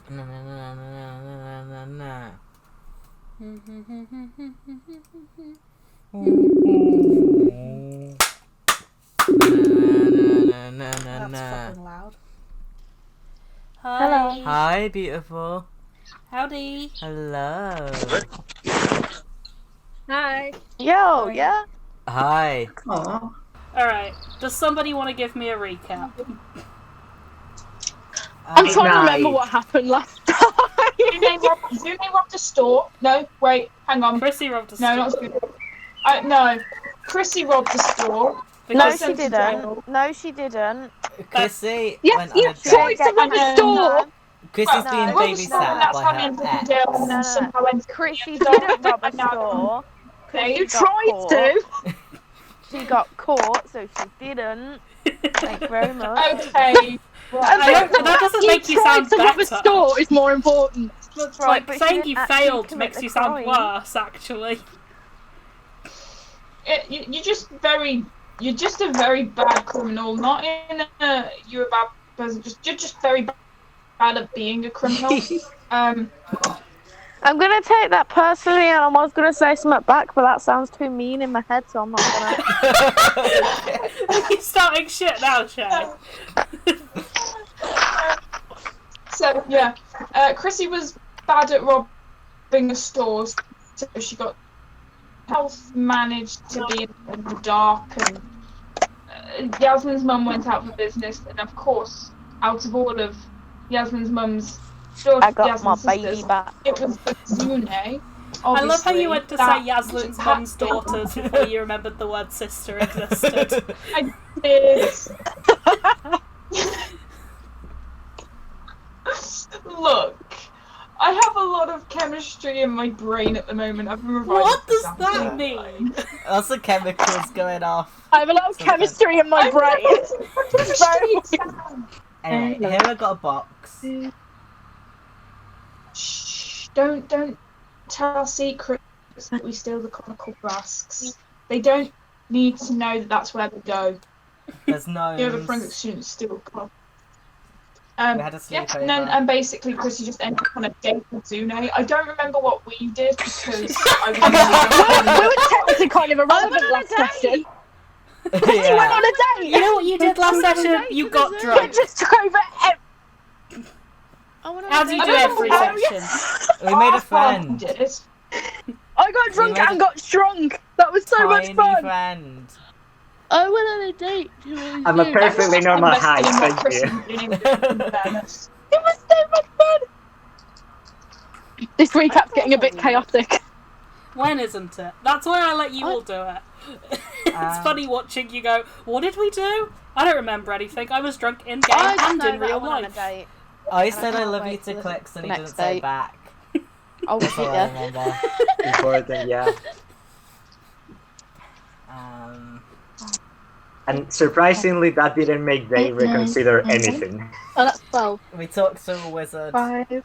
Na na na na na na na. That's fucking loud. Hello. Hi, beautiful. Howdy. Hello. Hi. Yo, yeah. Hi. Aww. Alright, does somebody want to give me a recap? I'm trying to Nice. remember what happened last time. Do they rob the store? No, wait, hang on. Crisi robbed a No, not store. good. No, Crisi robbed the store. No, Because she didn't. No, she didn't. Chrissy Yes, went on you a tried date. to rob the store. Chrissy's No. being No, babysat That's by how her the end of ex. the deal No. somehow went to Crisi the didn't rob a and now- store. You Got Tried caught. to. She got caught, so she didn't. Thank you very much. Okay. that doesn't make you sound tried to rob a better. store is more important. It's Right, like but she saying didn't you actually failed commit makes the you sound crime. worse, actually. You're just a very bad criminal. Not in a you're a bad person. You're just very bad at being a criminal. I'm gonna take that personally, and I was gonna say something back, but that sounds too mean in my head, so I'm not gonna. You're starting shit now, Shay. So yeah, Crisi was bad at robbing a store, so she got health managed to be in the dark, and Yasmin's mum went out for business, and of course, out of all of Yasmin's mum's I got Yasmin's my sisters, baby back. it was Zune. I love how you obviously, went to that- say Yasmin's mum's daughters before you remembered the word sister existed. I did. Look, I have a lot of chemistry in my brain at the moment. I've been revising What for does something. that mean? Lots of chemicals going off. I have a lot of chemistry in my brain. Anyway, Hera got a box. Shh! Don't tell our secrets that we steal the conical flasks. They don't need to know that that's where they go. There's no. The other forensic students steal conical. We had a Yeah, sleepover. and then basically Chrissy just ended up on a date with Zune. I don't remember what we did because I We were technically kind of irrelevant last session. We went Yeah. on a date. You know what you did last session? You got We drunk. just took over. How do you do every session? We made a friend. I got drunk made and got strunk. That was so much Tiny fun. friend. I went on a date. I'm a perfectly normal height, thank you. It was so much fun. This recap's getting a bit chaotic. When isn't it? That's why I let you all do it. It's funny watching you go, what did we do? I don't remember anything. I was drunk in game and in real life. I said I can't love you wait to for Clicks and the he next didn't say date. back. Oh, That's all I yeah. remember. Important, yeah. And surprisingly, that didn't make Dae reconsider anything. Oh, that's 12. We talked to a wizard 5.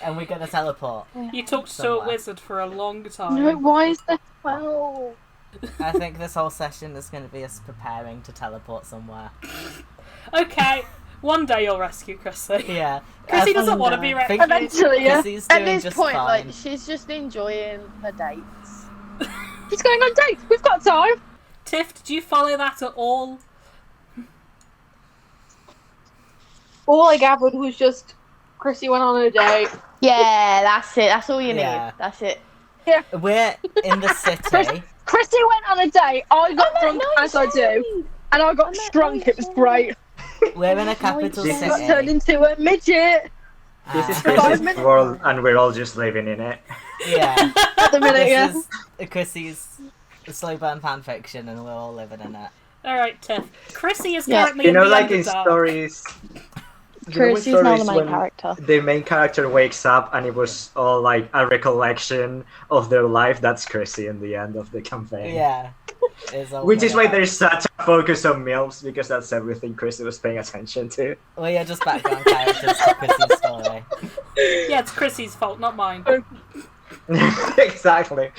and we're gonna teleport. You talked to a Somewhere. wizard for a long time. No, why is there 12? I think this whole session is gonna be us preparing to teleport somewhere. Okay, one day you'll rescue Chrissy. Yeah. Chrissy doesn't want to be Think- Eventually, yeah. Chrissy's At doing this just point, fine. like, she's just enjoying her dates. He's going on dates. We've got time. Tiff, did you follow that at all? All I gathered was just Chrissy went on a date. Yeah, that's it. That's all you Yeah. need. That's it. We're in the city. Chrissy went on a date. I got drunk as I do, and I got drunk. It was great. We're in a capital This is- Got turned city. into a midget This is Uh, Chrissy's world, and we're all just living in it. Yeah. at the minute. Yeah. This is Chrissy's slow burn fanfiction and we're all living in it. Alright, Tiff. Chrissy is Yeah. currently You know, in the like in Underdark. stories. You know in Chrissy's now the stories main when character. the main character wakes up and it was all like a recollection of their life. That's Crisi in the end of the campaign. Yeah. It's all Which is why about- there's such a focus on MILFs, because that's everything Crisi was paying attention to. We are just background characters to Chrissy's story. Yeah, it's Chrissy's fault, not mine. Exactly.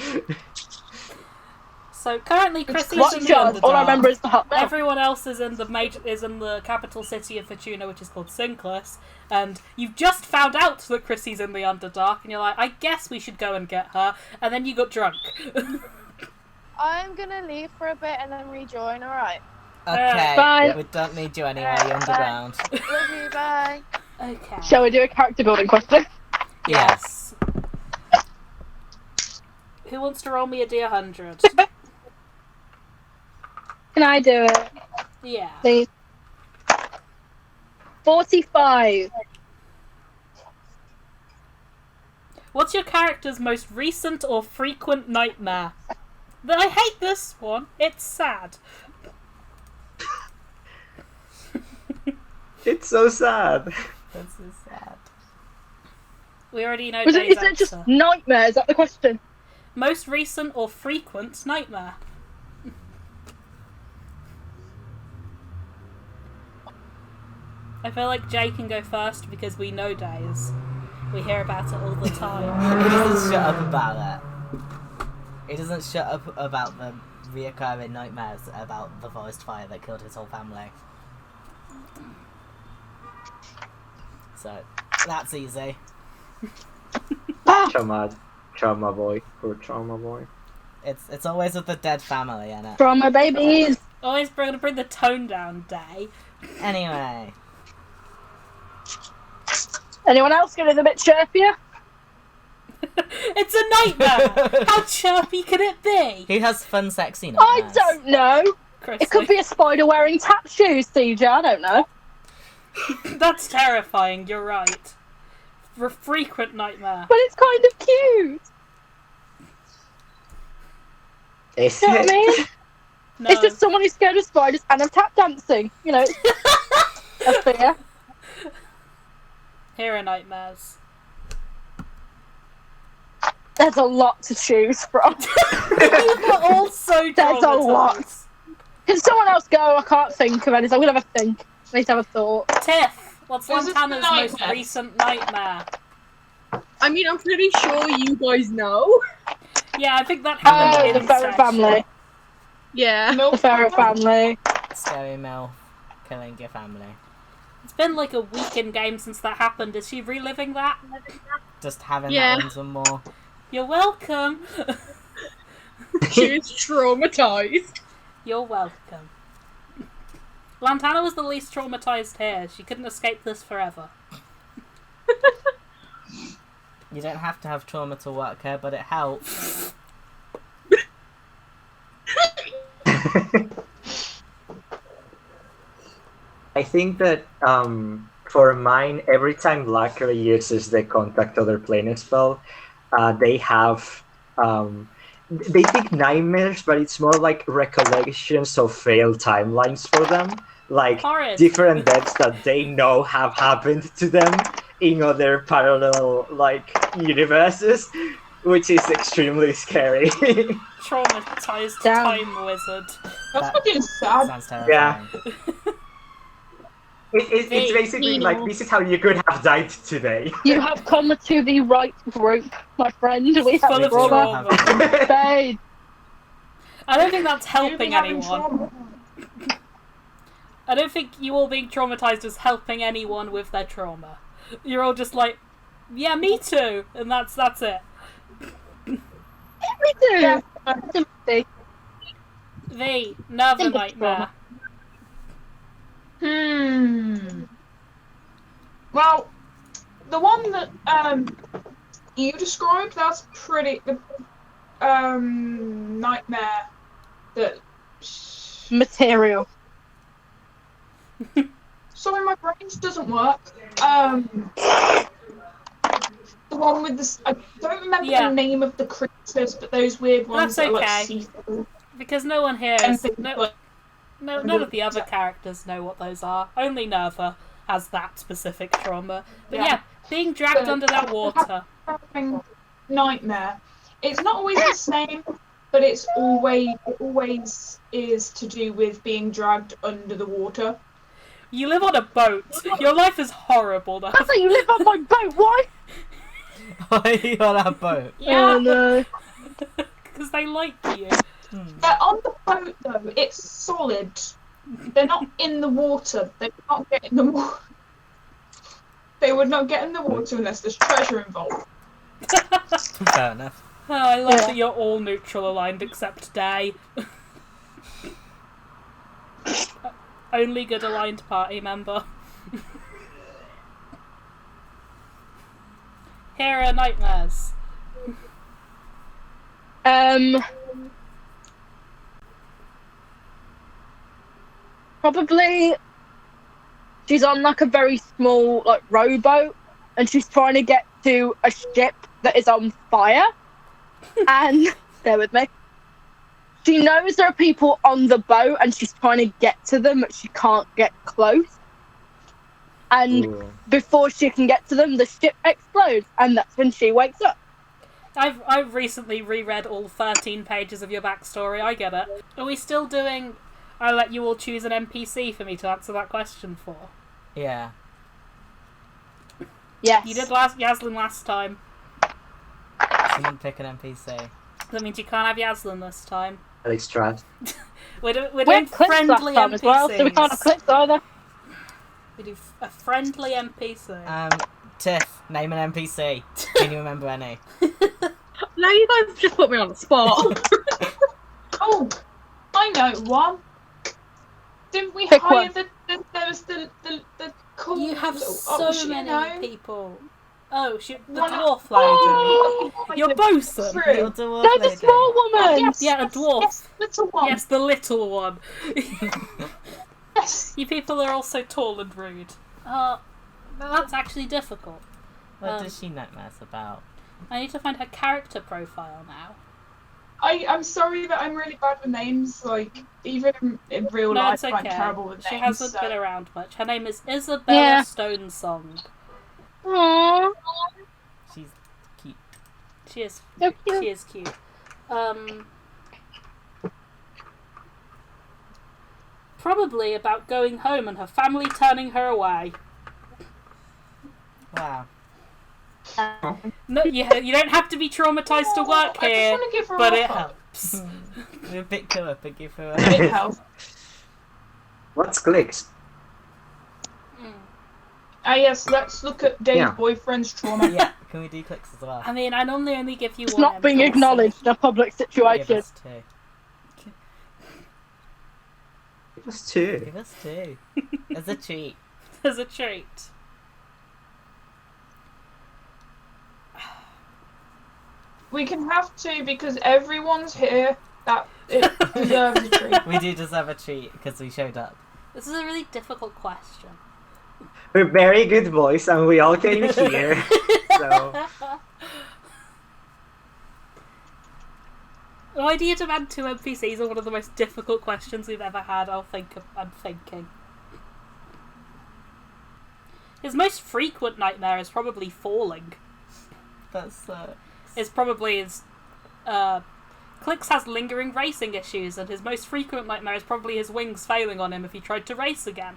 So currently, Crisi What is in the shards? All I remember Underdark. is the hot milk. Everyone else is in the capital city of Fortuna, which is called Sinclair. And you've just found out that Crisi's in the Underdark, and you're like, I guess we should go and get her. And then you got drunk. I'm gonna leave for a bit and then rejoin, alright? Okay, Bye. we don't need you anywhere, you're underground. Love you, bye. Okay. Shall we do a character building question? Yes. Who wants to roll me a D100? Can I do it, Yeah. please? 45. What's your character's most recent or frequent nightmare? I hate this one. It's sad. It's so sad. This is sad. We already know Is Dae's it answer. just nightmare? Is that the question? Most recent or frequent nightmare? I feel like Jay can go first because we know Dae's. We hear about it all the time. He doesn't shut up about it. He doesn't shut up about the reoccurring nightmares about the forest fire that killed his whole family. So, that's easy. Trauma boy. Poor trauma boy. It's always with the dead family, innit? From my babies. Always gonna bring the tone down, Dae. Anyway. Anyone else get it a bit chirpier? It's a nightmare! How chirpy can it be? Who has fun, sexy I nightmares? don't know. Crisi. It could be a spider wearing tap shoes, CJ. I don't know. That's terrifying, you're right. Frequent nightmare. But it's kind of cute. Is You know what I it? mean? No. It's just someone who's scared of spiders and of tap dancing. You know, it's a fear. Hera nightmares. There's a lot to choose from. You are all so There's a lot. traumatized. Can someone else go? I can't think of anything. I'm gonna have a think. I need to have a thought. Tiff, what's Is this Lantana's the most nightmare? recent nightmare? I mean, I'm pretty sure you guys know. Yeah, I think that happened The in ferret session. family. Yeah. The ferret family. Scary MILF killing your family. It's been like a week in game since that happened. Is she reliving that? Just having Yeah. that one some more. You're welcome. She was traumatized. You're welcome. Lantana was the least traumatized here. She couldn't escape this forever. You don't have to have trauma to work here, but it helps. I think that for mine, every time Lacre uses the contact other planet spell, they have they pick nightmares, but it's more like recollections of failed timelines for them, like Horrid. different deaths that they know have happened to them in other parallel like universes, which is extremely scary. Traumatized Damn. time wizard. That's That- fucking sad. Sounds terrifying. It's basically like, this is how you could have died today. You have come to the right group, my friend. We have Full of trauma. trauma. Babe. I don't think that's You've been helping having anyone. trauma. I don't think you all being traumatized is helping anyone with their trauma. You're all just like, yeah, me too, and that's it. Me too. Yeah. Sympathy. V, Naerva Simple nightmare. Well, the one that you described, that's pretty nightmare that. Material. Sorry, my brain just doesn't work. The one with this, I don't remember Yeah. the name of the creatures, but those weird ones That's that are like okay. see-through. Because no one here And is. things No, like- none of the other characters know what those are. Only Naerva has that specific trauma. But yeah, being dragged So- under that water. having nightmare. It's not always the same, but it always is to do with being dragged under the water. You live on a boat. Your life is horrible now. That's how you live on my boat. Why? Why are you on our boat? Yeah, Oh no. Because they like you. They're on the boat though. It's solid. They're not in the water. They can't get in the water. They would not get in the water unless there's treasure involved. Fair enough. Oh, I love that you're all neutral aligned except Dae. Only good aligned party member. Hera nightmares. Probably she's on like a very small like rowboat and she's trying to get to a ship that is on fire. And bear with me. She knows there are people on the boat and she's trying to get to them, but she can't get close. And before she can get to them, the ship explodes, and that's when she wakes up. I've recently reread all 13 pages of your backstory. I get it. Are we still doing? I let you all choose an NPC for me to answer that question for. Yeah. Yes. You did Yaslin last time. Someone pick an NPC. That means you can't have Yaslin this time. Alex Trust. We're doing Clips friendly last time NPCs. as well, so we can't have clips either. We do a friendly NPC. Tiff, name an NPC. Can you remember any? Now you guys have just put me on the spot. Oh, I know one. Didn't we Pick hire one. there was the cool You have little so option, many you know? people. Oh, the One- dwarf lady. Oh, You're bosun. true. Your dwarf No, the lady. small woman! Yes, Yeah, a dwarf. Yes, little one. Yes, the little one. Yes. You people are all so tall and rude. That's actually difficult. What does she nightmares about? I need to find her character profile now. I'm sorry that I'm really bad with names. Like even in real No, life, it's I'm okay. terrible with names. She hasn't so. been around much. Her name is Isabella Yeah. Stonesong. Aww, She's cute. She is. so cute. She is cute. Probably about going home and her family turning her away. Wow. No, you don't have to be traumatized to work I just here, want to give her but a it hug. helps. We'll pick her up and give her a... Big help. What's clicks? Yes, let's look at Dave's Yeah. boyfriend's trauma. Yeah, can we do clicks as well? I mean, I normally only give you It's one. not being NPC. acknowledged in a public Give situation. us two. It was two. Give us two. As a treat. As a treat. We can have two because everyone's here. That it deserves a treat. We do deserve a treat because we showed up. This is a really difficult question. We're very good boys, and we all came here. So The idea to add two NPCs are one of the most difficult questions we've ever had. I'm thinking. His most frequent nightmare is probably falling. That's Is probably his. Clicks has lingering racing issues, and his most frequent nightmare is probably his wings failing on him if he tried to race again.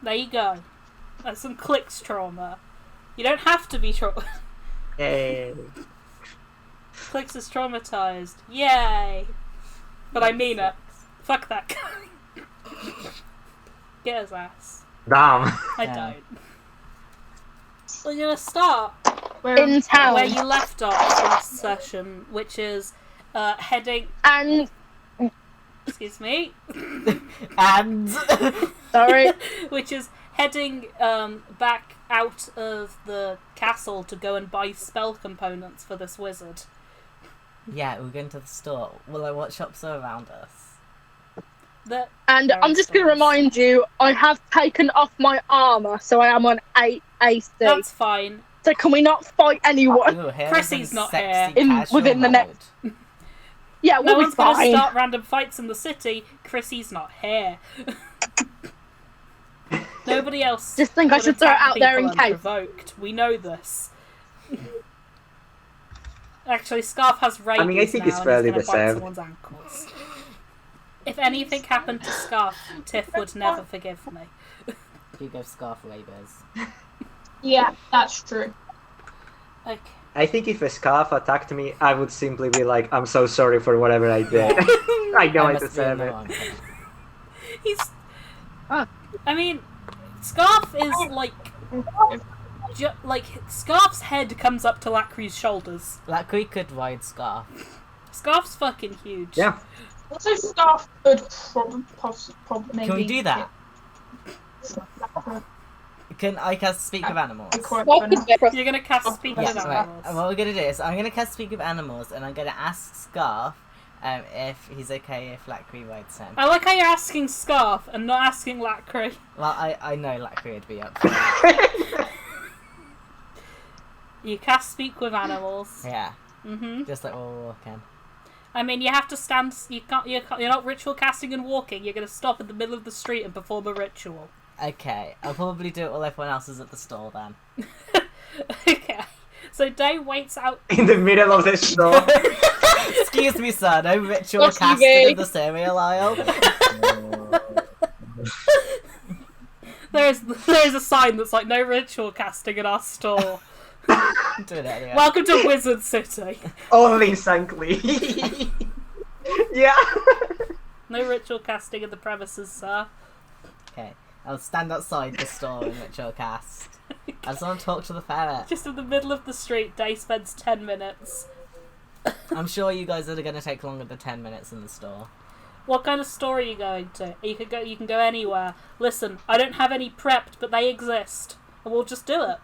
There you go. That's some Clicks trauma. You don't have to be yay. Clicks is traumatized. Yay! But I mean it. Fuck that guy. Get his ass. Damn. I Yeah. don't. We're gonna start In town. where you left off last session, which is heading. And, Excuse me. And sorry, Which is heading back out of the castle to go and buy spell components for this wizard. yeah, we're going to the store. Well, what shops are around us? and I'm just going to remind you, I have taken off my armour, so I am on 8 AC. That's fine. So can we not fight anyone? Ooh, Hera's Chrissy's in not sexy here. casual Within the mode. next- Yeah, No we'll be one's gonna fine. start random fights in the city. Chrissy's not here. Nobody else. Just think I would should throw it attack out there in people case. unprovoked. We know this. Actually, Scarf has rabies I mean, I think now it's and fairly he's gonna bite deserved. someone's ankles. If anything happened to Scarf, Tiff would never forgive me. You go scarf raiders. Yeah, that's true. Okay. I think if a scarf attacked me, I would simply be like, I'm so sorry for whatever I did. I know I must be deserve in the it. wrong. He's. Ah. I mean, Scarf is like. Scarf's head comes up to Lacre's shoulders. Lacre could ride Scarf. Scarf's fucking huge. Yeah. Also, staff could probably maybe. Can we do that? Yeah. Can I cast Speak with Animals? You're gonna cast Speak with Right. Animals. What we're gonna do is I'm gonna cast Speak with Animals, and I'm gonna ask Scarf if he's okay if Lacre rides him. I like how you're asking Scarf and not asking Lacre. Well, I know Lacre would be up for it. You cast Speak with Animals. Yeah, Mhm. just like while we're walking. I mean, you have to stand. You can't. You're not ritual casting and walking. You're gonna stop in the middle of the street and perform a ritual. Okay, I'll probably do it while everyone else is at the store then. Okay. So Dae waits out. In the middle of the store. Excuse me, sir. No ritual Lucky casting me. in the cereal aisle. There's a sign that's like no ritual casting in our store. Do it anyway. Welcome to Wizard City. Only Sankly. Yeah. No ritual casting in the premises, sir. Okay, I'll stand outside the store and ritual cast. I just want to talk to the ferret. Just in the middle of the street, Dae spends 10 minutes. I'm sure you guys are going to take longer than 10 minutes in the store. What kind of store are you going to? You can go anywhere. Listen, I don't have any prepped, but they exist. And we'll just do it.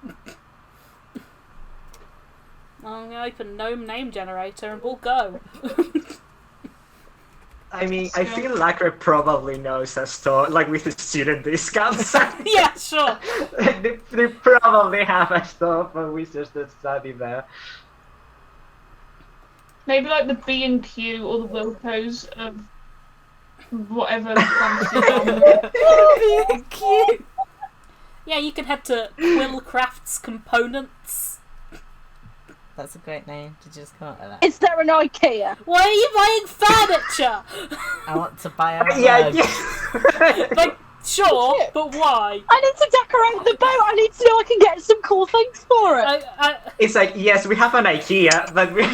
I'm going to open Gnome Name Generator and we'll go. I mean, I feel Lacre probably knows a store, like with the student discounts. Yeah, sure. they probably have a store for wizards that study there. Maybe like the B&Q or the Wilco's of whatever fancy Cute. Yeah, you can head to Quillcraft's Components. That's a great name. Did you just come up with that? Is there an IKEA? Why are you buying furniture? I want to buy a Yeah, rug. yeah. Like, sure, but why? I need to decorate the boat. I need to know I can get some cool things for it. It's like, yes, we have an IKEA, but we're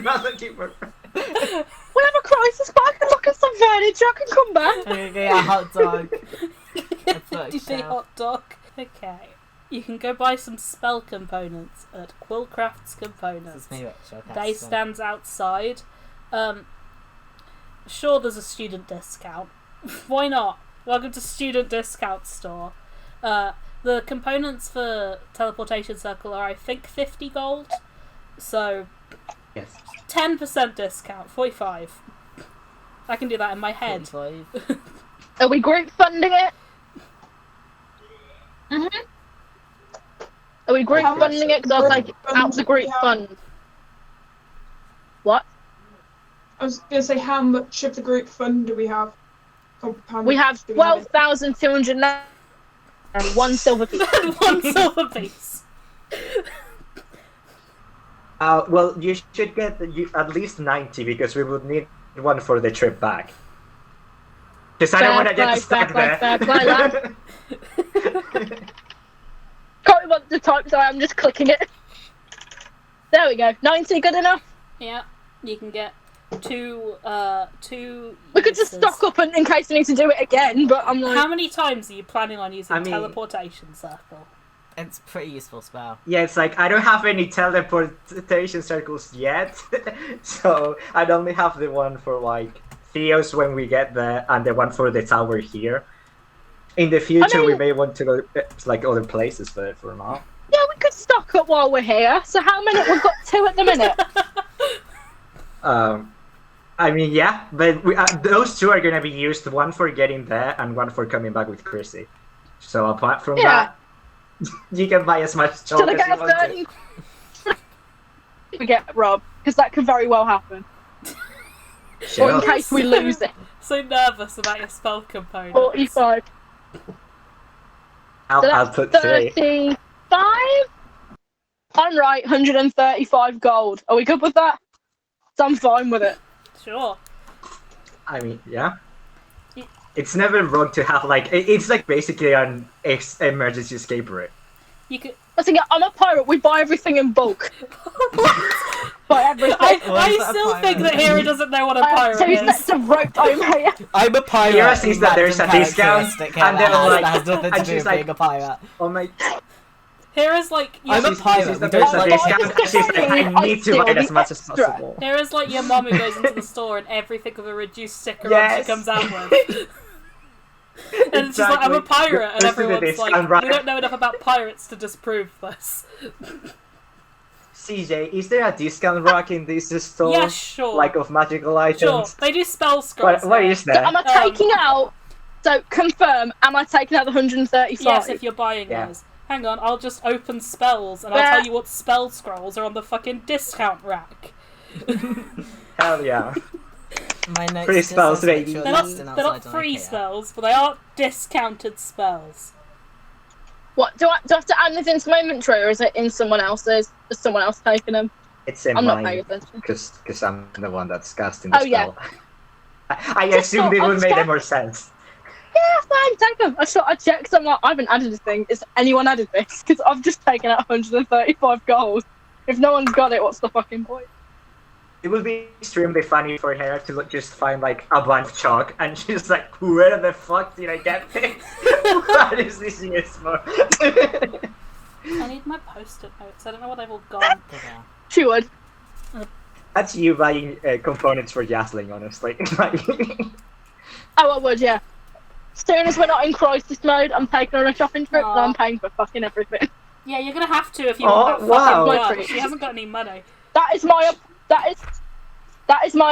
not looking for... Whenever crisis, but I can look at some furniture. I can come back. I'm gonna get a hot dog. A Do the bookshelf. hot dog. Okay. You can go buy some spell components at Quillcraft's This Components. is me, Rachel. Dae stands outside. Sure, there's a student discount. Why not? Welcome to Student Discount Store. The components for Teleportation Circle are, I think, 50 gold. So, Yes. 10% discount, 45. I can do that in my head. 45. Are we group funding it? Mhm. Are we group How much funding it? Because I was like, out the group fund. What? I was going to say, how much of the group fund do we have? Or how We much have do we have? 12,209 and one silver piece. One silver piece. Well, you should get at least 90 because we would need one for the trip back. Because I don't want to get stuck there. Fair play, lad. Can't remember the type, so I'm just clicking it. There we go. 90, good enough. Yeah, you can get two. We could just uses. stock up in case we need to do it again, but I'm like... How many times are you planning on using I mean- teleportation circle? It's a pretty useful spell. Yeah, it's like I don't have any teleportation circles yet, so I'd only have the one for like Theos when we get there, and the one for the tower here. In the future, we mean- may want to go like other places, but for now, Yeah, we could stock up while we're here. So how many? We've got 2 at the minute. I mean, yeah, but those 2 are gonna be used. One for getting there, and one for coming back with Crisi. So apart from Yeah. that, you can buy as much So chalk they as get you a want third. to. We get Rob, because that could very well happen. Or Sure. in case we lose it. So nervous about your spell component. 45. I'll So that's put 3. 35? I'm right, 135 gold. Are we good with that? So I'm fine with it. Sure. I mean, yeah. Yeah. It's never wrong to have like it's like basically an emergency escape route. You could. I think I'm a pirate. We buy everything in bulk. Buy everything. I still think that Hera doesn't know what a pirate two is. sets of rope over here. I'm a pirate. Hera sees that there's a discount, characteristic and here then that like, has nothing to and do she's with like, being a pirate. oh my, Hera's like, I'm a she pirate. sees We that don't there's a like discount, and she's like, I need to buy it as much as possible. Hera's like your mum who goes into the store and everything with a reduced sticker on Yes. she comes out with. And she's like, I'm a pirate, and Goes to the everyone's like, discount rack. we don't know enough about pirates to disprove this. CJ, is there a discount rack in this store? Yeah, sure. Like of magical Sure, items? they do spell scrolls. What here. is there? Am I taking out? So confirm. Am I taking out the 135? Yes, if you're buying Yeah. those. Hang on, I'll just open spells and I'll Yeah. tell you what spell scrolls are on the fucking discount rack. Hell yeah. My notes Free just spells, says make baby. sure They're that's not, an they're not outside on free IKEA. spells, but they are discounted spells. What do I have to add this into my inventory, or is it in someone else's? Is someone else taking them? It's in I'm not paying mine, attention. because I'm the one that's casting the Oh, yeah. spell. I assumed it would make more sense. Yeah, fine, take them. I checked. I'm like, I haven't added a thing. Is anyone added this? Because I've just taken out 135 gold. If no one's got it, what's the fucking point? It would be extremely funny for Hera to just find like a bunch of chalk, and she's like, "Where the fuck did I get this? What is this used for?" I need my post-it notes. I don't know what they've all gone. She would. That's you buying components for Jasling, honestly. Oh, I would, yeah. As soon as we're not in crisis mode, I'm taking her on a shopping trip, Aw. and I'm paying for fucking everything. Yeah, you're gonna have to if you Oh, want that wow. fucking work. She hasn't got any money. That is my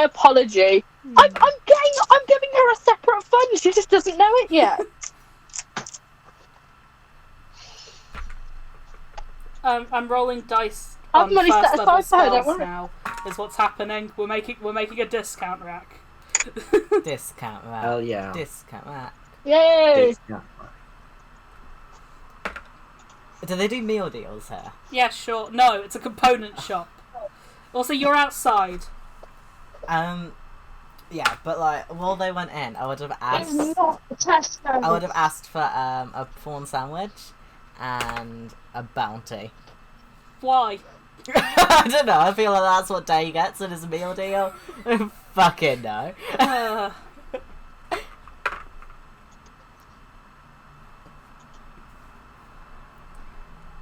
apology. I'm giving her a separate fund. She just doesn't know it yet. I'm rolling dice I've on money first set level aside for her, don't spells worry. now. Is what's happening. We're making a discount rack. Discount rack. Hell yeah. Discount rack. Yay! Yeah. Do they do meal deals here? Yeah, sure. No, it's a component shop. Also, you're outside. Yeah, but like while they went in, I would have asked. It's not a test. I would have asked for a prawn sandwich and a bounty. Why? I don't know. I feel like that's what Dae gets in his meal deal. Fucking no.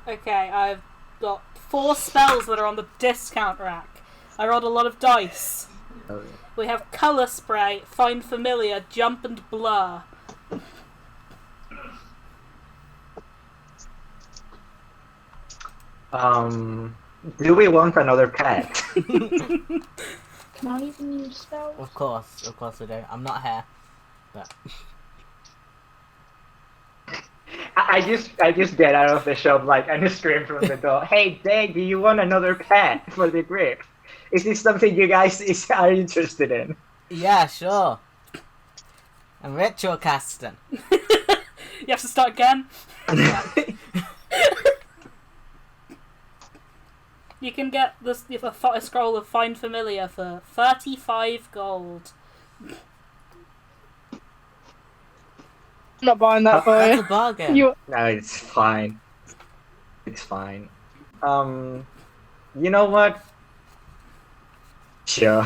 Okay, I've got 4 spells that are on the discount rack. I rolled a lot of dice. Oh, We have Colour Spray, Find Familiar, Jump and Blur. Do we want another pet? Can I even use spells? Of course we do. I'm not here, but I just get out of the shop like and scream from the door. Hey, Dae, do you want another pet for the grip? Is this something you guys are interested in? yeah, sure. I'm ritual casting. You have to start again. You can get a scroll of Find Familiar for 35 gold. I'm not buying that for That's you. a bargain. You No, it's fine. It's fine. You know what? Sure.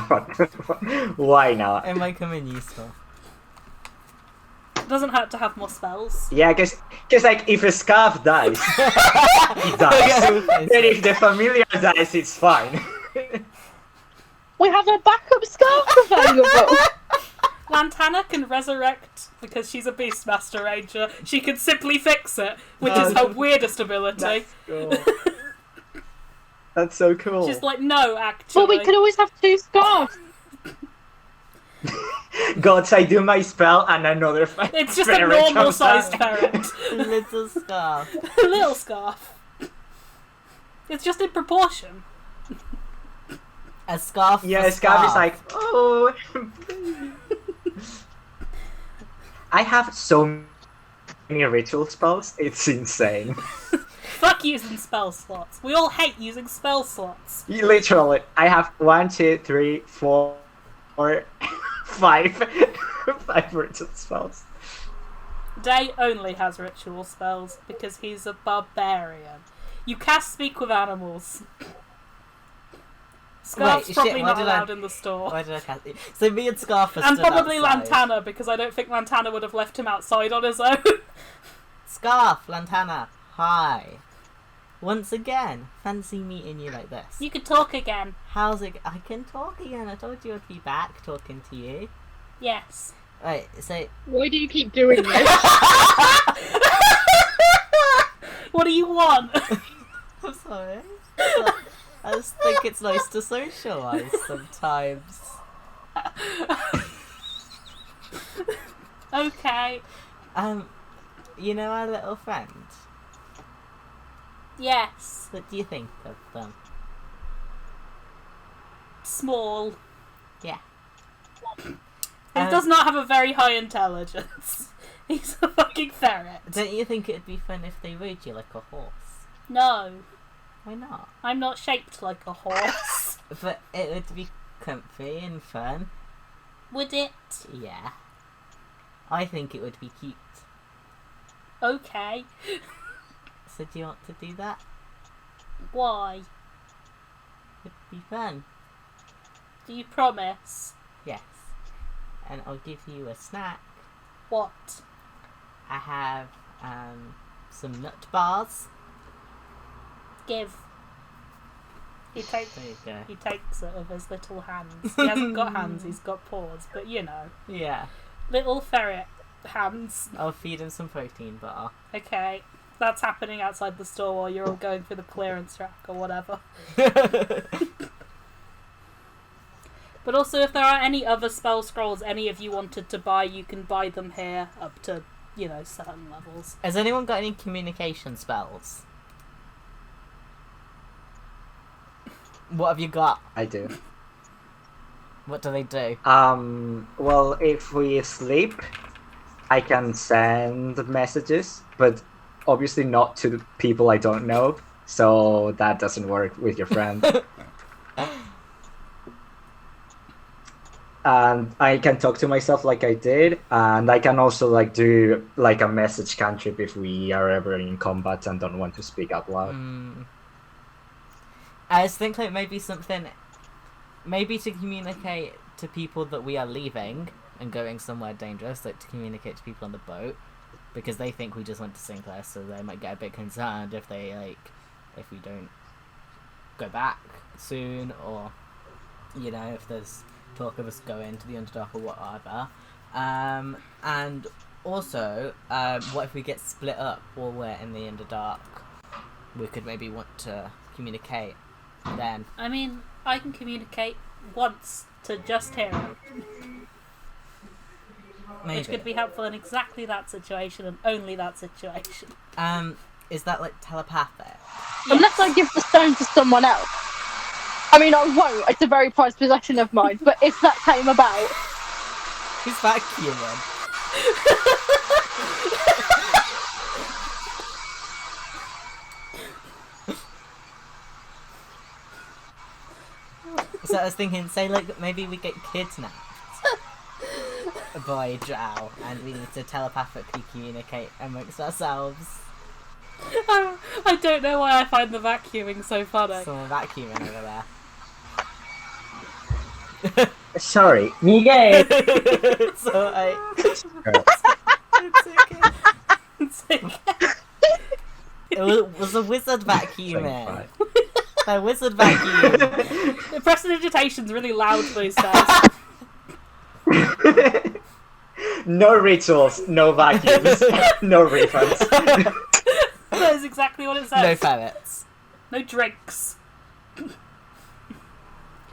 Why not? It might come in useful. It doesn't hurt to have more spells. Yeah, cause like if a scarf dies, it dies. And if the familiar dies, it's fine. We have a backup scarf available. Lantana can resurrect because she's a Beastmaster Ranger. She can simply fix it, which is her weirdest ability. That's cool. That's so cool. She's like, no, actually. Well, we could always have 2 scarves. Gods, I do my spell and another It's just a ferret normal comes sized out. ferret. Little scarf. A little scarf. It's just in proportion. A scarf. Yeah, for a scarf is like, oh. I have so many ritual spells, it's insane. Fuck using spell slots. We all hate using spell slots. Literally, I have 1, 2, 3, 4, 5 ritual spells. Dae only has ritual spells because he's a barbarian. You cast speak with animals. Scarf's Wait, probably shit, not why did I- allowed in the store. Why did I cast it? So me and Scarf are And stood probably outside. Lantana, because I don't think Lantana would have left him outside on his own. Scarf, Lantana, hi. Once again, fancy meeting you like this. You could talk again. How's it? I can talk again. I told you I'd be back talking to you. Yes. Right, so Why do you keep doing this? What do you want? I'm sorry. I just think it's nice to socialise sometimes. Okay. You know our little friend? Yes. What do you think of them? Small. Yeah. He does not have a very high intelligence. He's a fucking ferret. Don't you think it'd be fun if they rode you like a horse? No. Why not? I'm not shaped like a horse. But it would be comfy and fun. Would it? Yeah. I think it would be cute. Okay. So do you want to do that? Why? It'd be fun. Do you promise? Yes. And I'll give you a snack. What? I have some nut bars. Give. He takes There you go. he takes it with his little hands. He hasn't got hands, he's got paws, but you know. Yeah. Little ferret hands. I'll feed him some protein bar. Okay. That's happening outside the store while you're all going through the clearance rack or whatever. But also, if there are any other spell scrolls any of you wanted to buy, you can buy them here up to, you know, certain levels. Has anyone got any communication spells? What have you got? I do. What do they do? Well, if we sleep, I can send messages, but obviously not to the people I don't know, so that doesn't work with your friend. And I can talk to myself like I did, and I can also like do like a message cantrip if we are ever in combat and don't want to speak out loud. I just think like maybe something, maybe to communicate to people that we are leaving and going somewhere dangerous, like to communicate to people on the boat, because they think we just went to Sinclair, so they might get a bit concerned if they if we don't go back soon, or you know, if there's talk of us going to the Underdark or whatever. And also, what if we get split up while we're in the Underdark? We could maybe want to communicate then. I mean, I can communicate once to just Hera, Maybe. which could be helpful in exactly that situation and only that situation. Is that like telepathic? Unless I give the stone to someone else. I mean, I won't. It's a very prized possession of mine. But if that came about, Who's vacuuming? So I was thinking, say like maybe we get kidnapped by Drow and we need to telepathically communicate amongst ourselves. I don't know why I find the vacuuming so funny. Someone vacuuming over there. Sorry, Miguel. So It's okay. it was a wizard vacuuming. Fine. A wizard vacuum. The prestidigitation's really loud these days. No rituals, no vacuums, no refunds. That is exactly what it says. No ferrets. No drinks. Keep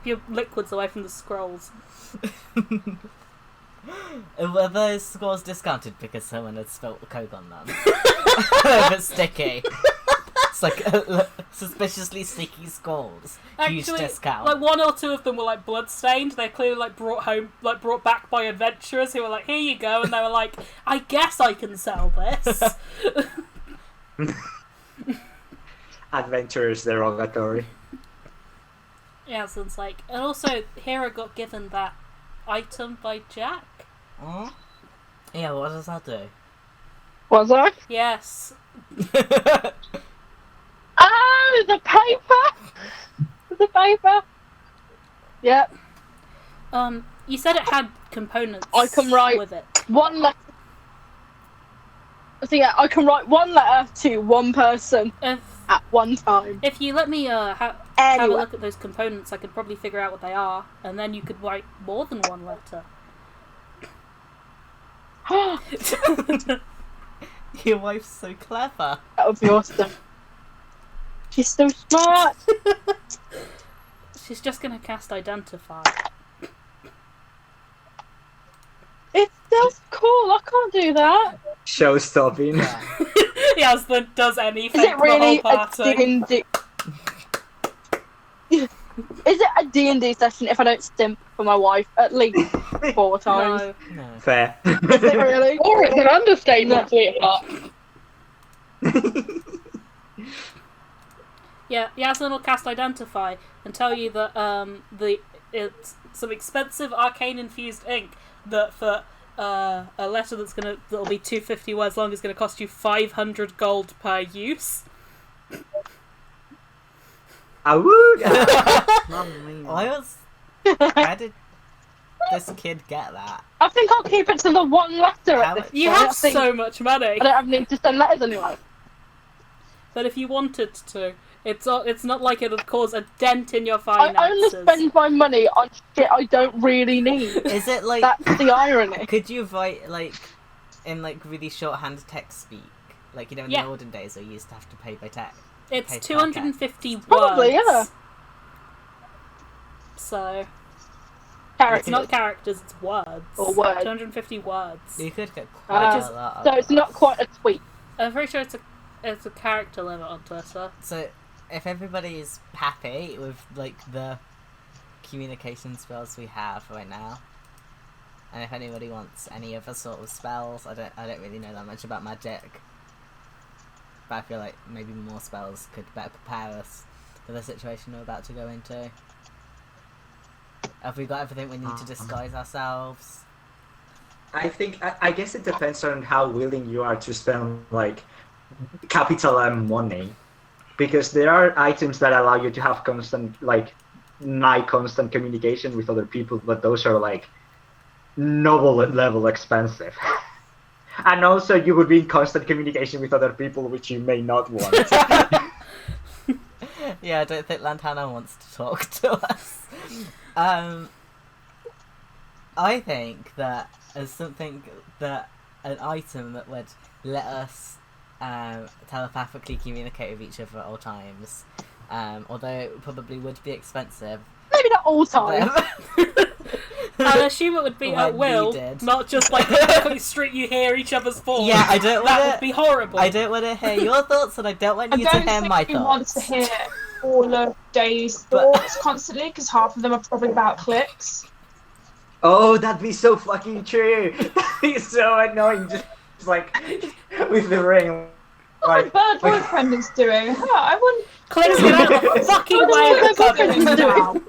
your liquids away from the scrolls. Were those scores discounted because someone had spilt the coke on them? They're a bit sticky. It's like suspiciously sticky scores. Huge Actually, discount. like one or two of them were like blood-stained. They're clearly like brought back by adventurers who were like, "Here you go," and they were like, "I guess I can sell this." Adventurers derogatory. Yeah, so it's like, and also Hera got given that item by Jack. Yeah, what does that do? Was I? Yes. Oh, the paper! The paper! Yep. You said it had components I can write with it. one letter. So yeah, I can write one letter to one person at one time. If you let me have a Anyway. look at those components, I could probably figure out what they are, and then you could write more than one letter. Your wife's so clever. That would be awesome. She's so smart. She's just gonna cast Identify. It's just cool. I can't do that. Show stopping. Yeah. Yes, that does anything Is it for really the whole a party. D&D? Is it a D&D session if I don't stimp for my wife at least 4 times? No. No. Fair. Is it really? Or it's an understatement, sweetheart. Yeah, Yasmin will cast Identify and tell you that it's some expensive arcane infused ink that for a letter that'll be 250 words long is going to cost you 500 gold per use. How did this kid get that? I think I'll keep it to the one letter How at this much- You point. have so much money, I don't have need to send letters anyway. but if you wanted to, it's not like it'll cause a dent in your I only finances. spend my money on shit I don't really need. Is it like? That's the irony. Could you write like in like really shorthand text speak? Like, you know, in Yeah. the olden days where you used to have to pay by text. It's Pay per 250 words. Probably, yeah. So Characters. it's not characters, it's words. Or words. 250 words. You could get quite Uh, a lot of So it's not quite a tweet. I'm pretty sure it's a character limit on Twitter. So, if everybody's happy with like the communication spells we have right now, and if anybody wants any other sort of spells, I don't really know that much about magic, but I feel like maybe more spells could better prepare us for the situation we're about to go into. Have we got everything we need to disguise ourselves? I guess it depends on how willing you are to spend like capital M money, because there are items that allow you to have constant, like nigh constant communication with other people, but those are like noble level expensive. And also you would be in constant communication with other people, which you may not want. Yeah, I don't think Lantana wants to talk to us. I think that as something that an item that would let us telepathically communicate with each other at all times, although it probably would be expensive. Maybe not all times. I'd assume it would be When at will, needed. not just like on the street you hear each other's thoughts. Yeah, I don't That want would be horrible. I don't want to hear your thoughts, and I don't want I you to don't hear think my we want thoughts. to hear all of Dae's But- thoughts constantly, because half of them are probably about clicks. Oh, that'd be so fucking true. It's so annoying, just like with the ring. What my Like, bird boyfriend is doing? Huh, I wouldn't. Clicks get out of the fucking way What of the my boyfriend is cupboard. doing?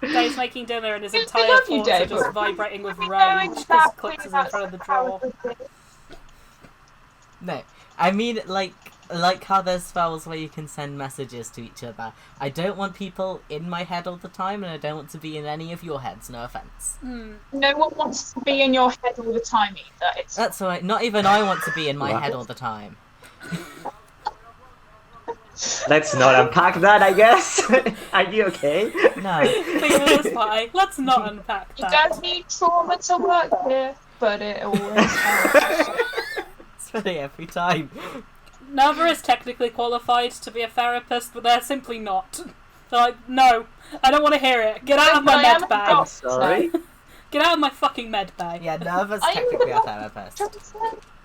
Dave's making dinner and his We entire love you, thoughts are Dave, just but vibrating with we know rage because exactly Clicks is in front of the drawer. No, I mean like how there's spells where you can send messages to each other. I don't want people in my head all the time, and I don't want to be in any of your heads. No offense. No one wants to be in your head all the time either. It's That's alright. Not even I want to be in my head all the time. let's not unpack that, I guess. Are you okay? No. Please, pie. Let's not unpack you that. don't need trauma to work here, but it always helps. It's funny every time. Naerva is technically qualified to be a therapist, but they're simply not. They're like, no, I don't want to hear it. Get out of my I am med a bag. doctor. Sorry. Get out of my fucking med bag. Yeah, Naerva's I'm technically a not- therapist.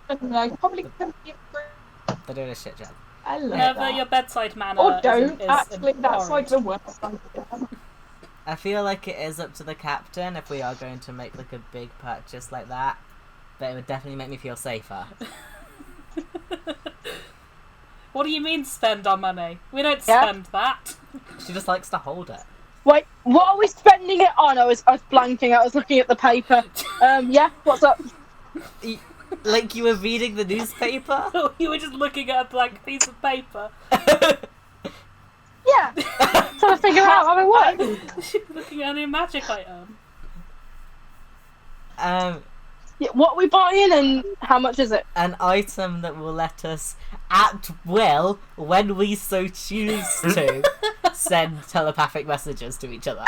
I probably couldn't be free. They're doing a shit job. I love Naerva, that. your bedside manner Or don't, is actually, that's like abhorrent. the worst thing. I feel like it is up to the captain if we are going to make like a big purchase like that, but it would definitely make me feel safer. What do you mean spend our money? We don't Yeah. spend that. She just likes to hold it. Wait, what are we spending it on? I was blanking. I was looking at the paper. Yeah, what's up? Like you were reading the newspaper? You were just looking at a blank piece of paper. Yeah. Trying to figure out how it works. She was looking at a new magic item. Yeah, what are we buying and how much is it? An item that will let us, at will, when we so choose to, send telepathic messages to each other.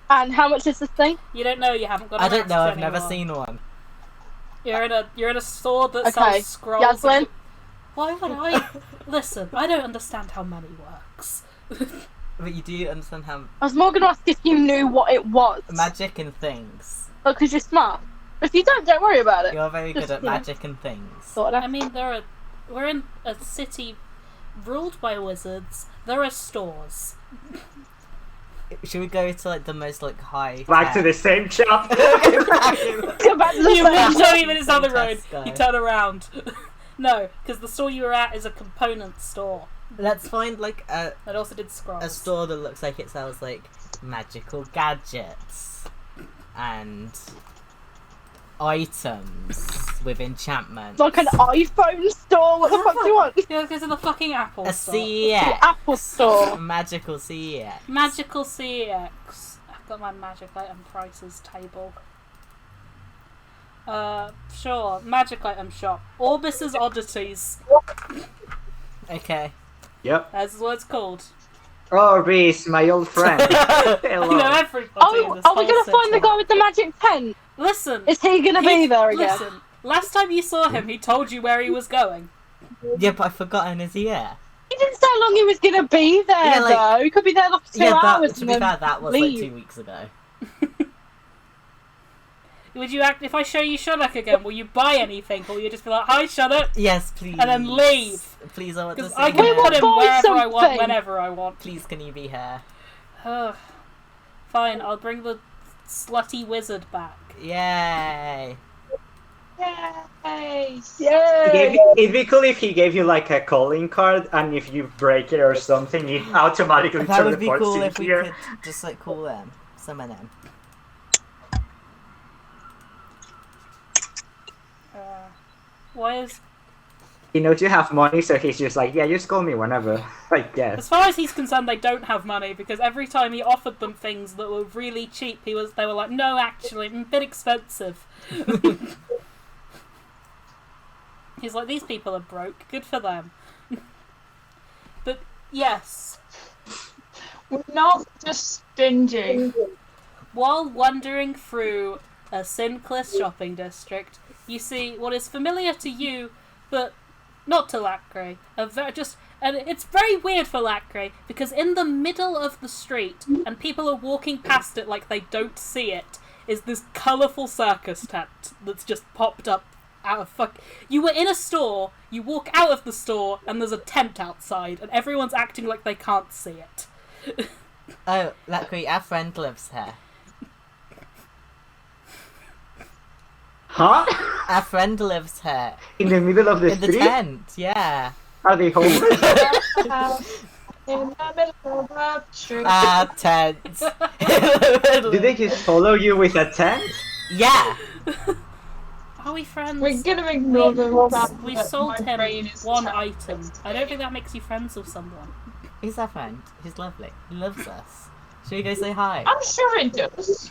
And how much is this thing? You don't know. You haven't got. I don't know. I've anymore. never seen one. You're in a store that Okay. sells scrolls. Yaslin? Why would I? Listen, I don't understand how money works. But you do understand how I was more going to ask if you knew what it was. magic and things. Because you're smart. If you don't worry about it. You're very good Just, at you know. magic and things. Sort I of. mean, we're in a city ruled by wizards. There are stores. Should we go to like the most like high? Back to the same shop. Go back to the You same. walk 20 minutes down the road. Tesco. You turn around. No, because the store you were at is a component store. Let's find like It also did scrolls. a store that looks like it sells like magical gadgets and items with enchantment. Like an iPhone store. What the fuck do you want? Yeah, go to the fucking Apple A store. CEX. Apple store. Magical CEX. Magical CEX. I've got my magic item prices table. Sure. Magic item shop. Orbis's Oddities. Okay. Yep. That's what it's called. Oh, Reese, my old friend. I know Hello. everybody Oh, in this are we whole going to find the city. guy with the magic pen? Listen. Is he going to be there again? Listen. Last time you saw him, he told you where he was going. Yeah, but I've forgotten. Is he here? He didn't say how long he was going to be there, Yeah, like- though. He could be there like 2 Yeah, hours but to and be then fair, that was leave. like 2 weeks ago. Would you act if I show you Shodok again? Will you buy anything, or will you just be like, "Hi, Shodok," Yes, please. and then leave? Please, I want to Because see I him. can We put will him buy wherever I want, something. whenever I want. Please, can you be here? Ugh. Fine, I'll bring the slutty wizard back. Yay! Yay! It'd be cool if he gave you like a calling card, and if you break it or something, it automatically That would be teleports cool you if we here. could just like call them, summon them. Why is... He knows you have money, so he's just like, yeah, just call me whenever. I guess. As far as he's concerned, they don't have money, because every time he offered them things that were really cheap, they were like, no, actually, a bit expensive. He's like, these people are broke, good for them. But, yes, We're not just stingy. while wandering through a Sinclair shopping district, you see what is familiar to you, but not to Lacre. And it's very weird for Lacre, because in the middle of the street, and people are walking past it like they don't see it, is this colourful circus tent that's just popped up out of You were in a store, you walk out of the store, and there's a tent outside, and everyone's acting like they can't see it. Oh, Lacre, our friend lives here. Huh? Our friend lives here. In the middle of the In the street? tent, yeah. Are they homeless? In the middle of the street. Our tent. Do they just follow you with a tent? Yeah. Are we friends? We're gonna ignore them. We but sold my him brain is one trapped. item. I don't think that makes you friends with someone. He's our friend. He's lovely. He loves us. Should we go say hi? I'm sure it does.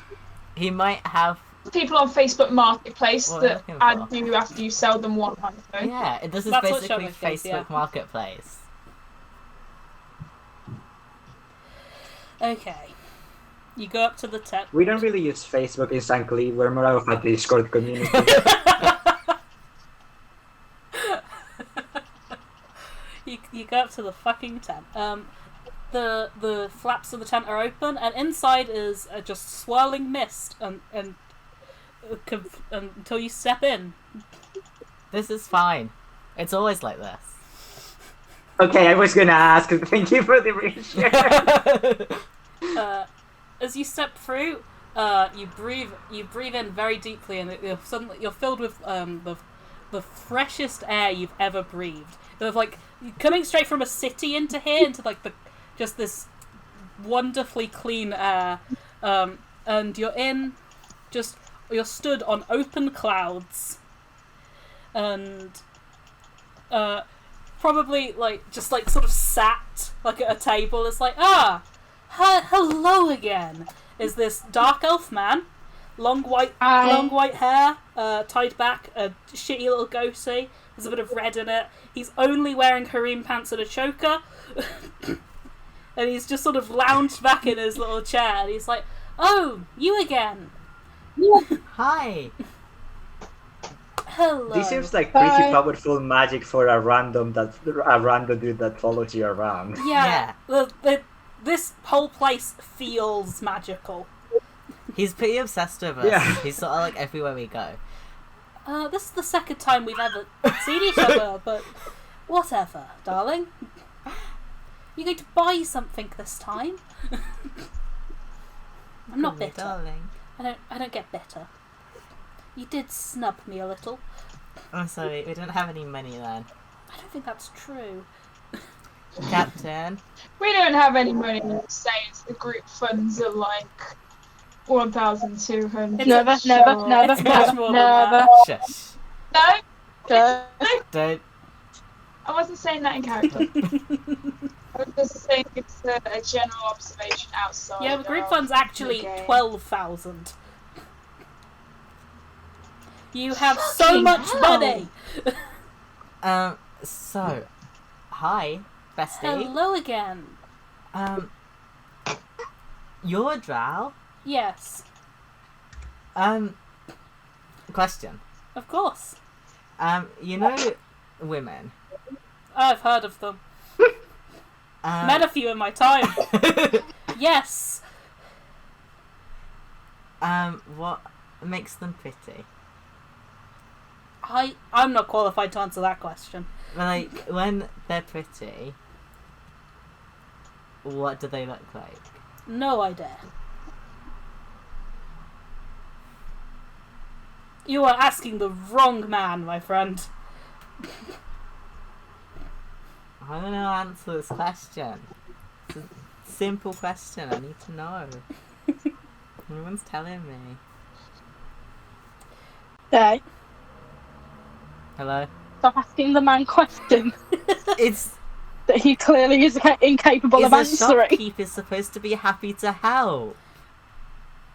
He might have... People on Facebook Marketplace What are that you looking add for? you after you sell them one item. Yeah, this is That's what basically Shodok does, Facebook yeah. Marketplace. Okay. You go up to the tent. We don't really use Facebook instantly, we're more of a Discord community. You go up to the fucking tent. The flaps of the tent are open, and inside is just swirling mist, until you step in. This is fine. It's always like this. Okay, I was gonna ask, thank you for the reassurance. As you step through, you breathe in very deeply, and you're filled with the freshest air you've ever breathed. There's like coming straight from a city into here, into like just this wonderfully clean air, and you're you're stood on open clouds, and probably just sort of sat like at a table. It's like, hello again. Is this dark elf man, long white hair, tied back, a shitty little goatee. There's a bit of red in it. He's only wearing harem pants and a choker. And he's just sort of lounged back in his little chair. And he's like, "Oh, you again." Hi. Hello. This seems like pretty powerful magic for a random dude that follows you around. Yeah. This whole place feels magical. He's pretty obsessed with us. Yeah. He's sort of like everywhere we go. This is the second time we've ever seen each other, but whatever, darling. You're going to buy something this time. I'm not bitter. Darling. I don't get bitter. You did snub me a little. I'm sorry, we don't have any money then. I don't think that's true. Captain. We don't have any money to say the group funds are like 1,200. Never. It's much more than that. Shush. No, Don't. I wasn't saying that in character. I was just saying it's a general observation outside. Yeah, the group of fund's actually the game. 12,000. You have so Fucking much hell. money. So, hi, bestie. Hello again. You're a drow? Yes, Question. of course. You know women? I've heard of them. Um, Met a few in my time. Yes. What makes them pretty? I'm not qualified to answer that question. But, like, when they're pretty, what do they look like? No idea. You are asking the wrong man, my friend. I don't know how to answer this question. It's a simple question, I need to know. No one's telling me. Dae, Hello? stop asking the man question It's... that he clearly is incapable Is of a answering. shopkeeper supposed to be happy to help?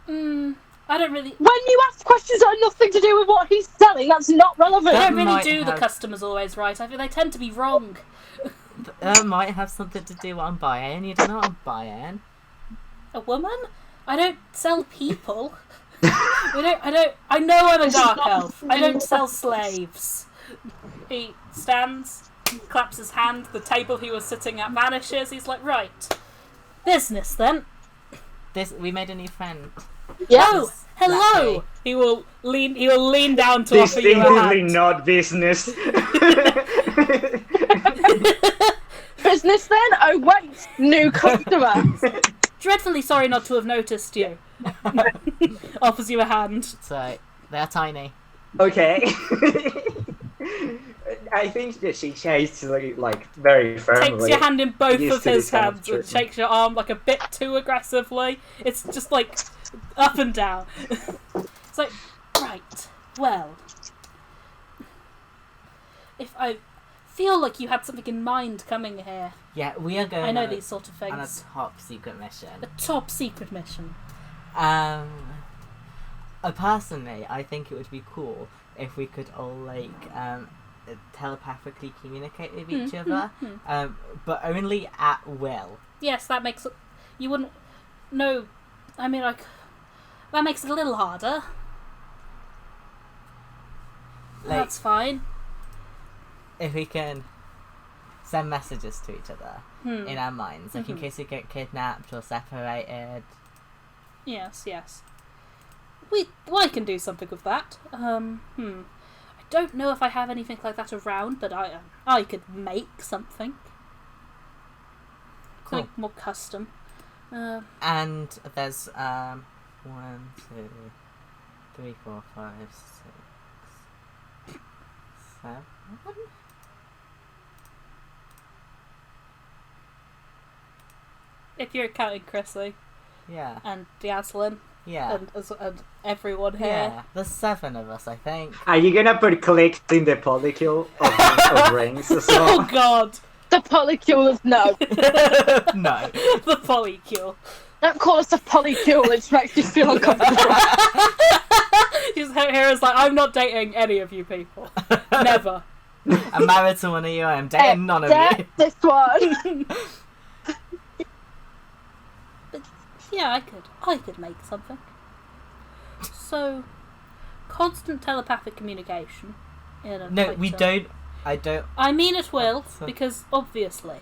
I don't really. When you ask questions that are nothing to do with what he's selling, that's not I relevant. That don't really might do the have- customers always right. I think they tend to be wrong. That might have something to do with what I'm buying. You don't know what I'm buying. A woman? I don't sell people. I know I'm a dark elf. I don't sell slaves. He stands, claps his hand. The table he was sitting at vanishes. He's like, right, business then. We made a new friend. Oh, hello. Lacre. He will lean down to offer you a Distinctly hand. not business. Business then? Oh wait, new customer. Dreadfully sorry not to have noticed you. Offers you a hand. So, they're tiny. Okay. I think that she shakes like very firmly. Takes your hand in both Used of to his this kind of hands and treatment. shakes your arm like a bit too aggressively. It's just like up and down. It's like, right, well, if I feel like you had something in mind coming here. Yeah, we are going I know on these sort of on a things. top secret mission. A top secret mission. Personally, I think it would be cool if we could all telepathically communicate with each other, but only at will. Yes, that makes it. You wouldn't. No, I mean, like, that makes it a little harder. Like, That's fine. if we can send messages to each other in our minds, like in Mhm. case we get kidnapped or separated. Yes. I can do something with that. I don't know if I have anything like that around, but I could make something. Cool. Something more custom. And there's 1, 2, 3, 4, 5, 6, 7. If you're counting Crisi Yeah. and Dalanthan, Yeah. and everyone here. Yeah. There's 7 of us, I think. Are you gonna put clicks in the polycule of rings as Oh well? god, The polycules, no. No. the polycule. Don't call us a polycule, it just makes you feel uncomfortable. Hera's like, I'm not dating any of you people. Never. I'm married to one of you. I'm dating none of you. This one. Yeah, I could make something. So, constant telepathic communication. In a No, we fighter. don't. I don't. I mean it will, because obviously,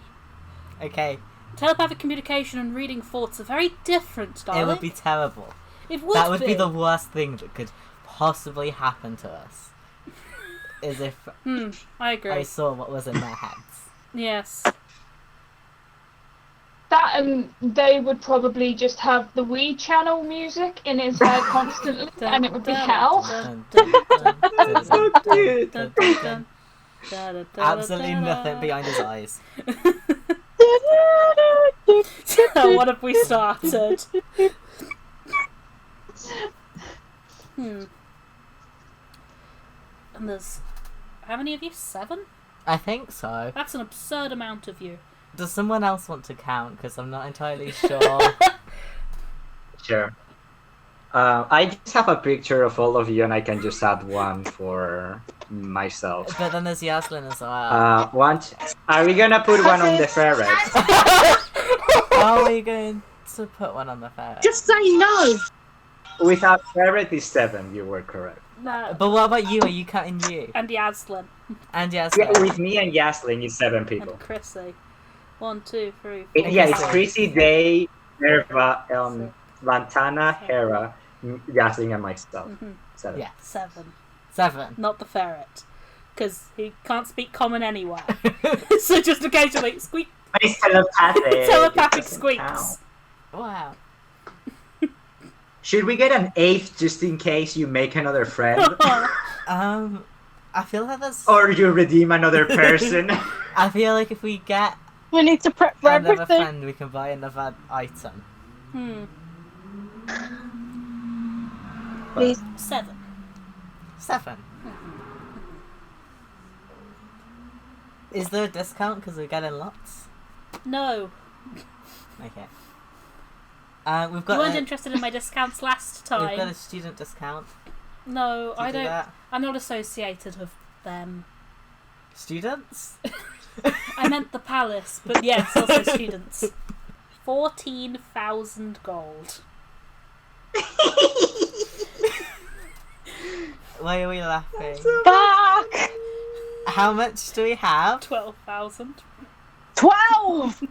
Okay. telepathic communication and reading thoughts are very different, darling. It would be terrible. It would That would be the worst thing that could possibly happen to us. Is if I agree. I saw what was in their heads. Yes. That and they would probably just have the Wii channel music in his head constantly, and it would be hell. So cute. Absolutely nothing behind his eyes. What have we started? And there's... How many of you? 7? I think so. That's an absurd amount of you. Does someone else want to count? Because I'm not entirely sure. Sure. I just have a picture of all of you, and I can just add one for myself. But then there's Yaslin as well. Are we gonna put one on the ferret? How are we going to put one on the ferret? Just say no. Without ferret is 7. You were correct. No. But what about you? Are you counting you? And Yaslin. And Yaslin? Yeah, with me and Yasling is 7 And people. Crisi. 1, 2, 3, 4. Yeah, it's Crisi, Dae, Naerva, Lantana, Hera, Yasling, and myself. 7. Yeah. 7. 7. Not the ferret. Because he can't speak common anywhere. So just occasionally squeak. But it's telepathic. Telepathic It doesn't squeaks. count. Wow. Should we get an 8th just in case you make another friend? I feel like there's... Or you redeem another person? I feel like if we get We need to prep for another everything. friend, we can buy another item. Please. 7. 7. Is there a discount because we're getting lots? No. Okay. We've You got weren't interested in my discounts last we've got a time. student discount. No, Do I you do don't. that? I'm not associated with them. Students? I meant the palace, but yes, also students. 14,000 gold. Why are we laughing? Fuck! How much do we have? 12,000. 12!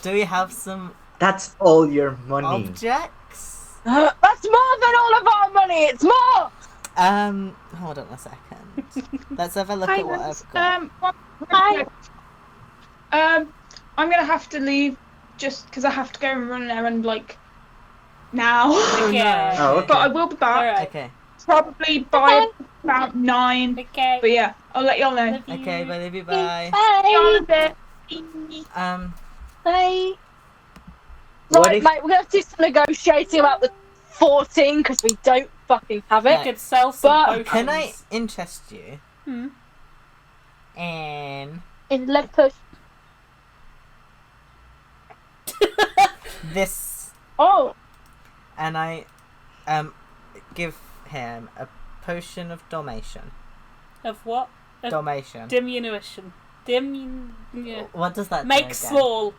Do we have some That's all your money. objects? That's more than all of our money! It's more! Hold on a second. Let's have a look at what I've got. Hi. I'm gonna have to leave just because I have to go and run an errand like now. Okay. Oh, okay. But I will be back Alright. Okay. probably by about 9. Okay. But yeah, I'll let y'all know. Love you. Okay, bye, love you, bye. See y'all in a Bye. bit. Bye. What Right, if- mate, we're gonna have to do some negotiating about the 14 because we don't fucking have We it. could sell some But- potions. Can I interest you Hmm. in In leg push. this? Oh, And I give him a potion of dormation. Of what? Dormation. Diminution. Yeah. What does that do Make again? small.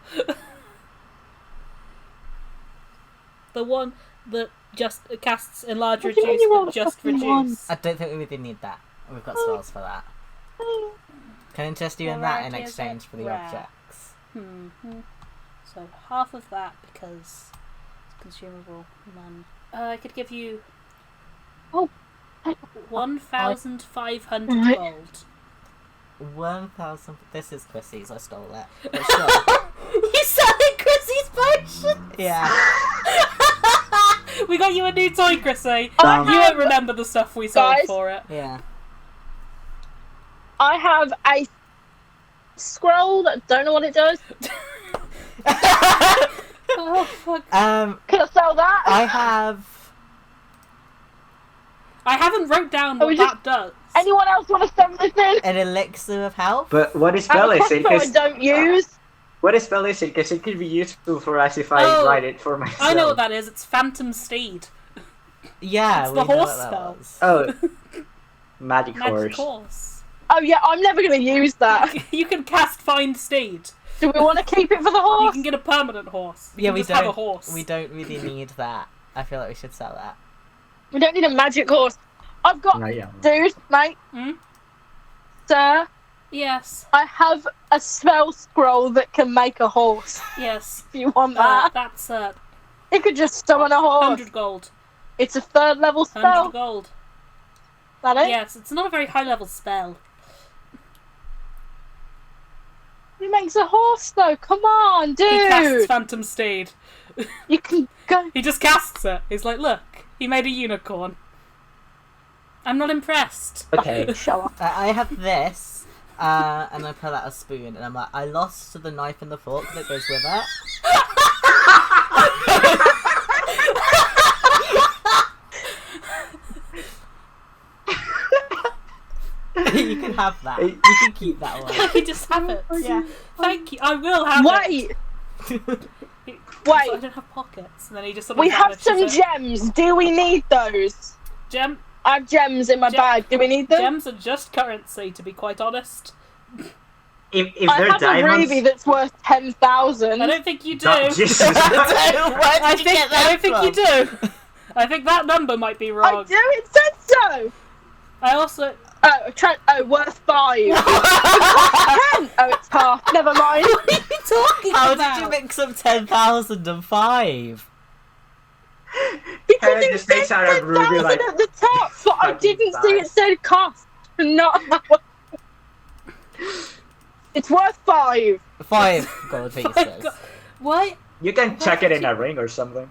The one that just casts enlarge What do you mean reduce, you but want just fucking reduce. I don't think we really need that. We've got spells for that. Can I interest you in that in Variety is exchange for the rare. objects? So half of that because it's consumable. And then I could give you Oh. 1,500 Alright. gold. 1,000. This is Chrissy's. I stole it. But sure. You selling Chrissy's potion? Yeah. We got you a new toy, Chrissy. Um, You won't remember the stuff we sold Guys. for it. Yeah. I have a scroll that don't know what it does. Oh fuck. Um, Can I sell that? I have I haven't wrote down what that does. Anyone else want to send this in? An elixir of health? But what spell is it? I don't use. What spell is it? Because it could be useful for us if I write it for myself. I know what that is. It's Phantom Steed. Yeah, it's we the know horse what that spell. was. Oh, magic Magic horse. horse. Oh yeah, I'm never going to use that. You can cast Find Steed. Do we want to keep it for the horse? You can get a permanent horse. You Yeah, can we just don't. have a horse. We don't really need that. I feel like we should sell that. We don't need a magic horse. I've got, No, yeah. dude, mate, sir. Yes. I have a spell scroll that can make a horse. Yes. If you want that, That's it could just summon a horse. 100 gold. It's a 3rd level 100 spell. gold. That it? Yes, it's not a very high level spell. He makes a horse though. Come on, dude. He casts Phantom Steed. You can go. He just casts it. He's like, look, he made a unicorn. I'm not impressed. Okay. Show up. I have this, and I pull out a spoon, and I'm like, I lost the knife and the fork that goes with it. You can have that. You can keep that one. You just have it. Yeah. Thank you. I will have Wait, it. wait. I don't have pockets. And then he just sort of We have some vanishes it. gems. Do we need those? I have gems in my bag. Do we need them? Gems are just currency, to be quite honest. If I they're have diamonds, a ruby that's worth 10,000. I don't think you do. Oh, Jesus. I don't think you do. I think that number might be I wrong. do. It said so. I also. Worth 5. 10. Oh, it's half. Never mind. What are you talking How about? did you mix up 10,000 and 5? Because Hera it just said makes out a ruby 10,000 like at the top, but I didn't see it said cost. Not. It's worth 5. 5 gold pieces. What? You can chuck it in a ring or something.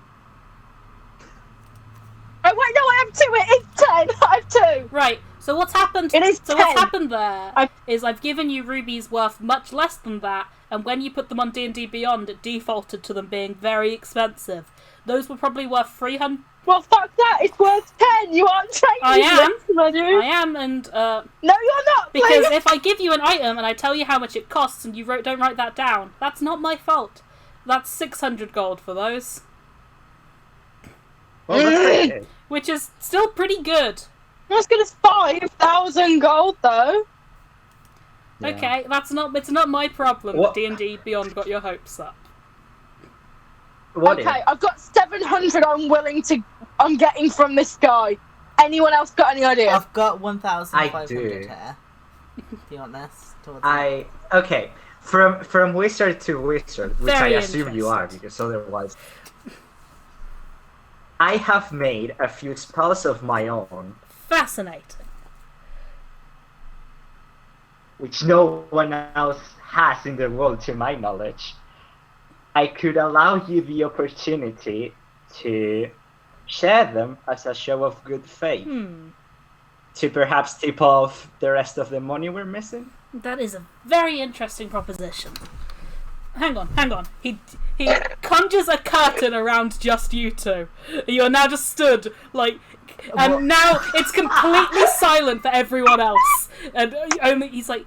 Oh wait, no, I have 2. It is 10. I have 2. Right. So what's happened? It is so 10. what's happened there is I've given you rubies worth much less than that, and when you put them on D&D Beyond, it defaulted to them being very expensive. Those were probably worth 300. Well, fuck that. It's worth 10. You aren't changing I am. this, my dude. I am, and No, you're not. because please. if I give you an item and I tell you how much it costs and you don't write that down, that's not my fault. That's 600 gold for those, Well, that's okay. which is still pretty good. Not as good as 5,000 gold, though. Yeah. Okay, it's not my problem What- that D&D Beyond got your hopes up. What Okay, I've got 700 I'm getting from this guy. Anyone else got any idea? I've got 1,500 I do. here. Do you want this? Towards Okay. From wizard to wizard, which Very I assume you are, interesting. because otherwise. I have made a few spells of my own, Fascinating. which no one else has in the world to my knowledge. I could allow you the opportunity to share them as a show of good faith. To perhaps tip off the rest of the money we're missing. That is a very interesting proposition. Hang on. He conjures a curtain around just you two. You are now just stood like, and now it's completely silent for everyone else. And only he's like,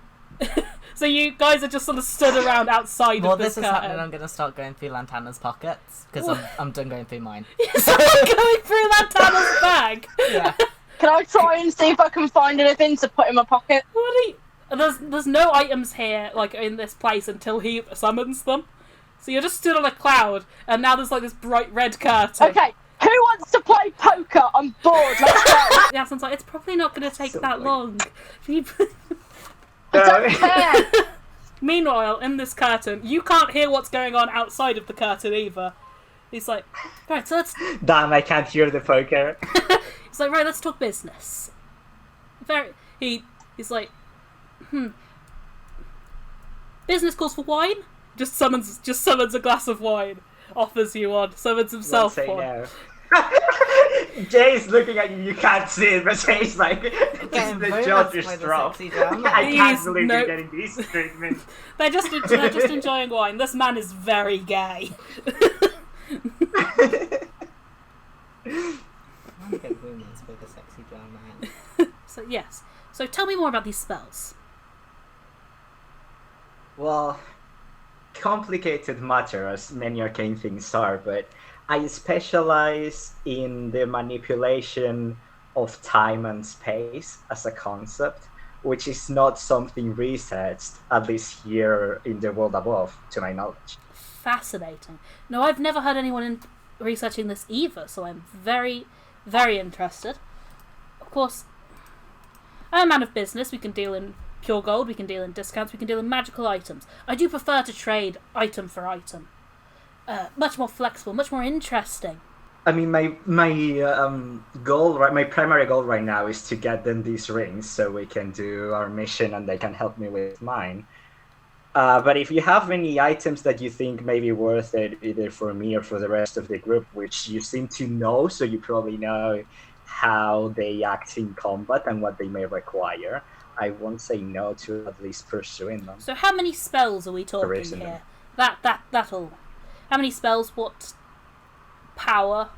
so you guys are just sort of stood around outside While of this this is happening, curtain. I'm gonna start going through Lantana's pockets because I'm done going through mine. So I'm going through Lantana's bag. Yeah. Can I try and see if I can find anything to put in my pocket? What are you? There's no items here, like, in this place until he summons them. So you're just stood on a cloud, and now there's, like, this bright red curtain. Okay, who wants to play poker? I'm bored, let's go. Jason's like, it's probably not going to take So that funny. long. I don't care. Meanwhile, in this curtain, you can't hear what's going on outside of the curtain either. He's like, right, so let's... Damn, I can't hear the poker. He's like, right, let's talk business. He's like, business calls for wine? Just summons a glass of wine. Offers you one. Summons himself Won't say one. no. Jay's looking at you, you can't see it, but Jay's like, Getting the bonus jaw by just the dropped. sexy drama. I can't He's believe no- you're getting these treatments. They're just enjoying wine. This man is very gay. can't get rumors with a sexy brown man. So yes. So tell me more about these spells. Well, complicated matter as many arcane things are, but I specialize in the manipulation of time and space as a concept, which is not something researched, at least here in the world above, to my knowledge. Fascinating. No, I've never heard anyone researching this either, so I'm very, very interested. Of course, I'm a man of business. We can deal in pure gold, we can deal in discounts, we can deal in magical items. I do prefer to trade item for item. Much more flexible, much more interesting. I mean, my goal, right? My primary goal right now is to get them these rings so we can do our mission and they can help me with mine. But if you have any items that you think may be worth it, either for me or for the rest of the group, which you seem to know, so you probably know how they act in combat and what they may require, I won't say no to at least pursuing them. So how many spells are we talking Charisma. here? That'll... How many spells? What power?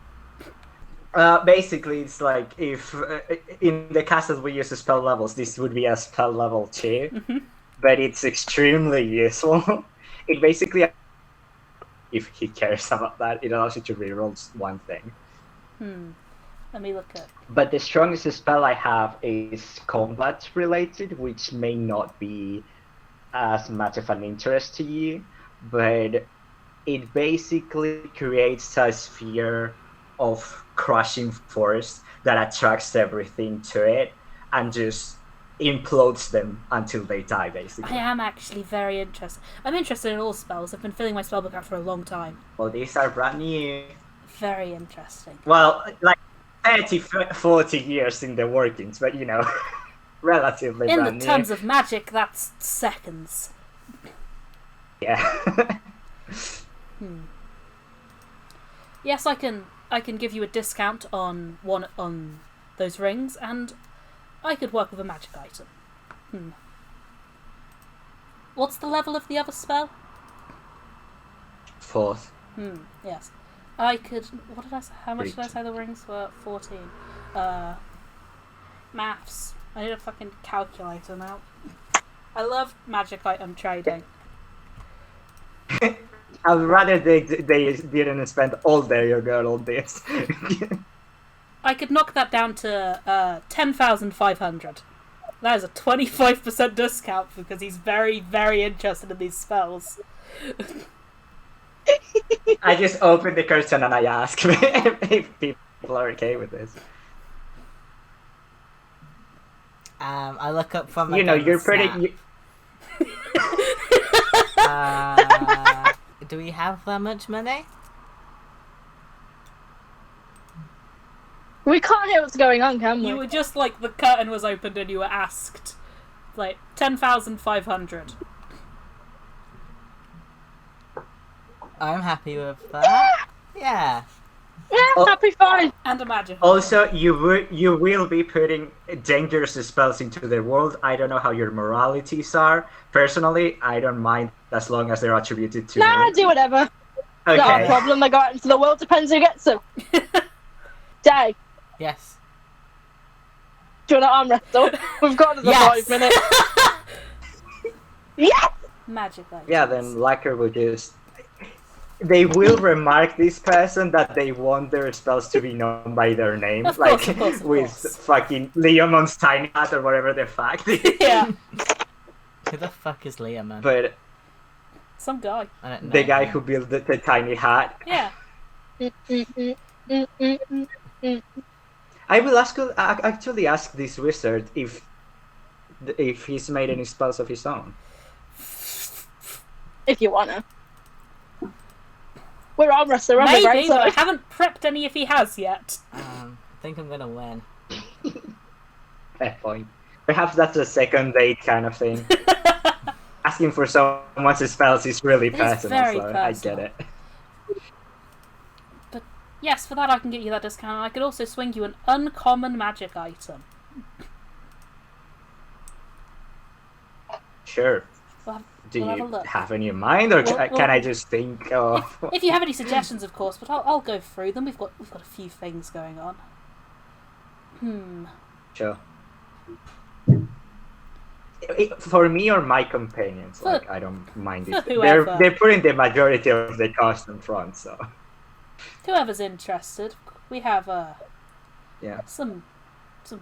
Basically, it's like if in the castles we use the spell levels, this would be a spell level 2, but it's extremely useful. It basically, if he cares about that, it allows you to reroll one thing. Let me look at... But the strongest spell I have is combat related, which may not be as much of an interest to you, but it basically creates a sphere of crushing force that attracts everything to it and just implodes them until they die, basically. I am actually very interested. I'm interested in all spells. I've been filling my spellbook out for a long time. Well, these are brand new. Very interesting. Well, like 30, 40 years in the workings, but you know, relatively In brand the new. terms of magic, that's seconds. Yeah. Yes, I can give you a discount on those rings, and I could work with a magic item. What's the level of the other spell? 4th. Yes. I could... What did I say? How much did I say the rings were? 14. Maths. I need a fucking calculator now. I love magic item trading. I'd rather they didn't spend all day ago on this. I could knock that down to 10,500. That is a 25% discount because he's very, very interested in these spells. I just open the curtain and I ask if people are okay with this. I look up from my You know, game you're and pretty... snap. Do we have that much money? We can't hear what's going on, can we? You were just like, the curtain was opened and you were asked. Like, 10,500. I'm happy with that. Yeah. Yeah, Oh. happy fine. And a magic. Also, you will be putting dangerous spells into the world. I don't know how your moralities are. Personally, I don't mind as long as they're attributed to Nah, me. do whatever. Not a Okay. problem. They go out into the world. Depends who gets them. Dae, Yes. do you want to arm wrestle? We've got another Yes. 5 minutes. Yes! Magic items. Yeah, then Lacre will just... They will remark this person that they want their spells to be known by their name. Of like, course, of course, of with course. fucking Leomon's Tiny Hat or whatever the fuck. Yeah. Who the fuck is Liam, man? Oh, But Some guy. I don't know the guy him. who built the tiny hat. Yeah. I will actually ask this wizard if he's made any spells of his own. If you wanna. We're arm wrestler, aren't we, Maybe, right? but I So, haven't prepped any if he has yet. I think I'm gonna win. Fair point. Perhaps that's a second date kind of thing. Asking for someone's spells is really It is personal, very so I personal. get it. But yes, for that I can get you that discount, and I could also swing you an uncommon magic item. Sure. We'll have, Do we'll have a you look. have any in mind, or Well- can I just think of... If you have any suggestions, of course, but I'll go through them. We've got a few things going on. Sure. For me or my companions, like I don't mind it. whoever. They're putting the majority of the cost in front, so Whoever's interested, we have yeah. some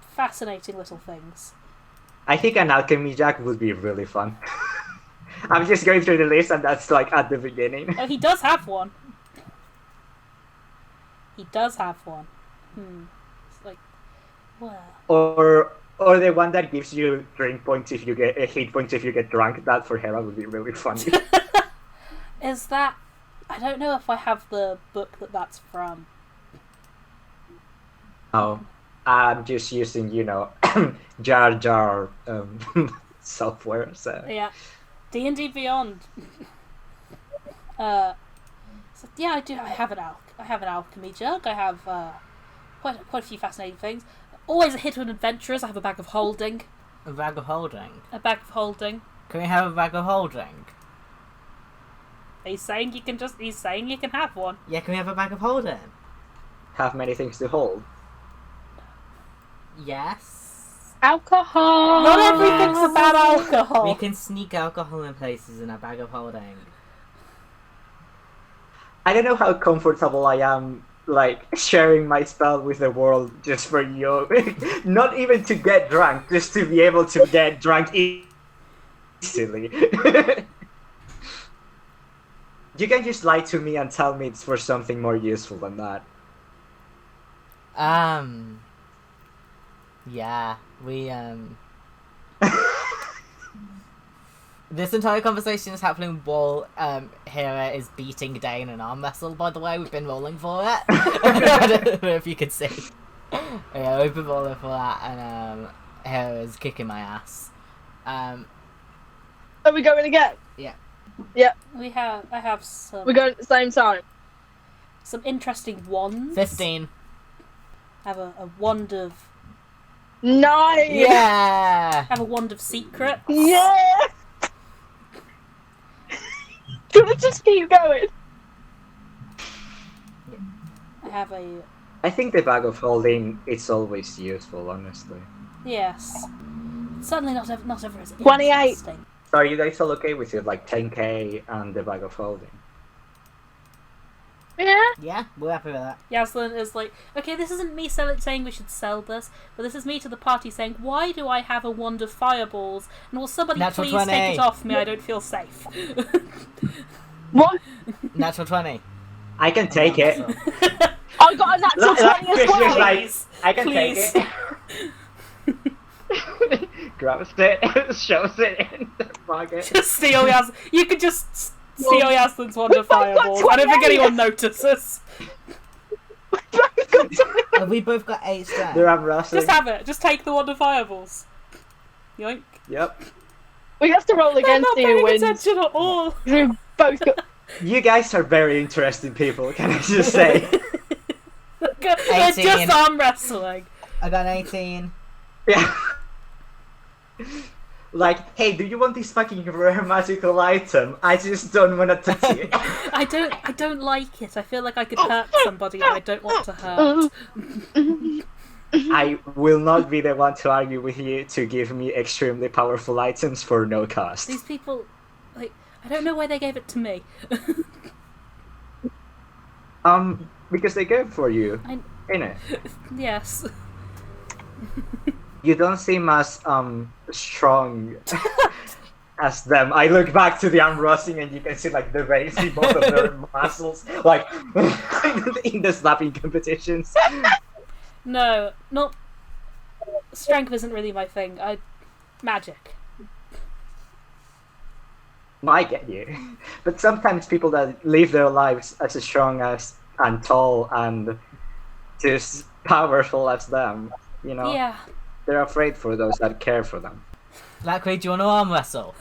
fascinating little things. I think an alchemy jack would be really fun. I'm just going through the list, and that's like at the beginning. Oh, he does have one. He does have one. It's like, well. Or the one that gives you drink points if you get hit points if you get drunk. That for Hera would be really funny. Is that? I don't know if I have the book that's from. Oh, I'm just using Jar Jar software. So Yeah, D&D Beyond. So yeah, I do. I have an alchemy jug. I have quite a few fascinating things. Always a hit with adventurers. I have a bag of holding. A bag of holding? A bag of holding. Can we have a bag of holding? He's saying you can have one. Yeah, can we have a bag of holding? have many things to hold. Yes. Alcohol. Not everything's about alcohol. We can sneak alcohol in places in a bag of holding. I don't know how comfortable I am, like, sharing my spell with the world just for you. Not even to get drunk, just to be able to get drunk easily. You can just lie to me and tell me it's for something more useful than that. Yeah, we, This entire conversation is happening while, Hera is beating Dae in an arm wrestle, by the way. We've been rolling for it. I don't know if you can see. Yeah, we've been rolling for that, and, Hera is kicking my ass. Are we going again? Yeah. Yeah. I have some. We're going at the same time. Some interesting wands. 15. I have a wand of. Nice. Yeah. I have a wand of secret. Yeah. Do we just keep going? I have a. I think the bag of holding is always useful, honestly. Yes. Certainly not ever as 28. interesting. So are you guys all okay with it? Like 10k and the bag of holding? Yeah. Yeah, we're happy with that. Yaslin is like, okay, this isn't me saying we should sell this, but this is me to the party saying, why do I have a wand of fireballs? And will somebody Natural please 20. take it off me? I don't feel safe. What? Natural 20. I can take it. I got a natural 20 as well. Please. I can Please. take it. Grabs it, shows it in the pocket. Just steal Yaslin. You could just steal Yaslin's wand of We've both got fireballs. I don't think 28. anyone notices. Have we both got 8 strength? There I'm rushing. Just have it. Just take the wand of fireballs. Yoink. Yep. We have to roll They're against not you paying wins. attention at all. We've both got. You guys are very interesting people, can I just say? They're 18. just arm wrestling. I got an 18. Yeah. Like, hey, do you want this fucking rare magical item? I just don't want to touch it. I don't like it. I feel like I could hurt somebody that I don't want to hurt. I will not be the one to argue with you to give me extremely powerful items for no cost. These people, like, I don't know why they gave it to me. Because they go for you, innit? Yes. You don't seem as strong as them. I look back to the arm wrestling and you can see like the raising both of their muscles, like in the slapping competitions. No, not strength isn't really my thing. Magic. No, I get you, but sometimes people that live their lives as strong as and tall and just powerful as them, you know. Yeah. They're afraid for those that care for them. Lacre, do you want to arm wrestle?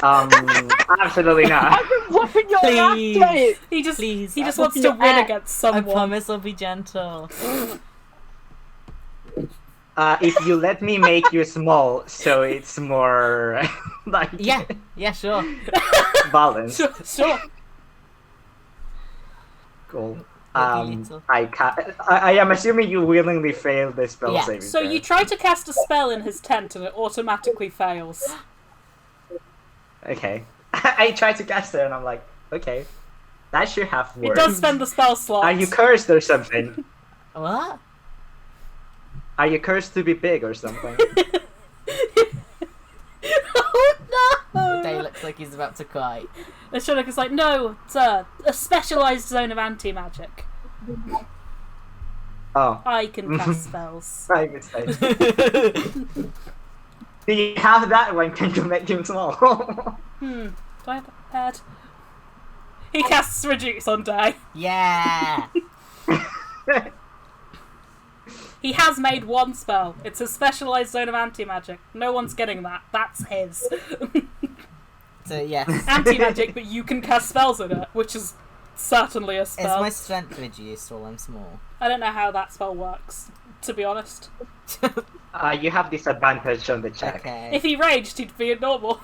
Absolutely not. I've been whooping your Please. ass, mate. He just Please. wants to win against I someone. promise I'll be gentle. If you let me make you small, so it's more like Yeah, sure. balanced. Sure. Cool. little. I am assuming you willingly failed the spell Yeah. saving So throw. you try to cast a spell in his tent and it automatically fails. Okay. I tried to cast it and I'm like, okay, that should have He worked. does spend the spell slot. Are you cursed or something? What? Are you cursed to be big or something? Oh Dae no! looks like he's about to cry. The Shunnock is like, no, sir, a specialised zone of anti-magic. Oh, I can cast spells. my mistake. Do you have that one? Can you make him small? Do I have that prepared? He casts Reduce on Dae. Yeah. He has made one spell. It's a specialised zone of anti-magic. No one's getting that. That's his. So yes. Anti-magic, but you can cast spells in it, which is certainly a Is spell. my strength reduced while I'm small? I don't know how that spell works, to be honest. You have disadvantage on the check. Okay. If he raged, he'd be normal.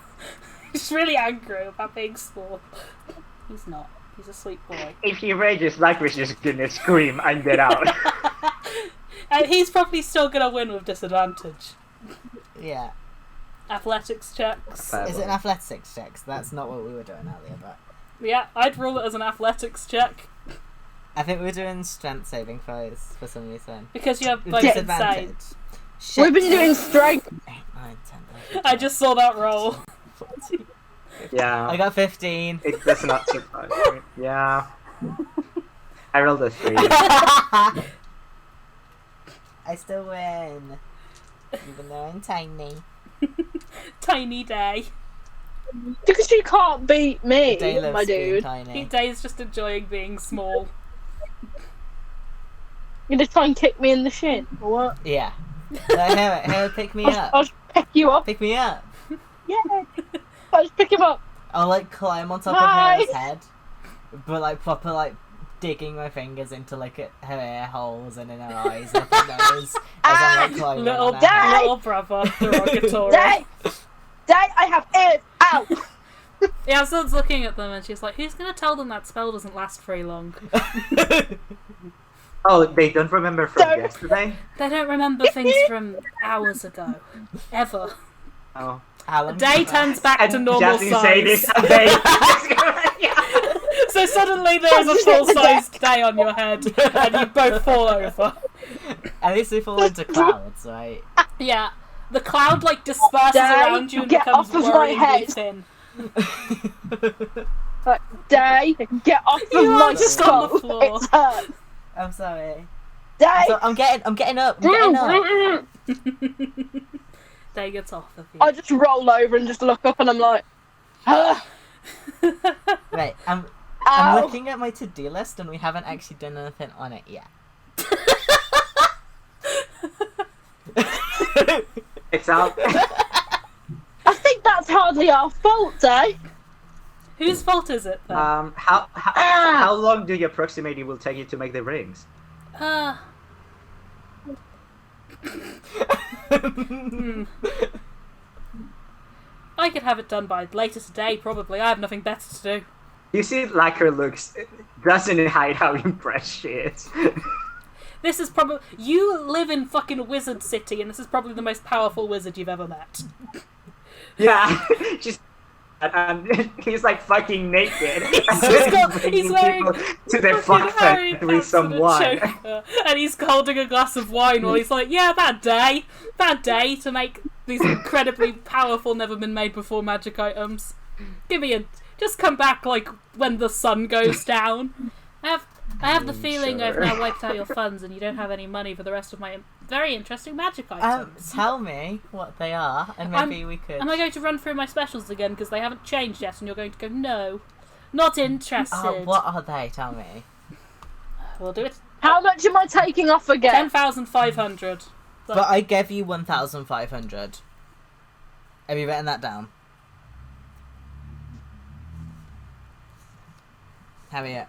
He's really angry about being small. He's not. He's a sweet boy. If he rages, Lacre's just gonna scream and get out. And he's probably still gonna win with disadvantage. Yeah. Athletics checks. Fair. Is it an athletics check? So that's not what we were doing earlier, but Yeah, I'd rule it as an athletics check. I think we were doing strength saving throws for some reason. Because you have With both disadvantage. insane. Shit. We've been doing strength. 8, 9, 10, 11, I just saw that roll. 14. Yeah. I got 15. It does not surprise me. Yeah. I rolled a 3. I still win. Even though I'm tiny. Tiny Dae. Because you can't beat me, Dae loves my being dude. tiny. Dae's just enjoying being small. You're gonna try and kick me in the shin, or what? Yeah. So Hera, pick me up. I'll just pick you up. Pick me up. Yeah. I'll just pick him up. I'll like climb on top Hi. of Hera's head, but like proper like digging my fingers into like her ear holes and in her eyes and her nose as I'm like climbing Little, on her head. little brother, derogatory. Dae! Dae, I have ears! Ow! Yeah, Zud's looking at them and she's like, who's gonna tell them that spell doesn't last very long? Oh, they don't remember from Don't. yesterday? They don't remember things from hours ago. Ever. Oh. How long Dae did turns back to And normal Jasmine say size. this and they... So suddenly there is a full-sized Dae on your head and you both fall over. At least they fall into clouds, right? Yeah. The cloud like disperses Dae, around you and get becomes off of my worryingly head. thin. Dae, get off of You are my just skull. on the floor. It's hurt. I'm sorry. Dae! I'm getting up. I'm getting up. Dae gets off of you. I just roll over and just look up and I'm like, Right, I'm ow. looking at my to-do list and we haven't actually done anything on it yet. It's out. I think that's hardly our fault, Dae. Whose fault is it then? How long do you approximate it will take you to make the rings? I could have it done by later today, probably. I have nothing better to do. You see, Lacre doesn't hide how impressed she is. This is probably... You live in fucking Wizard City, and this is probably the most powerful wizard you've ever met. Yeah, she's... And he's like fucking naked. He's wearing to the fuck Harriet with some wine. and he's holding a glass of wine while he's like, yeah, bad day to make these incredibly powerful, never been made before magic items. Just come back like when the sun goes down. I have the feeling I've now wiped out your funds and you don't have any money for the rest of my very interesting magic items. Tell me what they are, and maybe we could. Am I going to run through my specials again because they haven't changed yet and you're going to go, no, not interested. Oh, what are they? Tell me. We'll do it. How much am I taking off again? 10,500. But I gave you 1,500. Have you written that down? Harriet.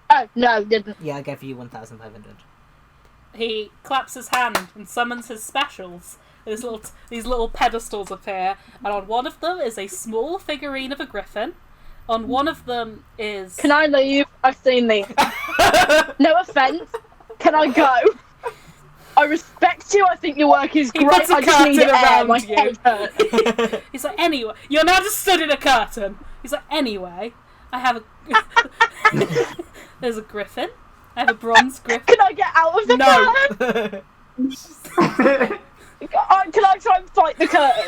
Oh, no, didn't. Yeah, I gave you 1,500. He claps his hand and summons his specials. These little pedestals appear, and on one of them is a small figurine of a griffin, On one of them is... Can I leave? I've seen these. No offence. Can I go? I respect you. I think your work is He great. puts a I just need curtain air. around My you. head hurts. He's like, anyway, you're now just stood in a curtain. He's like, anyway, I have a... There's a griffin. I have a bronze griffin. Can I get out of the curtain? Can I try and fight the curtain?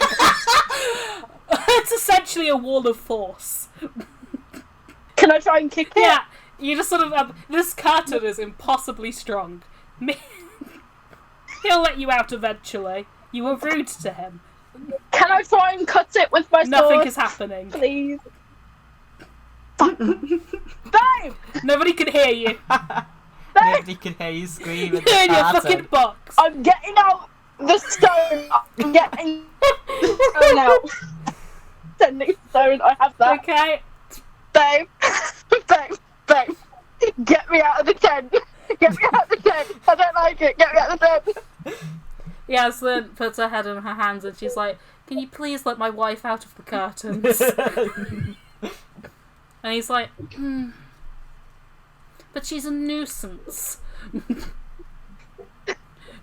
It's essentially a wall of force. Can I try and kick it? Yeah, you just sort of... this curtain is impossibly strong. He'll let you out eventually. You were rude to him. Can I try and cut it with my sword? Nothing is happening. Please. Babe! Nobody can hear you. Nobody can hear you scream at the You're in your curtain. fucking box. I'm getting out the stone. I'm getting the stone out. Sending stone. I have that. Okay. Babe. Babe. Get me out of the tent. Get me out of the tent. I don't like it. Get me out of the tent. Yasmin puts her head in her hands and she's like, can you please let my wife out of the curtains? And he's like, but she's a nuisance. And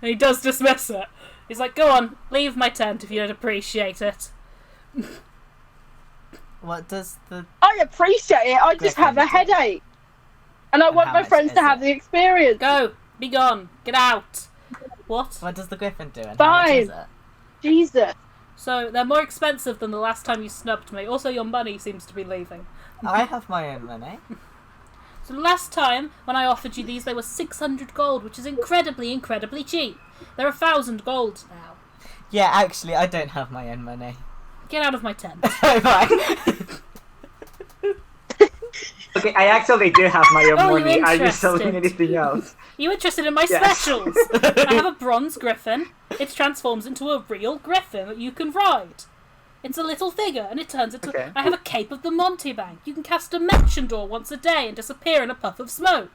he does dismiss it. He's like, go on, leave my tent if you don't appreciate it. What does the... I appreciate it. I just have a headache. And I want how my much friends is to have it? the experience. Go, be gone, get out. What? What does the griffin do and how much Fine. is it? Jesus. So, they're more expensive than the last time you snubbed me. Also, your money seems to be leaving. I have my own money. So the last time, when I offered you these, they were 600 gold, which is incredibly, incredibly cheap. They're 1,000 gold now. Yeah, actually, I don't have my own money. Get out of my tent. Fine. Okay, I actually do have my own Oh, money. you're Are you selling interested. anything else? You interested in my Yes. specials? I have a bronze griffin. It transforms into a real griffin that you can ride. It's a little figure, and it turns into... Okay. I have a cape of the Montebank. You can cast Dimension Door once a day and disappear in a puff of smoke.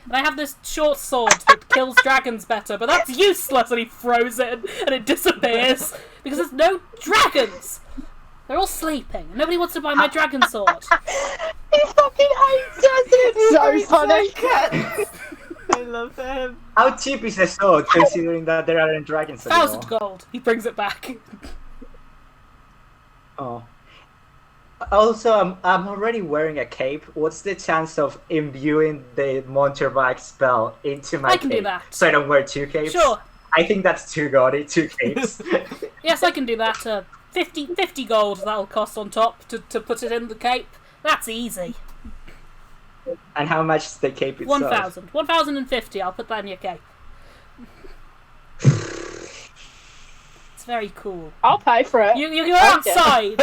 And I have this short sword that kills dragons better, but that's useless, and he throws it, and it disappears, because there's no dragons! They're all sleeping. Nobody wants to buy my dragon sword. He fucking hates us. It's so funny. I love him. How cheap is a sword, considering that there aren't dragons anymore? 1,000 gold. He brings it back. Oh. Also, I'm already wearing a cape. What's the chance of imbuing the Monterback spell into my I cape? can do that. So I don't wear two capes? Sure. I think that's too gaudy, two capes. Yes, I can do that. 50 gold that'll cost on top to put it in the cape. That's easy. And how much is the cape itself? 1,000. 1,050, I'll put that in your cape. It's very cool. I'll pay for it. You're outside!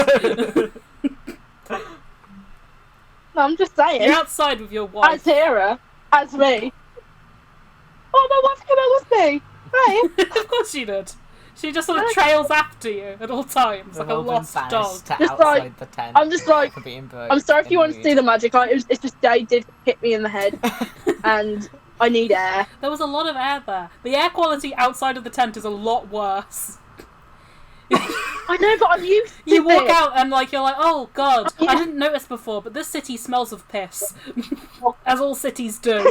No, I'm just saying. You're outside with your As wife. Hera, as me. Oh, my wife came out with me. Hey. Of course she did. She just sort of trails after you at all times, like a We've all been lost banished dog. to Just outside like- the tent. I'm just like, for being I'm sorry if you want to see the magic. It's just Dae did hit me in the head, and I need air. There was a lot of air there. The air quality outside of the tent is a lot worse. I know, but I'm used to You walk this. out and you're like, oh god, Yeah. I didn't notice before, but this city smells of piss. As all cities do.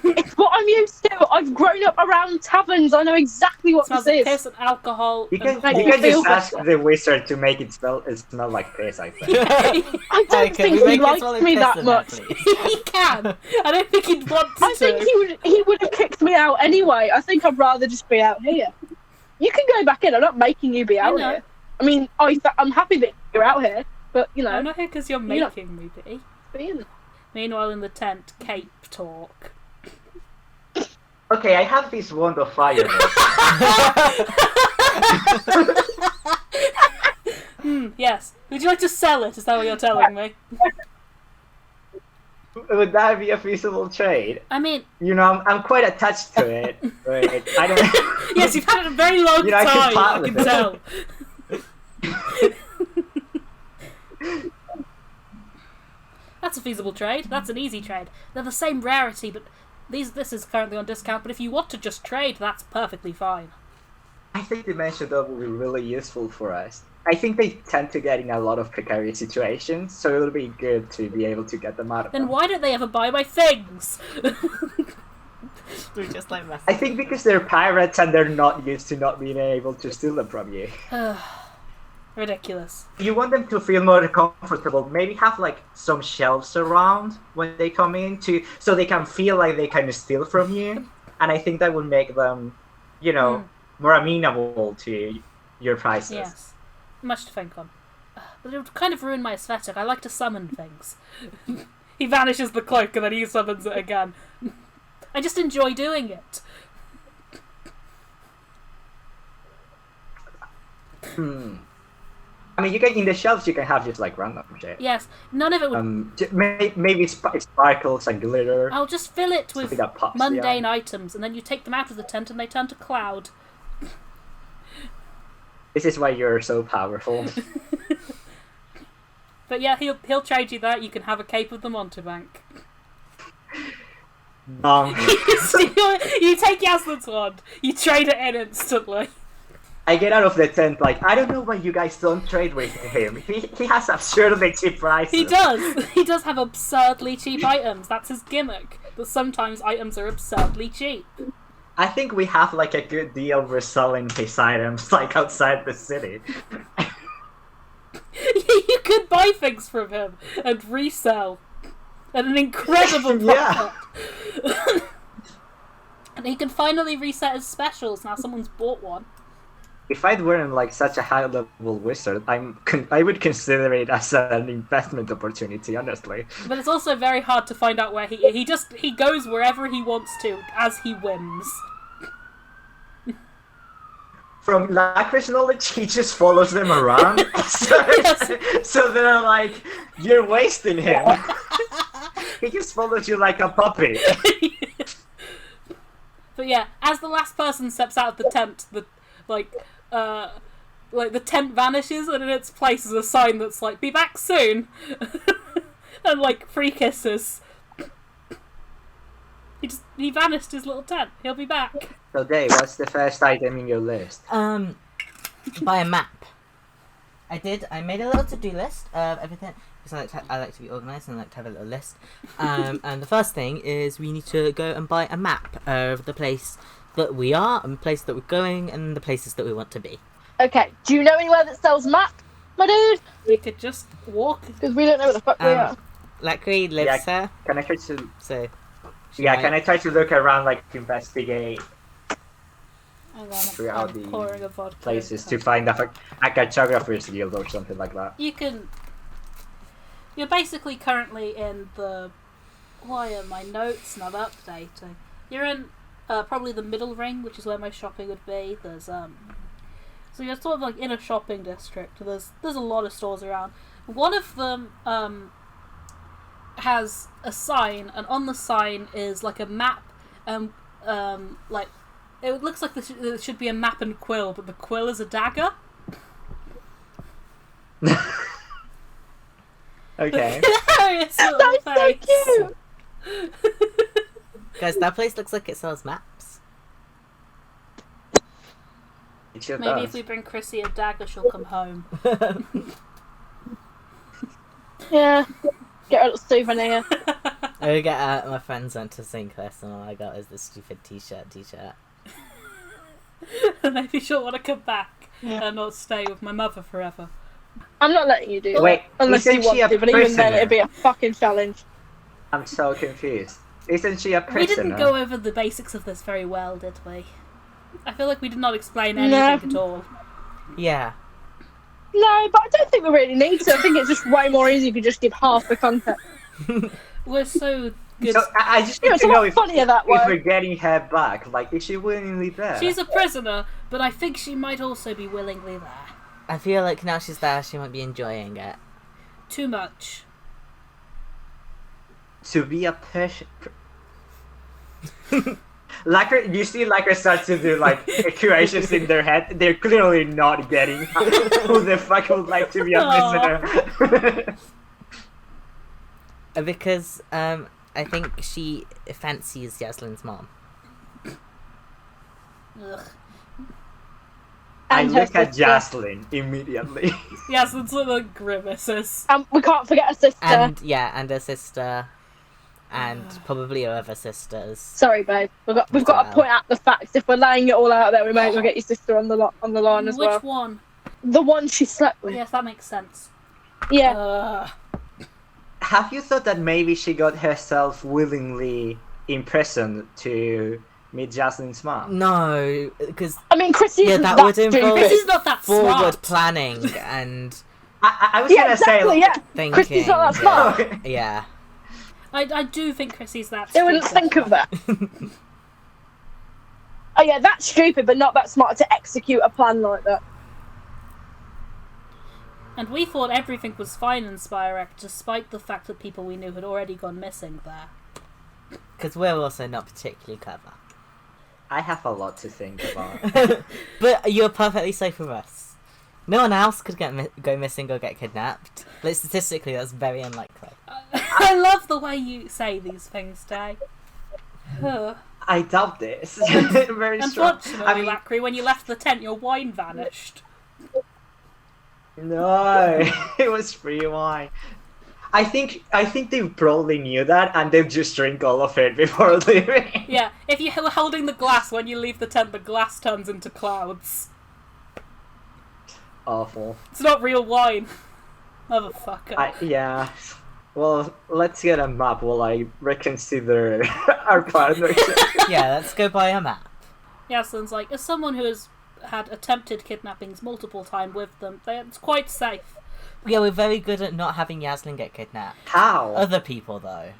It's what I'm used to. I've grown up around taverns. I know exactly what Smells this of is. piss and alcohol. You can, and you you can feel just ask better. the wizard to make it smell like piss, I think. I don't Hey, can think we he make it likes smell like me piss that in much. there, please? He can. I don't think he'd want to. I think he would have kicked me out anyway. I think I'd rather just be out here. You can go back in. I'm not making you be out know. here. I mean, I'm happy that you're out here, but you know, I'm not here because you're You're not- making me be. being Meanwhile, in the tent, cape talk. Okay, I have this wand of fire. Yes. Would you like to sell it? Is that what you're telling me? Would that be a feasible trade? I mean, You know, I'm quite attached to it. But I don't. yes, you've had it a very long You know, I can time. part I with can it. tell. That's a feasible trade. That's an easy trade. They're the same rarity, but this is currently on discount. But if you want to just trade, that's perfectly fine. I think Dimension Door will be really useful for us. I think they tend to get in a lot of precarious situations, so it'll be good to be able to get them out of Then them. why don't they ever buy my things? They're just like messing I think because they're pirates and they're not used to not being able to steal them from you. Ridiculous. You want them to feel more comfortable. Maybe have like some shelves around when they come in, so they can feel like they can steal from you. And I think that would make them, more amenable to your prices. Yes. Much to think on. But it would kind of ruin my aesthetic. I like to summon things. He vanishes the cloak and then he summons it again. I just enjoy doing it. I mean, you can in the shelves. You can have just like random shit. Yes, none of it would. Maybe sparkles and glitter. I'll just fill it with Something that pops, mundane yeah. items, and then you take them out of the tent and they turn to cloud. This is why you're so powerful. But yeah, he'll trade you that. You can have a cape of the Montebank. You take Yasmin's wand. You trade it in instantly. I get out of the tent like, I don't know why you guys don't trade with him. He has absurdly cheap prices. He does. He does have absurdly cheap items. That's his gimmick. But sometimes items are absurdly cheap. I think we have like a good deal with selling his items like outside the city. You could buy things from him and resell at an incredible profit. Yeah. And he can finally reset his specials now someone's bought one. If I weren't like such a high-level wizard, I would consider it as an investment opportunity, honestly. But it's also very hard to find out where he goes wherever he wants to, as he whims. From Lacre's knowledge, he just follows them around. So they're like, you're wasting him. He just follows you like a puppy. But yeah, as the last person steps out of the tent, the tent vanishes, and in its place is a sign that's like, "Be back soon," and like free kisses. He vanished his little tent. He'll be back. So Dae, what's the first item in your list? Buy a map. I made a little to-do list of everything because I like to be organised and I like to have a little list. And the first thing is we need to go and buy a map of the place that we are and the place that we're going and the places that we want to be. Okay, do you know anywhere that sells maps, my dude? We could just walk. Because we don't know where the fuck we are. Lacre lives here, Can I try to? so... Can I try to look around, like to investigate And then throughout I'm the pouring a vodka places into to find a cartographer's guild or something like that? You're basically currently in the... Why are my notes not updating? You're in probably the middle ring, which is where my shopping would be. There's so you're sort of like in a shopping district. There's a lot of stores around. One of them has a sign, and on the sign is like a map, like it looks like there should be a map and quill, but the quill is a dagger. Okay. Hilarious little That's so face. cute! Guys, that place looks like it sells maps. It sure Maybe does. if we bring Crisi a dagger, she'll come home. Yeah. Get a little souvenir. I get my friends went to Sinclair and all I got is this stupid t-shirt. Maybe she'll want to come back and not stay with my mother forever. I'm not letting you do that. Wait, Unless you isn't want she a to, but even then prisoner? it'd be a fucking challenge. I'm so confused. Isn't she a prisoner? We didn't go over the basics of this very well, did we? I feel like we did not explain anything at all. Yeah. No, but I don't think we really need to. I think it's just way more easy if you just give half the context. We're so good. So I just need It's to a know lot if funnier that we're way. getting her back. Like, is she willingly there? She's a prisoner, but I think she might also be willingly there. I feel like now she's there, she might be enjoying it. Too much. To be a person. Lacre, you see Lacre start to do like equations in their head. They're clearly not getting who the fuck would like to be a prisoner. Because I think she fancies Yaslin's mom. Ugh. I And her look at sister. Jocelyn immediately. Yes, it's like grimaces. We can't forget her sister. And her sister, and probably her other sisters. Sorry, babe. We've got to point out the facts. If we're laying it all out there, we may as well get your sister on the line as well. Which one? The one she slept with. Yes, that makes sense. Yeah. Have you thought that maybe she got herself willingly imprisoned to meet Jocelyn's mom? No, because I mean, Crisi isn't that that would involve This is not that forward smart. planning and I was Yeah, gonna exactly. say. Yeah. thinking. Chrissy's not that smart. Yeah. I do think Chrissy's that They wouldn't stupid. think of that. Oh yeah, that's stupid, but not that smart to execute a plan like that. And we thought everything was fine in Spirek, despite the fact that people we knew had already gone missing there. Because we're also not particularly clever. I have a lot to think about. But you're perfectly safe with us. No one else could go missing or get kidnapped. Like, statistically, that's very unlikely. I love the way you say these things, Dae. I doubt this. Very strong. Unfortunately, I mean, Lacre, when you left the tent, your wine vanished. no, it was free wine. I think they probably knew that, and they just drink all of it before leaving. Yeah, if you were holding the glass when you leave the tent, the glass turns into clouds. Awful. It's not real wine. Motherfucker. Yeah. Well, let's get a map while I reconsider our partnership. Yeah, let's go buy a map. Yaslin's like, as someone who has had attempted kidnappings multiple times with them, it's quite safe. Yeah, we're very good at not having Yaslin get kidnapped. How? Other people, though.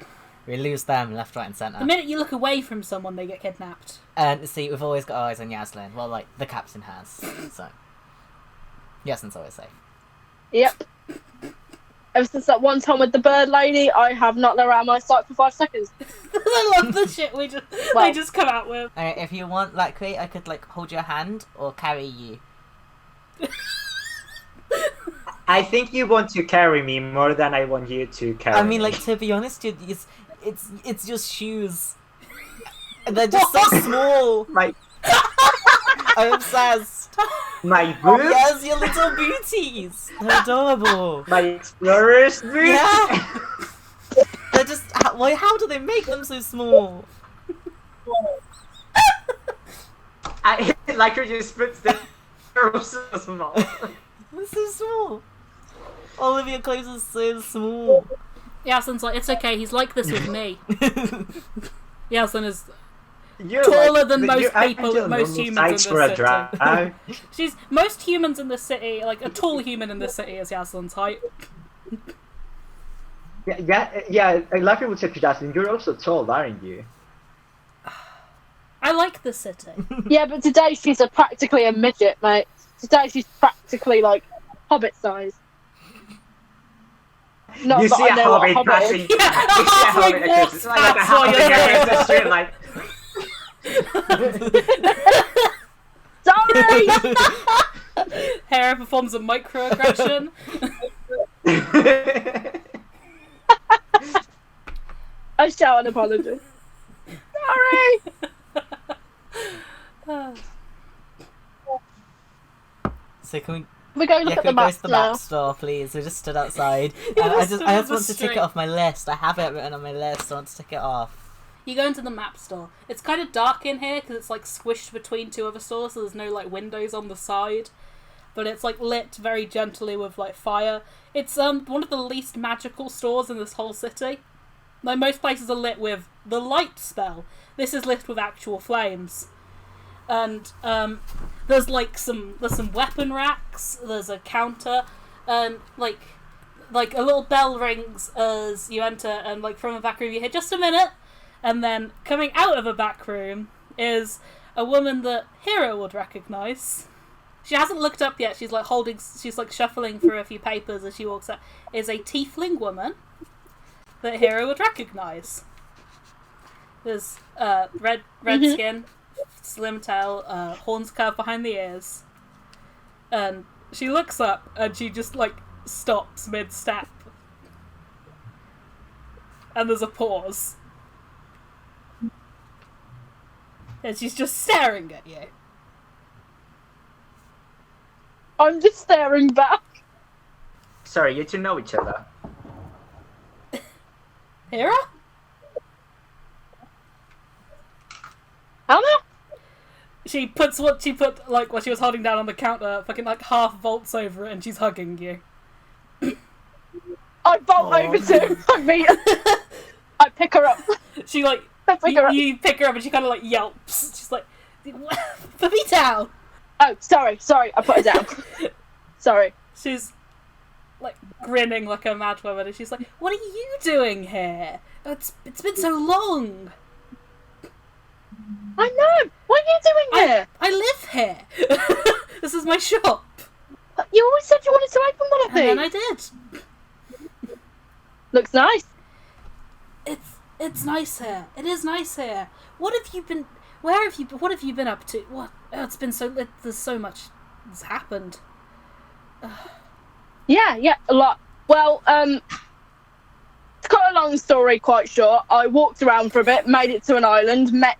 We lose them left, right, and centre. The minute you look away from someone, they get kidnapped. And see, we've always got our eyes on Yaslin. Well, like, the captain has. So, Yaslin's always safe. Yep. Ever since that one time with the bird lady, I have not let her out of my sight for 5 seconds. I love the shit they just come out with. If you want, Lacre, I could, like, hold your hand or carry you. I think you want to carry me more than I want you to carry I mean, me. like, to be honest, it's just shoes. And they're just so small. I'm obsessed. My boots? Yes, your little booties. They're adorable. My explorer's boots? Yeah. They're just... how do they make them so small? Like her just puts them so small. They're so small. All of your clothes are so small. Yaslin's like, it's okay, he's like this with me. Yaslin is You're taller like, than most you're people, actually most normal humans in size this for a city. drag. Most humans in this city, like a tall human in this city is Yaslin's height. Yeah. Like I would say to Justin, you're also tall, aren't you? I like this city. Yeah, but today she's practically a midget, mate. Today she's practically like Hobbit size. Not You that see I a know what hobbit passing. Yeah, a You see a halfling hobbit walks across- like a past while hobbit you're across the street, like. Sorry! Hera performs a microaggression. I shout an apology. Sorry! So can we... We go look Yeah, at can the we go map to the now. map store, please? We just stood outside. Yeah, I just just stood in the want to tick street. it off my list. I have it written on my list. I want to tick it off. You go into the map store. It's kind of dark in here because it's like squished between two other stores, so there's no like windows on the side. But it's like lit very gently with like fire. It's one of the least magical stores in this whole city. Like most places are lit with the light spell. This is lit with actual flames. And there's some weapon racks. There's a counter, and like a little bell rings as you enter. And like from a back room, you hear just a minute, and then coming out of a back room is a woman that Hera would recognize. She hasn't looked up yet. She's like shuffling through a few papers as she walks out. Is a tiefling woman that Hera would recognize. There's red skin, slim tail, horns curved behind the ears, and she looks up and she just like stops mid-step, and there's a pause, and she's just staring at you. I'm just staring back. Sorry, you two know each other. Hera? Helena? She put what she was holding down on the counter, fucking like half vaults over it, and she's hugging you. I bolt over to I meet her. I pick her up. She like you pick her up and she kind of like yelps. She's like, "Put me down." Oh, sorry. I put her down. Sorry. She's like grinning like a mad woman, and she's like, "What are you doing here? It's been so long." I know. What are you doing here? I live here. This is my shop. You always said you wanted to open one of these. And then I did. Looks nice. It's nice here. It is nice here. What have you been up to? What? Oh, it's been so... There's so much that's happened. Yeah, a lot. Well, to cut a long story quite short, I walked around for a bit, made it to an island, met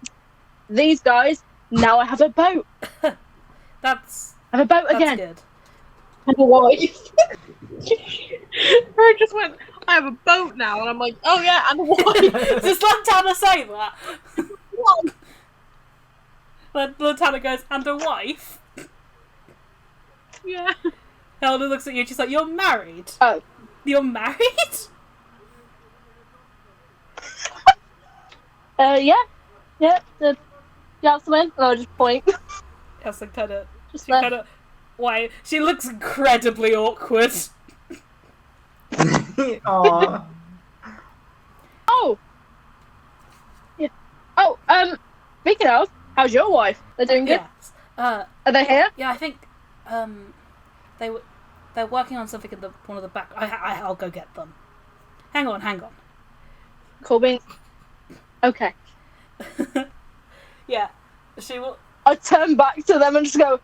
these guys. Now I have a boat. I have a boat again. Good. And a wife. Hera just went, I have a boat now, and I'm like, oh yeah, and a wife. Does Lantana say that? Lantana goes, and a wife? Yeah. Helena looks at you and she's like, you're married? Oh. You're married? Yeah. Jasmine, and I'll just point. Yes, like kind of. Just She kind of. Why? She looks incredibly awkward. Aww. Oh. Yeah. Oh, speaking of, how's your wife? They're doing good? Yes. Are they here? Yeah, I think they're working on something in one of the back. I'll go get them. Hang on. Cool beans. Okay. Yeah, she will. I turn back to them and just go.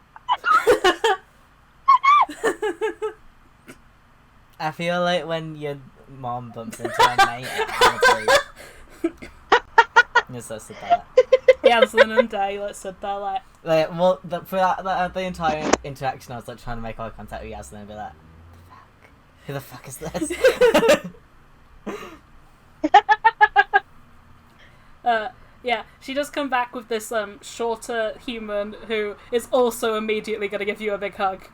I feel like when your mom bumps into her mate at party. Yes, I said that. Yasmin and Dae stood there like. Well, the entire interaction, I was like trying to make eye contact with Yasmin and be like, "Who the fuck is this?" Yeah, she does come back with this shorter human who is also immediately going to give you a big hug.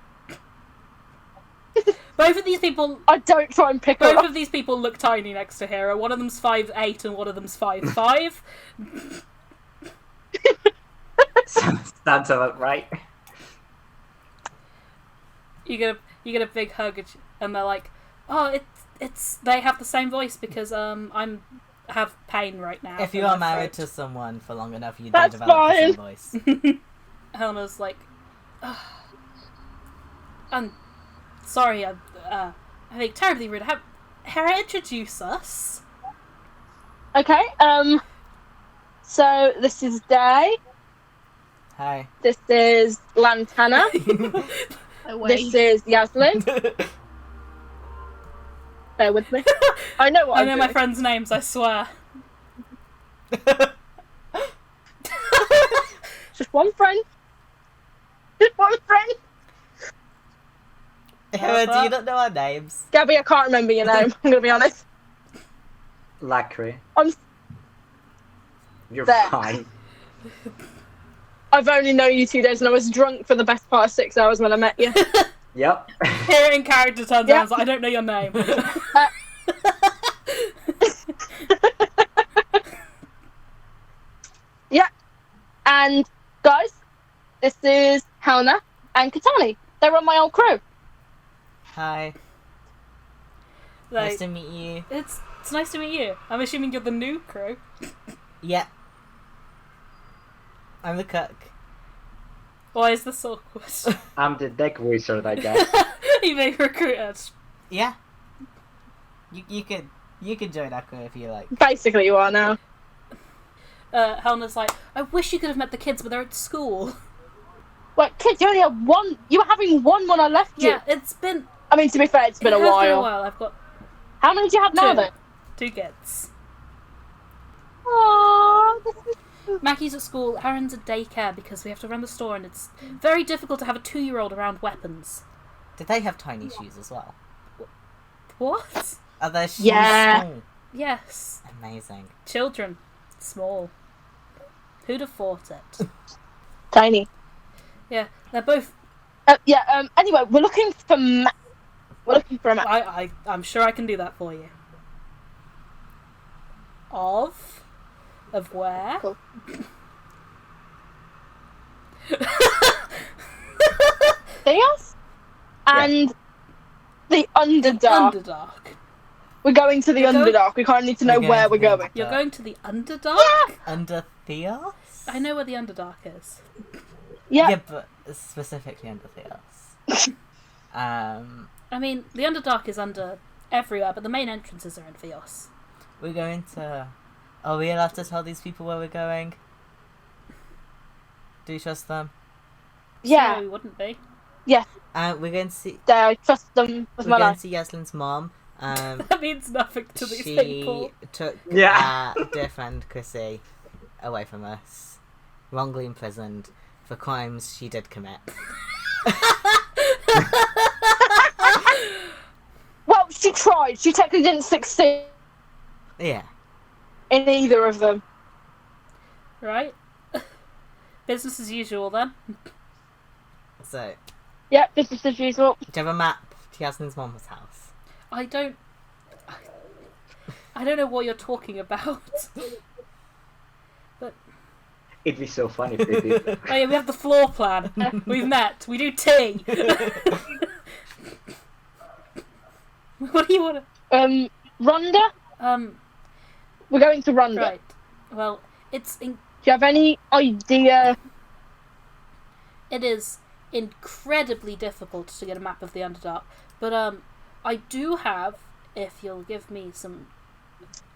Both of these people. I don't try and pick her Both up. of these people look tiny next to Hera. One of them's 5'8" and one of them's 5'5". Sounds about right. You get a big hug and they're like, "Oh, it's they have the same voice because have pain right now." If you are married to someone for long enough, you do That's develop the same fine. voice. Helena's like, I'm sorry, I think terribly rude. Have Hera introduce us. Okay, so this is Dae. Hi. This is Lantana. This is Yasmin. Bear with me. I know what I I'm know doing. my friends' names, I swear. Just one friend. Just one friend. Hera, do you not know our names? Gabi, I can't remember your name. I'm gonna be honest. Lacre. You're There. fine. I've only known you 2 days, and I was drunk for the best part of 6 hours when I met you. Yep. Hera in character turns around and is like, I don't know your name. Yeah. And guys, this is Helena and Katani. They're on my old crew. Hi. Like, Nice to meet you. it's nice to meet you. I'm assuming you're the new crew. Yeah. I'm the cook. Why is this awkward? I'm the deck wizard, I guess. You being recruited. Yeah. You could join our crew if you like. Basically, you are now. Helena's like, I wish you could have met the kids, but they're at school. Wait, kids, you only had one. You were having one when I left you. Yeah, it's been. I mean, to be fair, it's been a It has while. been a while. I've got How many do you have now, then? 2 kids. Aww, this is Maggie's at school, Aaron's at daycare because we have to run the store and it's very difficult to have a 2-year-old around weapons. Did they have tiny shoes as well? What? Are their shoes Yeah. small? Yes. Amazing. Children. Small. Who'd have thought it? Tiny. Yeah, they're both... Anyway, we're looking for We're looking for a map. I'm sure I can do that for you. Of where? Cool. Theos? And the Underdark. Underdark. We're going to the You're going- Underdark. We kind of need to know We're where we're going to going. the- You're going to the Underdark? Yeah! Under Theos? I know where the Underdark is. Yeah. Yeah, but specifically under Theos. I mean, the Underdark is under everywhere, but the main entrances are in Theos. We're going to... Are we allowed to tell these people where we're going? Do you trust them? Yeah. So we wouldn't be. We're going to see... I trust them with We're my going life. to see Yaslin's mom. That means nothing to these She people. took Yeah. our dear friend Crisi away from us, wrongly imprisoned for crimes she did commit. Well, she tried. She technically didn't succeed Yeah. in either of them. Right? Business as usual then. So, Yep, business as usual. do you have a map to Yaslin's mom's house? I don't know what you're talking about. It'd be so funny if they did. Oh yeah, we have the floor plan. We've met. We do tea. What do you want Rhonda? to... We're going to Rhonda. Right. Well, Do you have any idea? it is incredibly difficult to get a map of the Underdark. But I do have, if you'll give me some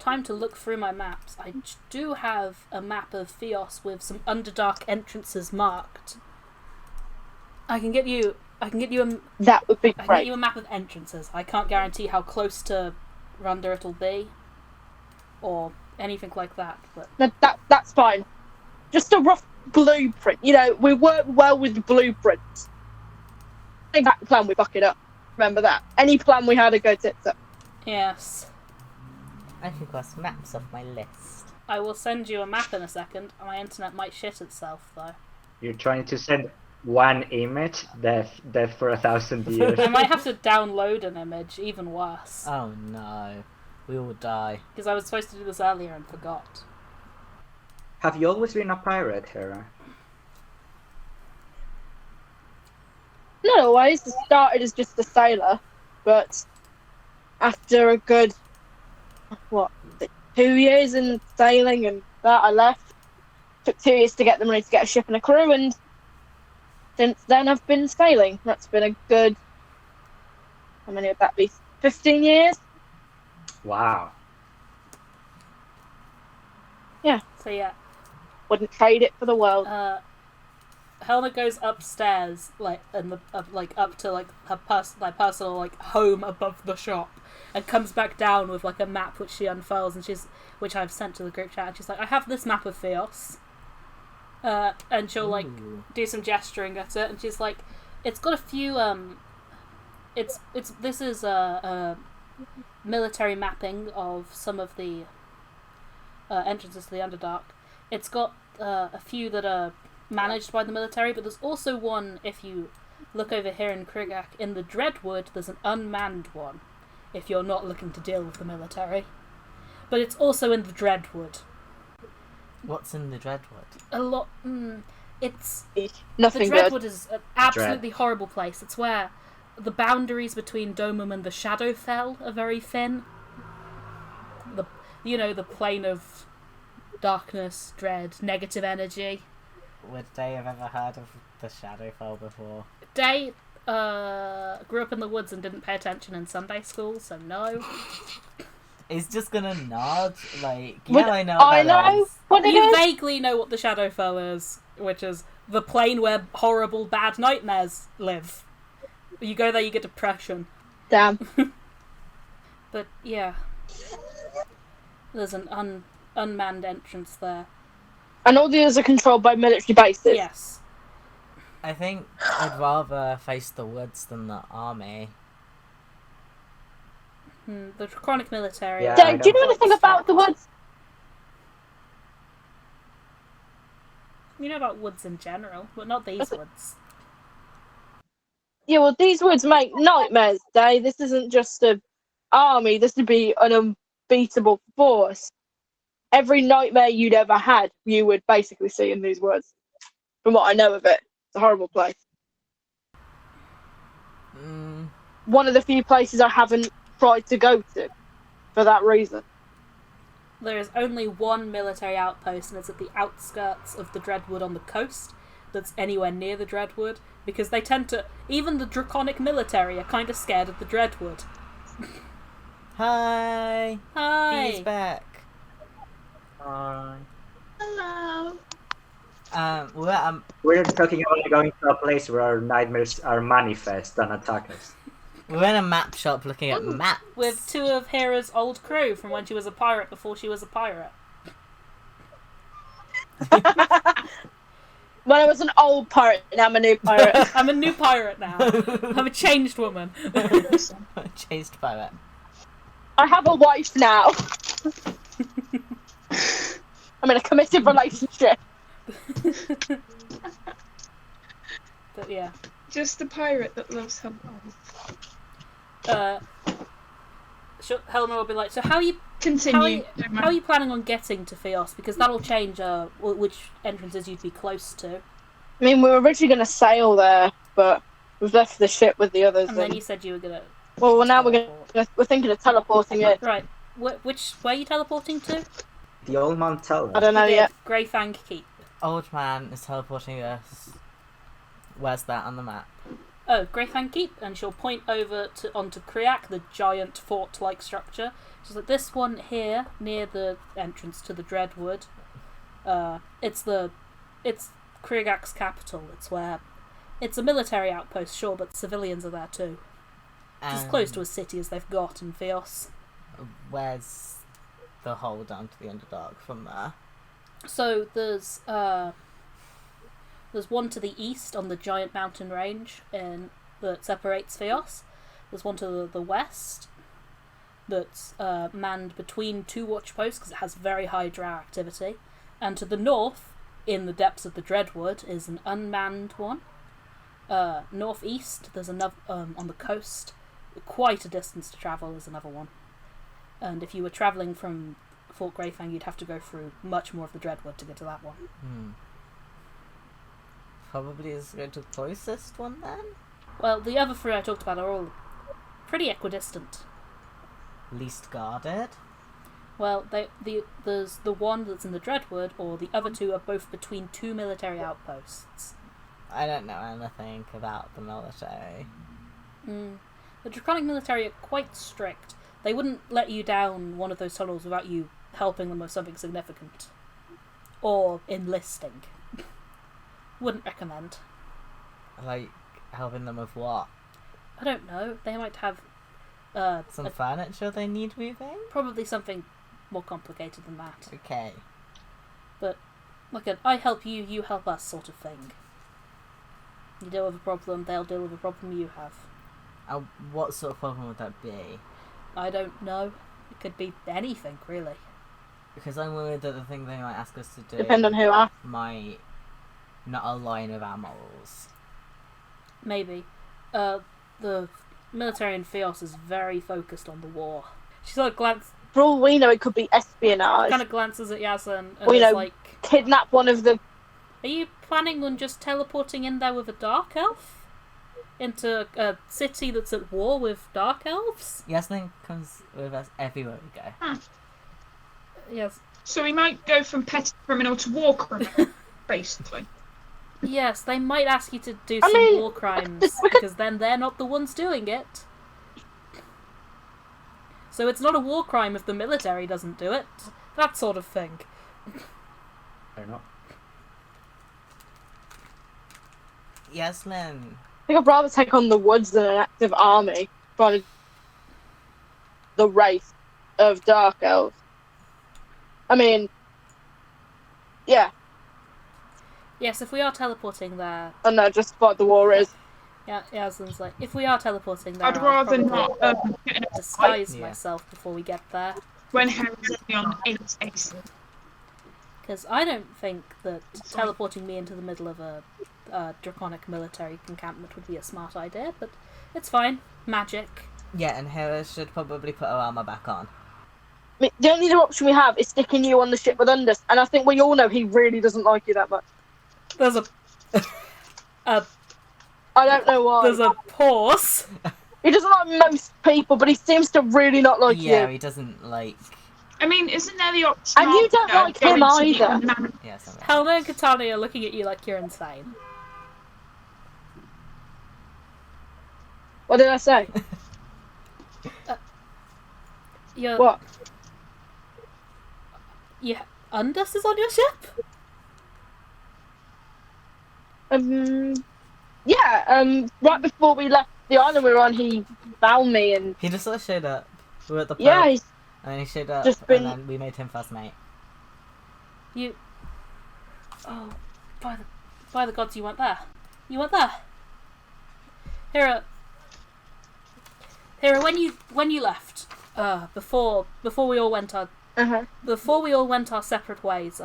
time to look through my maps, I do have a map of Theos with some Underdark entrances marked. I can get you a That would be I can get great. you a map of entrances. I can't guarantee how close to Rhonda it'll be, or anything like that. But That's fine. Just a rough blueprint. You know, we work well with blueprints. Exact plan, we buck it up. Remember that. Any plan we had a go tits up. yes, I can cross maps off my list. I will send you a map in a second. My internet might shit itself though. You're trying to send one image, death for 1,000 years. I might have to download an image. Even worse, Oh no. We will die. because I was supposed to do this earlier and forgot. Have you always been a pirate, Hera? Not always. I started as just a sailor, but after a good 2 years in sailing and that, I left. Took 2 years to get the money to get a ship and a crew, and since then I've been sailing. That's been a good... How many would that be? 15 years? Wow. So yeah, Wouldn't trade it for the world. Helena goes upstairs, up to her personal home above the shop, and comes back down with a map which she unfurls, and which I've sent to the group chat. And she's like, "I have this map of Theos," and she'll Ooh. do some gesturing at it, and she's like, "It's got a few this is a military mapping of some of the entrances to the Underdark. It's got a few that are managed by the military, but there's also one, if you look over here in Krigak, in the Dreadwood, there's an unmanned one, if you're not looking to deal with the military. But it's also in the Dreadwood. What's in the Dreadwood? A lot... it's... Nothing The good. Dreadwood is an absolutely horrible place. It's where the boundaries between Domum and the Shadowfell are very thin. The plane of darkness, dread, negative energy. Would they have ever heard of the Shadowfell before? Dae grew up in the woods and didn't pay attention in Sunday school, so no. He's just gonna nod, like, Would- I know what I that know is. what it You is. vaguely know what the Shadowfell is, which is the plane where horrible, bad nightmares live. You go there, you get depression. Damn. But yeah, there's an unmanned entrance there. And all the others are controlled by military bases. Yes. I think I'd rather face the woods than the army. The Draconic military. Yeah. Dae, do you know anything about the woods? You know about woods in general, but not these woods. Yeah, well, these woods make nightmares, Dae. This isn't just an army. This would be an unbeatable force. Every nightmare you'd ever had, you would basically see in these woods. From what I know of it. It's a horrible place. One of the few places I haven't tried to go to for that reason. There is only one military outpost, and it's at the outskirts of the Dreadwood on the coast that's anywhere near the Dreadwood, because they tend to... Even the Draconic military are kind of scared of the Dreadwood. Hi! Hi! He's back. Hi. Hello. We're talking about going to a place where our nightmares are manifest and attack us. We're in a map shop looking at maps. With two of Hera's old crew from when she was a pirate before she was a pirate. When I was an old pirate, now I'm a new pirate. I'm a new pirate now. I'm a changed woman. Chased by that. I have a wife now. I'm in a committed relationship. But yeah. Just the pirate that loves her wife. Helena will be like, so how are you Continue. how are you planning on getting to Theos? Because that'll change which entrances you'd be close to. I mean, we were originally going to sail there, but we've left the ship with the others. And then you said you were gonna. Well, now we're thinking of teleporting it. Right. Where are you teleporting to? The old man tell I us. don't know yet. Greyfang Keep. Old man is teleporting us. Where's that on the map? Oh, Greyfang Keep, and she'll point over onto Kriak, the giant fort-like structure. She's like, this one here, near the entrance to the Dreadwood. It's Kriak's capital. It's a military outpost, sure, but civilians are there too. It's as close to a city as they've got in Theos. Where's the hole down to the Underdark from there? So there's one to the east on the giant mountain range that separates Theos. There's one to the west that's manned between two watch posts because it has very high drow activity. And to the north, in the depths of the Dreadwood, is an unmanned one. Northeast, there's another on the coast. Quite a distance to travel is another one. And if you were travelling from Fort Greyfang, you'd have to go through much more of the Dreadwood to get to that one. Probably is going to the closest one then? Well, the other three I talked about are all pretty equidistant. Least guarded? Well, there's the one that's in the Dreadwood, or the other two are both between two military outposts. I don't know anything about the military. The Draconic military are quite strict. They wouldn't let you down one of those tunnels without you helping them with something significant. Or enlisting. Wouldn't recommend. Like, helping them with what? I don't know. They might have Some furniture they need moving? probably something more complicated than that. Okay. But like an I help you, you help us sort of thing. You deal with a problem, they'll deal with a problem you have. What sort of problem would that be? I don't know. It could be anything, really. Because I'm worried that the thing they might ask us to do Depend on who asks. might not align with our morals. Maybe. The military in Theos is very focused on the war. She sort of For all we know, it could be espionage. kind of glances at Yasin and We is know. like, Kidnap one of the... are you planning on just teleporting in there with a dark elf? Into a city that's at war with dark elves? Yasmin comes with us everywhere we go. Yes. So we might go from petty criminal to war criminal, basically. Yes, they might ask you to do I some mean, war crimes, we could- because then they're not the ones doing it. So it's not a war crime if the military doesn't do it. That sort of thing. Fair enough. Yasmin. I think I'd rather take on the woods than an active army. Trying to... The race of Dark Elves. I mean... Yeah. Yes, if we are teleporting there, Oh no, just what the war is. yeah, Yaslin's like, if we are teleporting there, I'd I'll rather probably not get in a fight disguise Yeah. myself before we get there. when Hera's only on 8 aces. Because I don't think that teleporting me into the middle of a draconic military encampment would be a smart idea, but it's fine. Magic. Yeah, and Hera should probably put her armor back on. I mean, the only other option we have is sticking you on the ship with Undus, and I think we all know he really doesn't like you that much. There's a I don't know why. there's a pause. He doesn't like most people, but he seems to really not like Yeah, you. he doesn't like. I mean, isn't there the option? And you don't of, like him going to the either. unmanned- Yeah, something. Helena and Katani are looking at you like you're insane. What did I say? You're, What? Yeah, Undus is on your ship? Yeah, right before we left the island we were on, he found me and He just sort of showed up. We were at the pub, yeah, he's and he showed up, just been- and then we made him first mate. You... Oh, by the gods, you weren't there. You weren't there. Hera, when you left, before we all went our separate ways,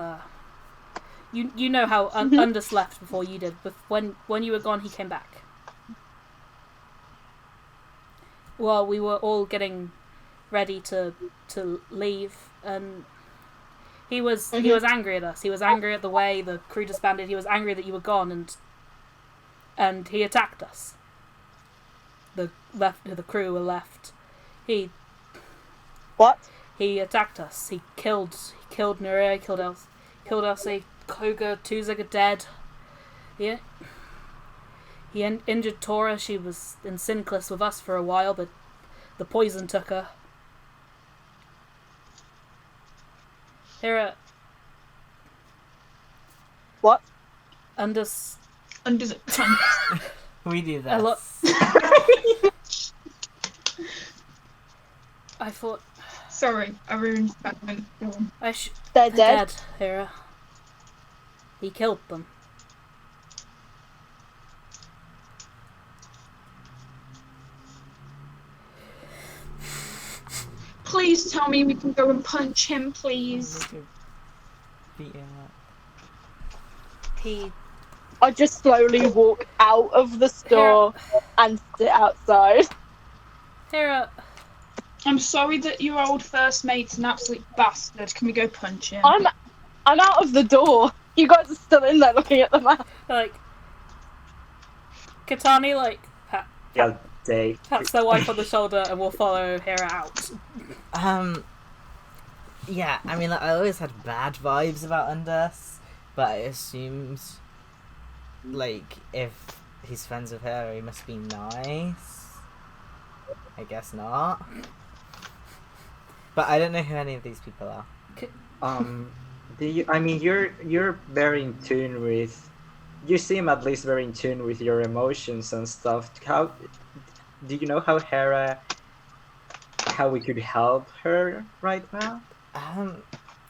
you know how Undus left before you did. But when you were gone, he came back. Well, we were all getting ready to leave, and he was angry at us. He was angry at the way the crew disbanded. He was angry that you were gone, and he attacked us. The crew were left. what? He attacked us. He killed Naerva, killed Elsie, Koga, Thuliaga are dead. Yeah. He injured Tora. She was in Synclus with us for a while, but the poison took her. Hera. What? Under the tongue. We do A lot. that. I thought Sorry, I ruined that moment. Go on. They're dead. Hera. He killed them. Please tell me we can go and punch him, please. Beat him up. He I just slowly walk out of the store and sit outside. Hera. I'm sorry that your old first mate's an absolute bastard. Can we go punch him? I'm out of the door. You guys are still in there looking at the map. Like Katani Yeah, Dae. pats their wife on the shoulder and will follow Hera out. Yeah, I mean, like, I always had bad vibes about Undus, but I assumed, like, if he's friends with her, he must be nice. I guess not. But I don't know who any of these people are. You're very in tune with. You seem at least very in tune with your emotions and stuff. How do you know how we could help her right now?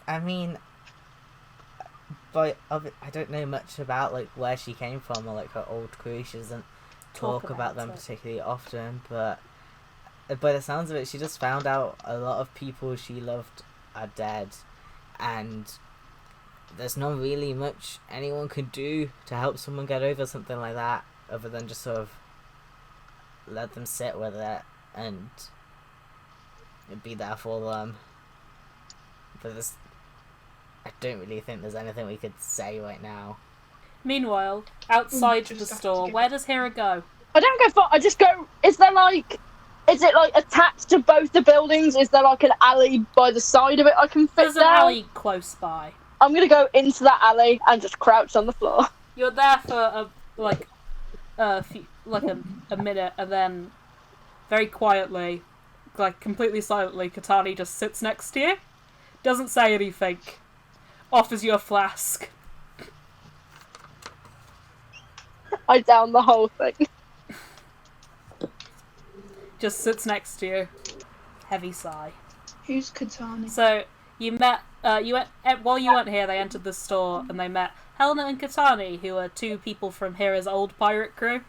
I mean, I don't know much about, like, where she came from or, like, her old crew. She doesn't talk about them particularly often, but by the sounds of it, she just found out a lot of people she loved are dead, and there's not really much anyone could do to help someone get over something like that, other than just sort of let them sit with it and be there for them. But I don't really think there's anything we could say right now. Meanwhile, outside the store, where does Hera go? I don't go far. I just go. Is it like attached to both the buildings? Is there like an alley by the side of it I can fit There's an down? alley close by. I'm gonna go into that alley and just crouch on the floor. You're there for a minute, and then very quietly, like completely silently, Katani just sits next to you, doesn't say anything, offers you a flask. I down the whole thing. Just sits next to you. Heavy sigh. Who's Katani? So you met. While you weren't here, they entered the store and they met Helena and Katani, who are two people from Hera's old pirate crew.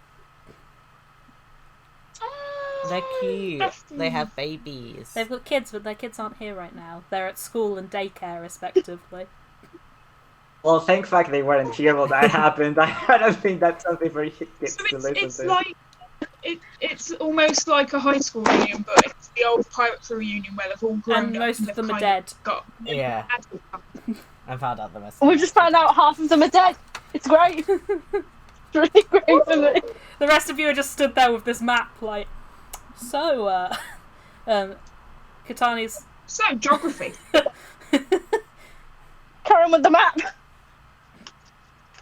They're cute. They have babies. They've got kids, but their kids aren't here right now. They're at school and daycare, respectively. Well, thank fuck they weren't here when that happened. I don't think that's something for kids So to listen it's to. like it's almost like a high school reunion, but it's the old pirate crew reunion where they've all grown And up. most of they've them are kind dead. Got Yeah. adult. I found out the rest. We've just found out half of them are dead. It's great. It's really great for me. The rest of you are just stood there with this map, like... So, Katani's... So geography. Carry on with the map.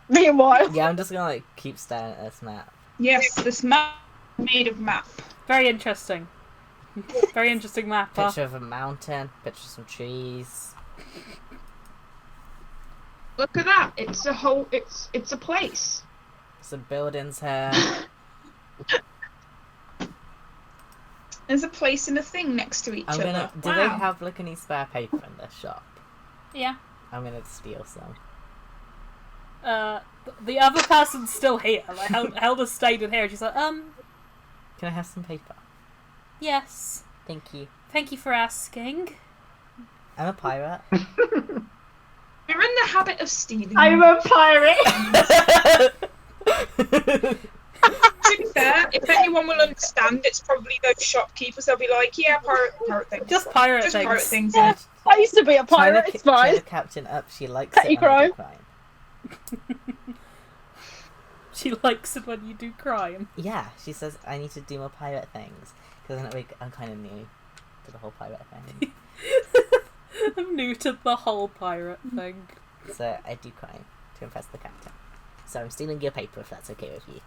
Meanwhile, Yeah, I'm just gonna like keep staring at this map. Yes, this map made of map. Very interesting. Very interesting map, huh? Picture of a mountain, picture of some trees. Look at that. It's a whole. It's a place. Some buildings here. There's a place and a thing next to each I'm gonna. other. Do Wow. they have like any spare paper in this shop? Yeah. I'm gonna steal some. The other person's still here. Like, Helda stayed in here, and she's like, Can I have some paper? yes. Thank you. Thank you for asking. I'm a pirate. We're in the habit of stealing. I'm a pirate. To be fair, if anyone will understand, it's probably those shopkeepers. They'll be like, "Yeah, pirate things. Just pirate Just things. pirate things." Yeah, I used to be a Trying pirate. to It's cheer fine. the captain up. She likes Petty it when I do crime. crime. She likes it when you do crime. Yeah, she says I need to do more pirate things because I'm kind of new to the whole pirate thing. I'm new to the whole pirate thing. So I do crime to impress the captain. So I'm stealing your paper if that's okay with you.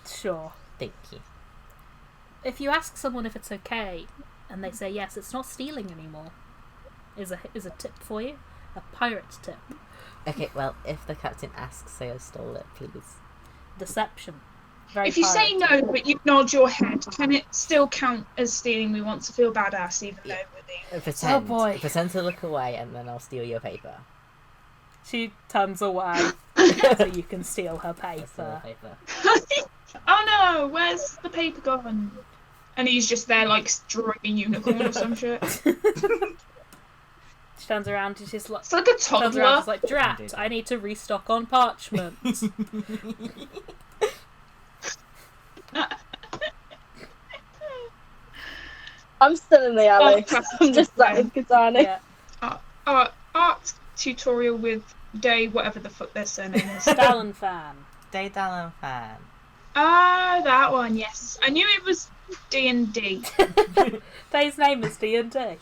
Sure. Thank you. If you ask someone if it's okay, and they say yes, it's not stealing anymore. Is a tip for you? A pirate tip. Okay, well, if the captain asks, say I stole it, please. Deception. Very If you say pirate. no, but you nod your head, can it still count as stealing? We want to feel badass, even though we're the... Pretend. boy. Pretend to look away, and then I'll steal your paper. She turns away so you can steal her I'll steal the paper. paper. Oh no, where's the paper gone? And he's just there, like, drawing a unicorn or some shit. She turns around and she's like, It's like a turns around and toddler. she's like, Drat, I need to restock on parchment. I'm still in the alley. Oh, I'm just sat with Katani. Yeah. Art tutorial with Dae, whatever the fuck their surname is. Dalanthan. Dae Dalanthan. Ah, that one, yes. I knew it was D&D. Dae's name is D&D.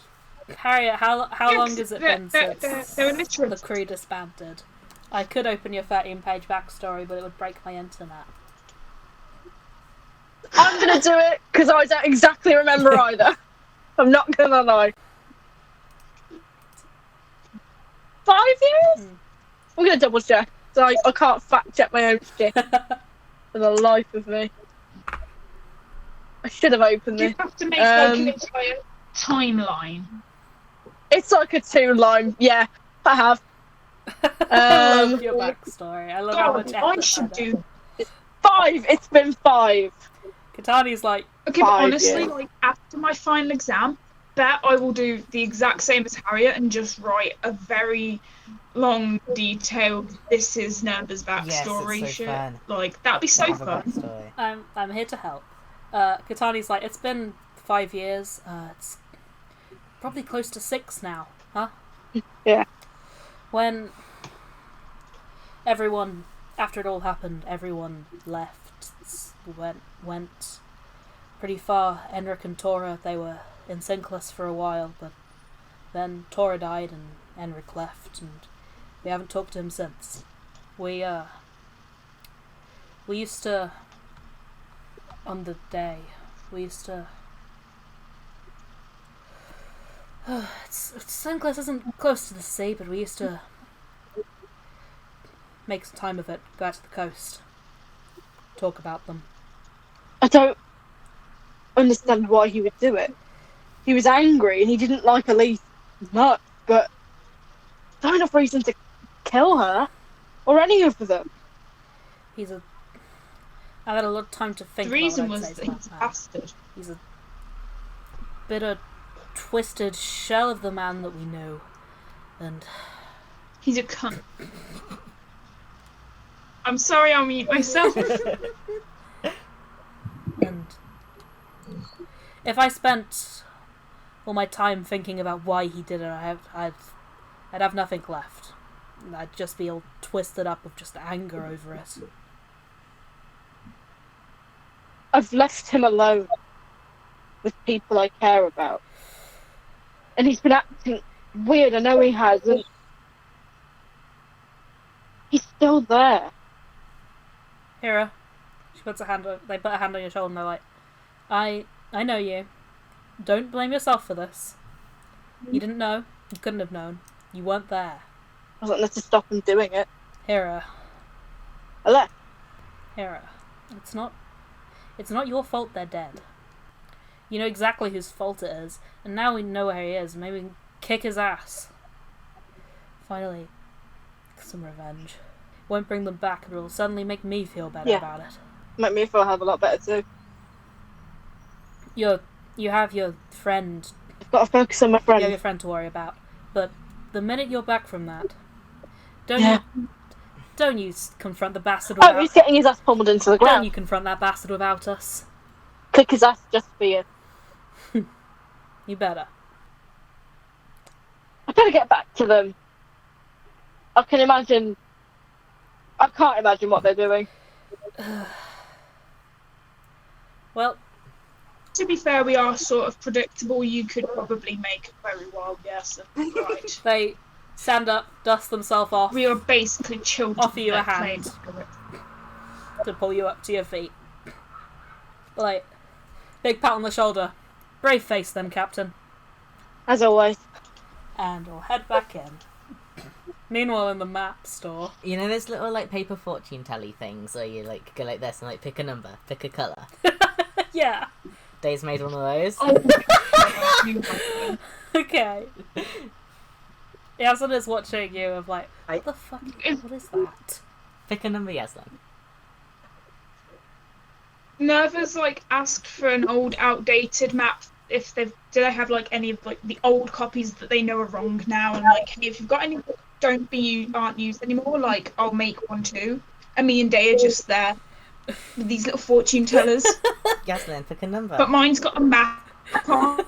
Harriet, how long has it been since They're the illiterate. crew disbanded? I could open your 13-page backstory, but it would break my internet. I'm gonna do it because I don't exactly remember either. I'm not gonna lie. 5 years? I'm gonna double check. So I can't fact check my own shit for the life of me. I should have opened You this. have to make like an entire timeline. It's like a 2-line. Yeah, I have. I love your backstory. I love how much God, I effort should that is. do. 5. It's been 5. Katani's like, Okay, but 5 honestly, years. like after my final exam, bet I will do the exact same as Harriet and just write a very long, detailed. This is Naerva's backstory Yes, it's so shit. fun. Like that'd be so Have a fun. backstory. I'm here to help. Katani's like, it's been 5 years. It's probably close to 6 now, huh? Yeah. When everyone, after it all happened, everyone left, went pretty far. Enric and Tora, they were in Synclus for a while, but then Tora died and Enric left, and we haven't talked to him since. We used to, on the day, we used to... Synclus isn't close to the sea, but we used to make some time of it, go out to the coast, talk about them. I don't understand why he would do it. He was angry and he didn't like Elise much, but not enough reason to kill her. Or any of them. I've had a lot of time to think The about reason what I'd was say that to he's a man. bastard. He's a bitter, twisted shell of the man that we know. And He's a cunt. I'm sorry, I'll mute myself. and if I spent all my time thinking about why he did it, I'd have nothing left. I'd just be all twisted up with just anger over it. I've left him alone with people I care about. And he's been acting weird, I know he has, and he's still there. Hera, they put a hand on your shoulder and they're like, I know you. Don't blame yourself for this. You didn't know. You couldn't have known. You weren't there. I wasn't there to stop him doing it. Hera. I left. Hera. It's not your fault they're dead. You know exactly whose fault it is, and now we know where he is. Maybe we can kick his ass. Finally, some revenge. Won't bring them back, but it'll suddenly make me feel better about it. Make me feel a hell of a lot better too. You have your friend. I've got to focus on my friend. You have your friend to worry about. But the minute you're back from that, don't you confront the bastard without... Oh, he's getting his ass pummeled into the Don't ground. you confront that bastard without us. Kick his ass just for you. You better. I better get back to them. I can't imagine what they're doing. Well, To be fair, we are sort of predictable. You could probably make a very wild guess. And right. they stand up, dust themselves off, We are basically children. Offer you a that hand. played. to pull you up to your feet. Like, big pat on the shoulder. Brave face then, Captain. As always. And we'll head back in. Meanwhile, in the map store. You know those little like paper fortune telly things where you like go like this and like pick a number, pick a colour. Yeah. Dave's made one of those. Okay. Yaslan is watching you of like, what the fuck? What is that? Pick a number, Yaslan. Naerva's like asked for an old, outdated map. If do they have like any of like the old copies that they know are wrong now? And like, hey, if you've got any that aren't used anymore, like I'll make one too. And me and Dae are just there with these little fortune tellers. Yaslan, pick a number. But mine's got a map on,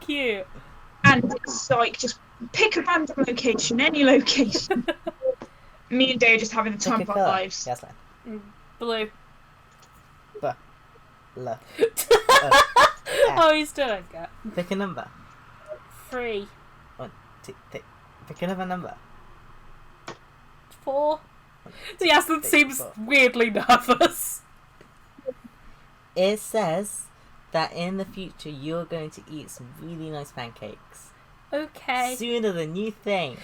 Cute. and it's like just pick a random location, any location. Me and Dae are just having the time pick of a our colour. lives. Yaslan. Blue. L. Oh, he's doing it. Pick a number. 3. Pick another number. 4. Yaslan seems 4. weirdly nervous. It says that in the future you're going to eat some really nice pancakes. Okay. Sooner than you think.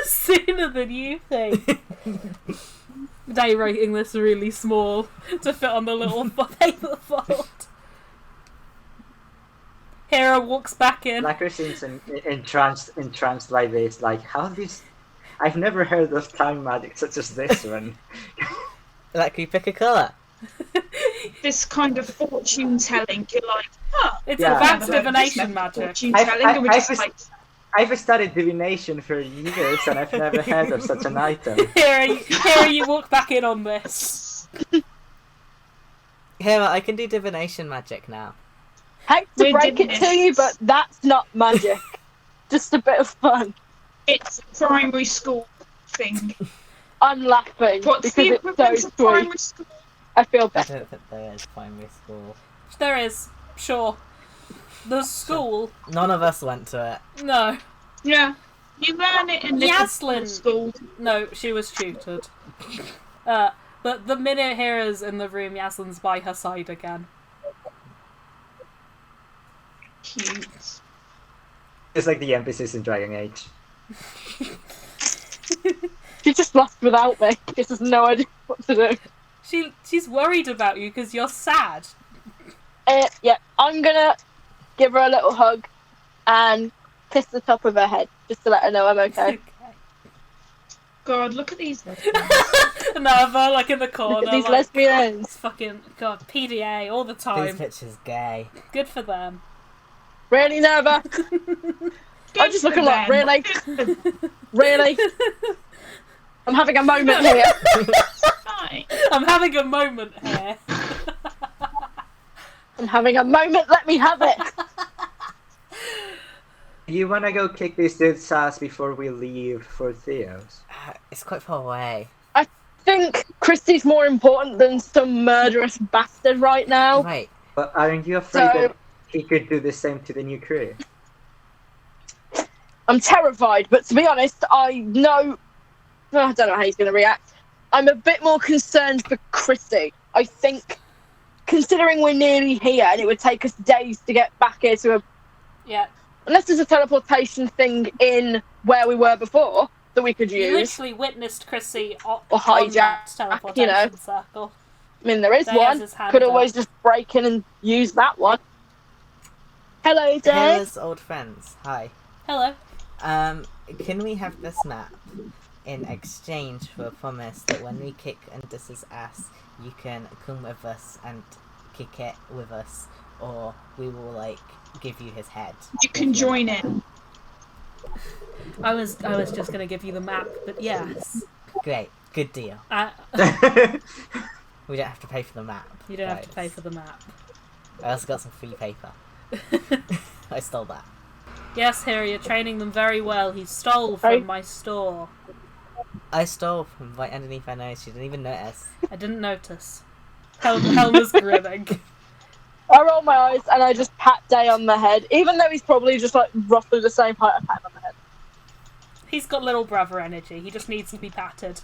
Sooner than you think. Dae writing this really small to fit on the little paper fold. Hera walks back in. Lacre seems entranced by this. Like, how this? I've never heard of time magic such as this one. Like, you pick a colour. This kind of fortune telling, you're like, huh? It's Yeah. advanced Never heard of this divination method of magic. Fortune telling, and we're just like, I've studied divination for years, and I've never heard of such an item. Hera, you walk back in on this. Here, I can do divination magic now. Hate to We're break it doing to you, this. but that's not magic. Just a bit of fun. it's a primary school thing. I'm laughing What's because the it's so equivalent of sweet. primary school? I feel I better. don't think there is primary school. There is, sure. The school, None of us went to it. no. Yeah. You learn it in Yaslan. school. No, she was tutored. But the minute Hera's in the room, Yaslan's by her side again. Cute. It's like the NPCs in Dragon Age. She just lost without me. She just has no idea what to do. She's worried about you because you're sad. Yeah, I'm gonna give her a little hug and kiss the top of her head, just to let her know I'm okay. God, look at these. Naerva, like in the corner. Look at these like, lesbians. it's fucking God, PDA all the These time. pictures gay. Good for them. Really, Naerva? I'm just looking like, really? Really? I'm having a moment here. Hi. I'm having a moment here. I'm having a moment, let me have it. You wanna go kick this dude's ass before we leave for Theo's? It's quite far away. I think Christy's more important than some murderous bastard right now. Right. But aren't you afraid So- that he could do the same to the new crew? I'm terrified, but to be honest, I don't know how he's going to react. I'm a bit more concerned for Christy. I think, considering we're nearly here and it would take us days to get back here to a... Yeah. Unless there's a teleportation thing in where we were before that we could You use. literally witnessed Chrissy Or on hijack, that teleportation you know. circle. I mean, there is Dae has one. his hand Could up. always just break in and use that one. Hello, Dae. Hera's old friends. Hi. Hello. Can we have this map in exchange for a promise that when we kick Undus's ass, you can come with us and kick it with us, or we will like give you his head. You can join in. I was just gonna give you the map, but yes. Great, good deal. We don't have to pay for the map. You don't have to guys. pay for the map. I also got some free paper. I stole that. Yes, Hera, you're training them very well. He stole from my store. I stole from right underneath her nose. She didn't even notice. I didn't notice. Helma's grinning. I roll my eyes and I just pat Dae on the head, even though he's probably just like roughly the same height. I pat him on the head. He's got little brother energy. He just needs to be patted.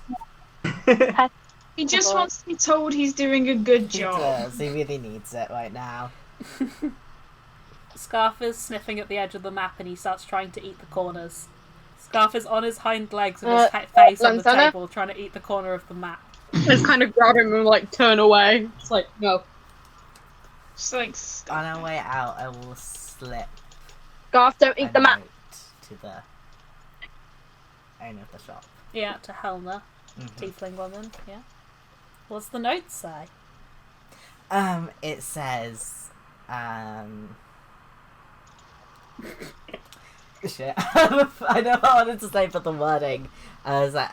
He just wants to be told he's doing a good He job. does. He really needs it right now. Scarf is sniffing at the edge of the map and he starts trying to eat the corners. Scarf is on his hind legs with his face on the Lantana? table trying to eat the corner of the map. I just kind of grab him and like turn away. It's like, no. Just like, On stop our it. way out, I will slip Garth, don't a eat the map. note to the owner of the shop. Yeah, to Helma, tiefling woman, yeah. What's the note say? It says, shit. I know what I wanted to say, but the wording. I was like,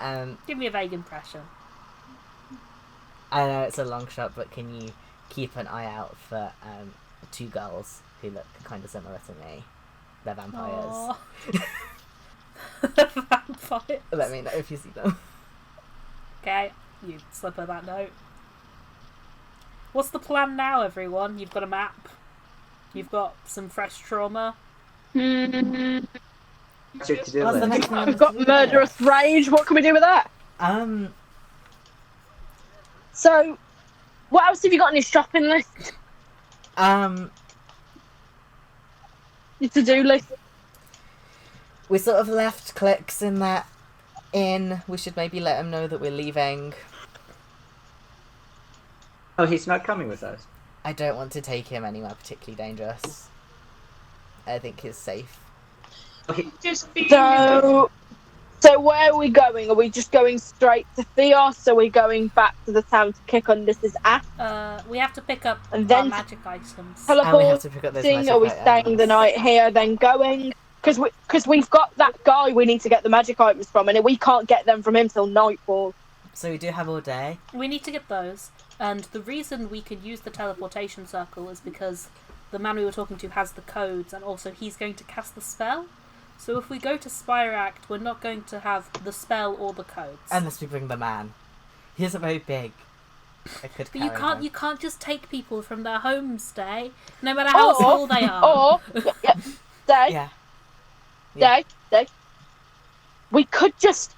Give me a vague impression. I know it's a long shot, but can you keep an eye out for two girls who look kind of similar to me? They're vampires. Vampires. Let me know if you see them. Okay, you slip her that note. What's the plan now, everyone? You've got a map. You've got some fresh trauma. What's your to-do What's the list? next thing on I've the got to-do murderous list? rage. What can we do with that? So, what else have you got on your shopping list? Your to-do list? We sort of left clicks in that inn. We should maybe let him know that we're leaving. Oh, he's not coming with us. I don't want to take him anywhere particularly dangerous. I think he's safe. Oh, he, Just be. So where are we going? Are we just going straight to Theos? Are we going back to the town to kick Undus's ass? We have to pick up And our then- magic items. And we have Teleporting? to pick up those Are we magic staying the items. night here, then going? Because we've got that guy we need to get the magic items from, and we can't get them from him till nightfall. So we do have all day. We need to get those, and the reason we can use the teleportation circle is because the man we were talking to has the codes, and also he's going to cast the spell. So if we go to Spire Act, we're not going to have the spell or the codes. Unless we bring the man. He isn't very big. I could But you carry can't. him. You can't just take people from their homes, Dae. No matter how small they are. Or, Dae, Yeah. Dae, we could just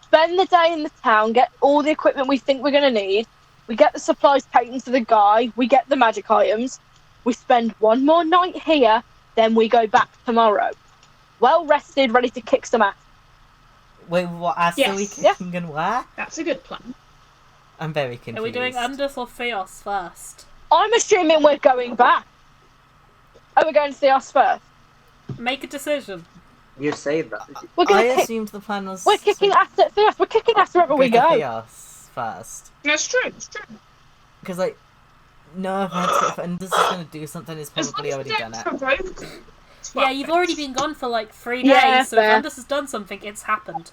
spend the day in the town, get all the equipment we think we're going to need, we get the supplies taken to the guy, we get the magic items, we spend one more night here, then we go back tomorrow. Well rested, ready to kick some ass. Wait, what? As Yes. so we Yeah. can where? That's a good plan. I'm very confused. Are we doing Undus or Theos first? I'm assuming we're going back. Oh, we're going to Theos first. Make a decision. You say that. We're I gonna pick. assumed the plan was We're kicking ass at Theos. We're kicking ass wherever we to go. Theos first. That's true. It's true. Because, like, no offense, but if Anders is going to do something, he's probably already done it. Yeah, you've already been gone for like 3 days, Yeah, so if fair. Anders has done something, it's happened.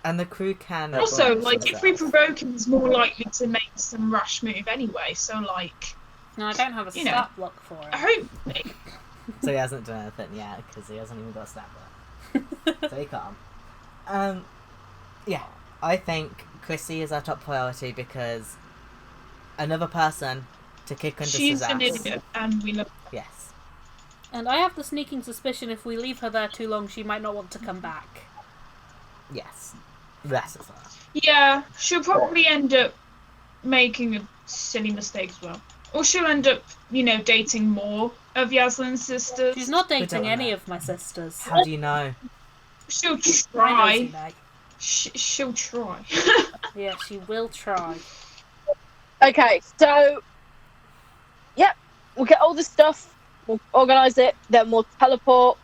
And the crew can... Also, advance like, if we themselves. provoke him, he's more likely to make some rash move anyway. So, like, No, I don't have a You know. stat block for it. hopefully. So he hasn't done anything yet, because he hasn't even got a stat block. So he can't. Yeah, I think Crisi is our top priority because another person to kick under She's ass. an idiot, and we love her. Yes. And I have the sneaking suspicion if we leave her there too long, she might not want to come back. Yes. That's as well. Yeah, she'll probably end up making a silly mistake as well. Or she'll end up, dating more of Yaslin's sisters. She's not don't dating any know. of my sisters. How do you know? She'll I know try. Zunag. She'll try. Yeah, she will try. Okay, so yep, we'll get all the stuff, we'll organise it, then we'll teleport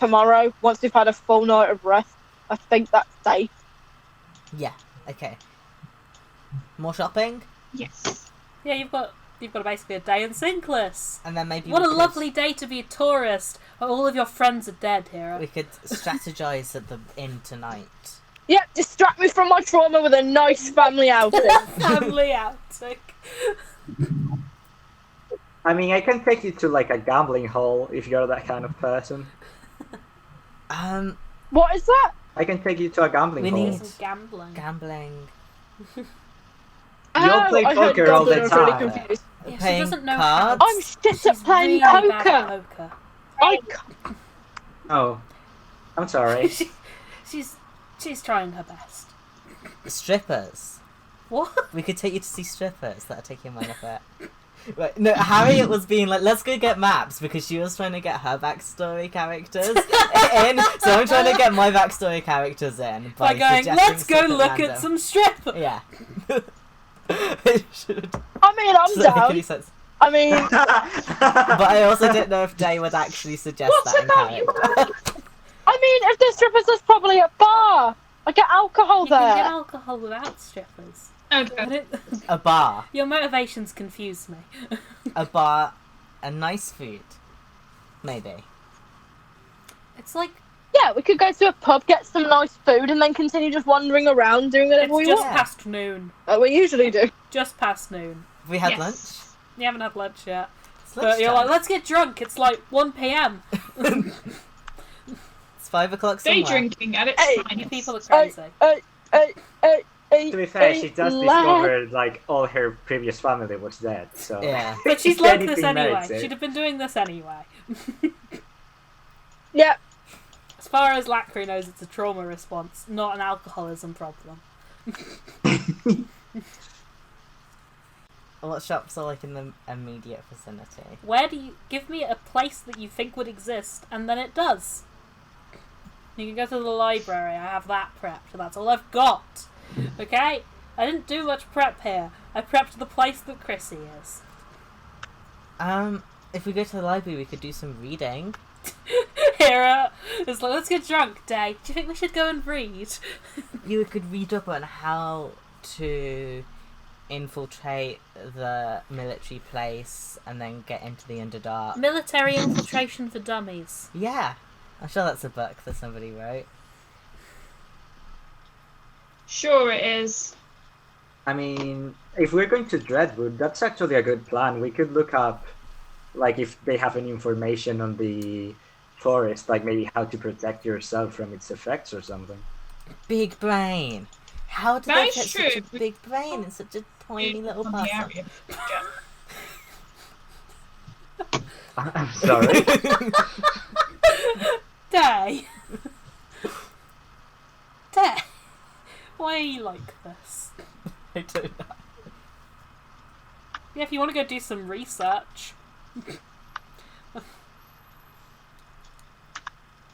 tomorrow once we've had a full night of rest. I think that's safe. Yeah, okay. More shopping? Yes. Yeah, you've got basically a day in Sinclair. And then maybe What we a could- lovely day to be a tourist. All of your friends are dead, Hera. We could strategize at the inn tonight. Yep, distract me from my trauma with a nice family outing. Family outing. I mean, I can take you to like a gambling hall if you're that kind of person. What is that? I can take you to a gambling We hall. need- Some gambling. Gambling. You all play I heard poker all the gambling, I was time. really confused. Yeah, she Playing doesn't know cards? how. I'm shit at She's playing really bad at poker. poker. I Oh, I'm sorry. She's trying her best. Strippers. What? We could take you to see strippers. That'll take your mind off it. Right, no, Harriet was being like, let's go get maps, because she was trying to get her backstory characters in, so I'm trying to get my backstory characters in By going, suggesting let's go something look random. at some strippers. Yeah. It should- I mean, I'm doesn't make any down. sense. I mean, But I also didn't know if Dae would actually suggest What's that in about you? character. I mean, if there's strippers, there's probably a bar. I get alcohol You can get there. alcohol without strippers. I Okay. don't... A bar. Your motivations confuse me. A bar and nice food. Maybe. It's like Yeah, we could go to a pub, get some nice food, and then continue just wandering around doing whatever it's we just want. past noon. We usually do. Just past noon. Have we had Yes. lunch? You haven't had lunch yet. It's But you're like, lunchtime. let's get drunk. It's like 1 p.m. It's 5 o'clock Day somewhere. drinking at its Hey. You finest. people are crazy. To be fair, she just discovered like all her previous family was dead. So Yeah. But she's if like this anything anyway. merits it. She'd have been doing this anyway. Yeah, As far as Lacre knows, it's a trauma response, not an alcoholism problem. What shops are like in the immediate vicinity? Where do you give me a place that you think would exist, and then it does? You can go to the library. I have that prepped. That's all I've got. Okay, I didn't do much prep here. I prepped the place that Crisi is. If we go to the library, we could do some reading. Hera is like, let's get drunk, Dae. Do you think we should go and read? You could read up on how to infiltrate the military place and then get into the Underdark. Military infiltration for dummies. Yeah, I'm sure that's a book that somebody wrote. Sure it is. I mean, if we're going to Dreadwood, that's actually a good plan. We could look up, like, if they have any information on the forest, like maybe how to protect yourself from its effects or something. Big brain. How did That they is get such a true. big brain in such a tiny little On the person? area. I'm sorry. Dae. Dae. Why are you like this? I don't know. Yeah, if you want to go do some research.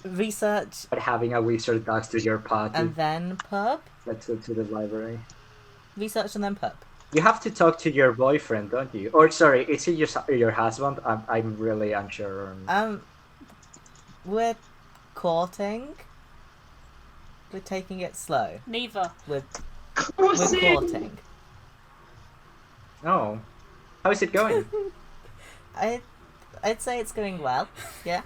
Research But having a wizard next to your party. and then pub? Let's go to the library. Research and then pub. You have to talk to your boyfriend, don't you? Or sorry, is he your husband? I'm really unsure. We're courting. We're taking it slow. Neither. We're Crossing. courting. Oh. How is it going? I'd say it's going well. Yeah.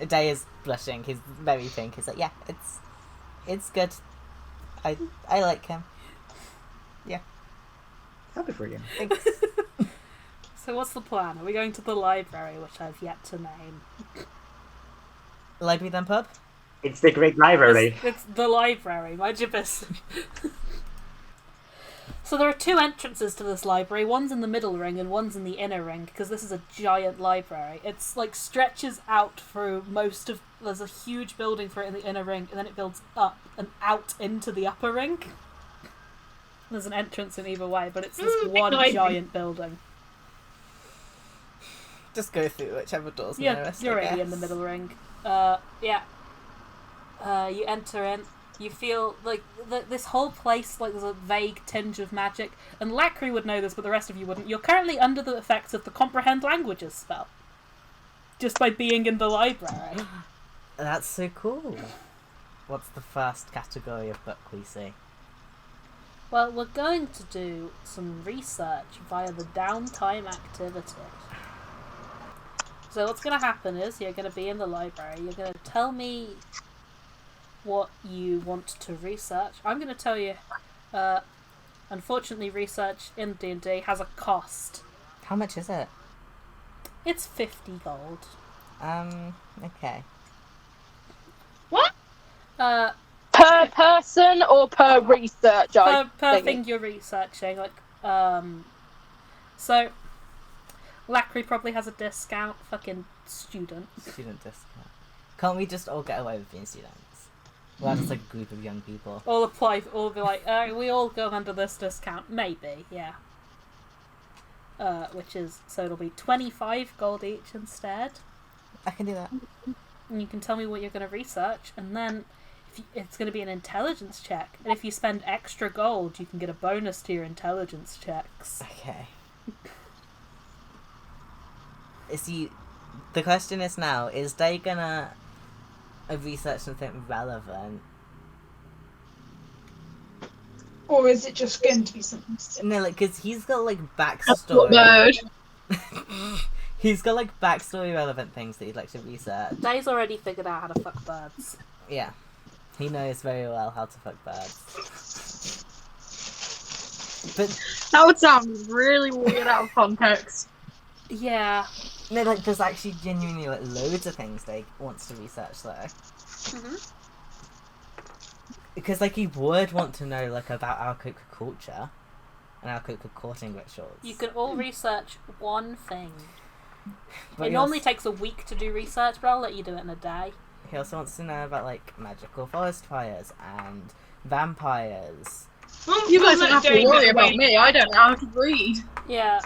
Dae is blushing. He's very pink. He's like, yeah, it's good. I like him. Happy for you. Thanks. So what's the plan? Are we going to the library, which I've yet to name? Library then pub? It's the Great Library. It's the library, mind your business. So there are two entrances to this library. One's in the middle ring and one's in the inner ring, because this is a giant library. It's like stretches out through most of... There's a huge building for it in the inner ring, and then it builds up and out into the upper ring. There's an entrance in either way, but it's this one giant building. Just go through whichever door's Yeah, nearest. you're I already in the guess. middle ring. You enter in. You feel like this whole place, like there's a vague tinge of magic. And Lacre would know this, but the rest of you wouldn't. You're currently under the effects of the Comprehend Languages spell. Just by being in the library. That's so cool. What's the first category of book we see? Well, we're going to do some research via the downtime activity. So what's going to happen is you're going to be in the library. You're going to tell me what you want to research. I'm going to tell you, unfortunately, research in D&D has a cost. How much is it? It's 50 gold. Okay. What? Per Per person or per research? thing you're researching, like, so Lacre probably has a discount. Fucking student. Student discount. Can't we just all get away with being students? Well, just like a group of young people. All be like, we all go under this discount. Maybe, yeah. Which is, so it'll be 25 gold each instead. I can do that. And you can tell me what you're going to research, and then it's going to be an intelligence check. And if you spend extra gold, you can get a bonus to your intelligence checks. Okay. The question is now, is Dae gonna research something relevant? Or is it just going to be something? No, like, because he's got, like, What backstory. mode? He's got, like, backstory relevant things that he'd like to research. Dae's already figured out how to fuck birds. Yeah. He knows very well how to fuck birds. But, That would sound really weird out of context. Yeah. no, like, there's actually genuinely, like, loads of things Dae wants to research, though. Mm-hmm. Because, like, he would want to know, like, about our culture and our courting rituals. You can all research one thing. But It he normally also, takes a week to do research, but I'll let you do it in a day. he also wants to know about, like, magical forest fires and vampires. You guys don't have to worry about me. I don't know how to read. Yeah.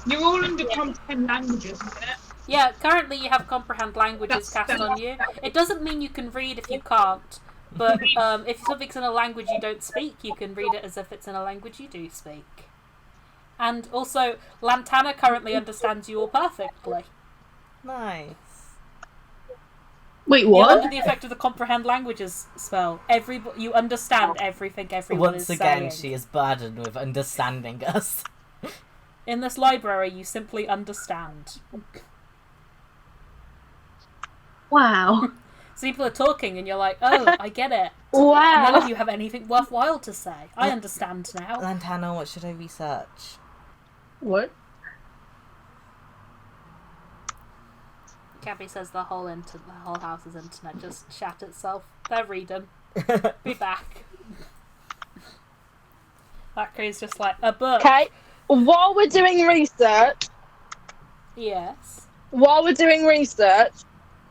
You're all under comprehend languages, isn't it? Yeah, currently you have comprehend languages That's cast on you. It doesn't mean you can read if you can't, but if something's in a language you don't speak, you can read it as if it's in a language you do speak. And also, Lantana currently understands you all perfectly. Nice. Wait, You're what? under the effect of the comprehend languages spell. You understand everything everyone Once is again, saying. she is burdened with understanding us. In this library, you simply understand. Wow. So people are talking and you're like, oh, I get it. Wow. None of you have anything worthwhile to say. I understand now. Lantana, what should I research? What? Gabi says the whole house's internet just shat itself. They're reading. Be back. Lacre's just like, a book. Okay. While we're doing research, Yes.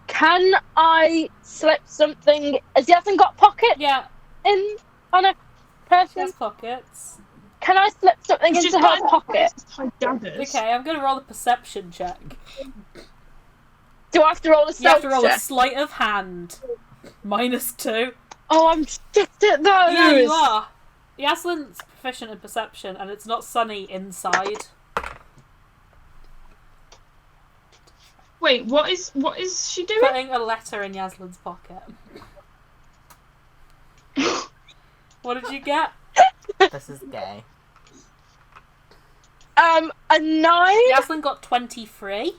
can I slip something? Has he hasn't got pocket Yeah, in on a she person? has pockets. Can I slip something It's into just her pocket? daggers. Okay, I'm going to roll a perception check. Do I have to roll a You have self to roll a check? sleight of hand. -2. Oh, I'm shit at those. Yeah, you are. Yaslin's proficient in perception, and it's not sunny inside. Wait, what is she doing? Putting a letter in Yaslin's pocket. What did you get? This is gay. A 9. Yaslin got 23.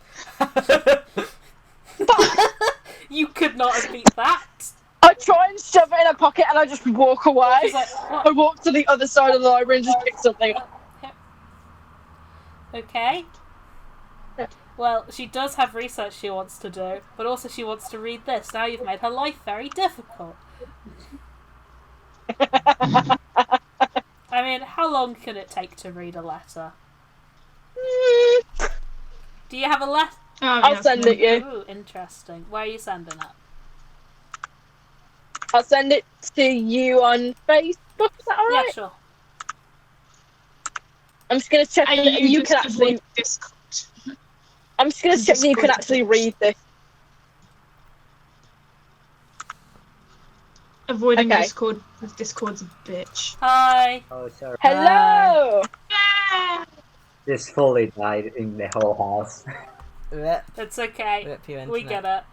You could not have beat that. I try and shove it in a pocket and I just walk away. She's like, I what? walk to the other side of the library and just pick something up. Okay. Yeah. Well, she does have research she wants to do, but also she wants to read this. Now you've made her life very difficult. I mean, how long can it take to read a letter? Do you have a letter? Oh, I'll send it you. Ooh, interesting. Where are you sending it? I'll send it to you on Facebook. Is that alright? Yeah, sure. I'm just gonna check And that you can actually. avoid Discord. I'm just gonna check that you can actually read this. Avoiding Okay. Discord because Discord's a bitch. Hi. Oh, sorry. Hello. Yeah. This fully died in the whole house. Rip. It's okay. Rip your We internet. get it.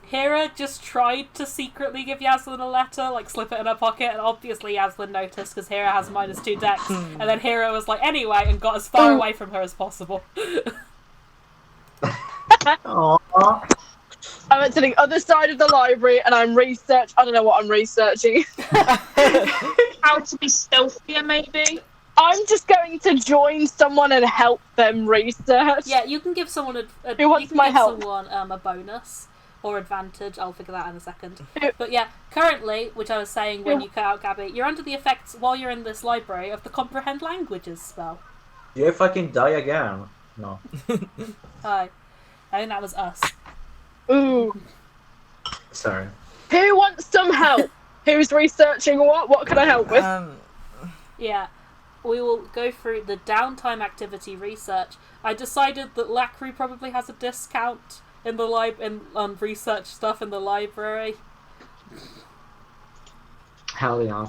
Hera just tried to secretly give Yaslin a letter, like slip it in her pocket, and obviously Yaslin noticed because Hera has -2 dex. And then Hera was like, anyway, and got as far away from her as possible. Aww. I went to the other side of the library and I'm research. I don't know what I'm researching. How to be stealthier, maybe. I'm just going to join someone and help them research. Yeah, you can give someone a Who wants you can my give help? someone a bonus or advantage. I'll figure that out in a second. Who- But yeah, currently, which I was saying when Who- you cut out Gabi, you're under the effects while you're in this library of the comprehend languages spell. Do you fucking die again? No. Hi. I think that was us. Ooh. Sorry. Who wants some help? Who's researching what? What can I help with? Yeah. We will go through the downtime activity research. I decided that Lacre probably has a discount in the on research stuff in the library. Hell yeah.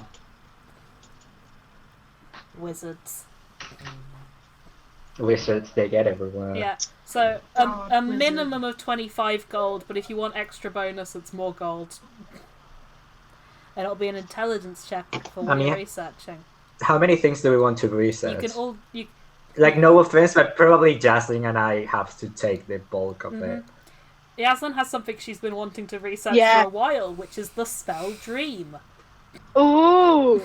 Wizards. Wizards, they get everywhere. Yeah. So God, a wizard. minimum of 25 gold, but if you want extra bonus, it's more gold. And it'll be an intelligence check for what I mean, you're researching. How many things do we want to You research? can all you. Like, no offense, but probably Jaslyn and I have to take the bulk of it. Yaslin has something she's been wanting to research Yeah. for a while, which is the spell Dream. Ooh.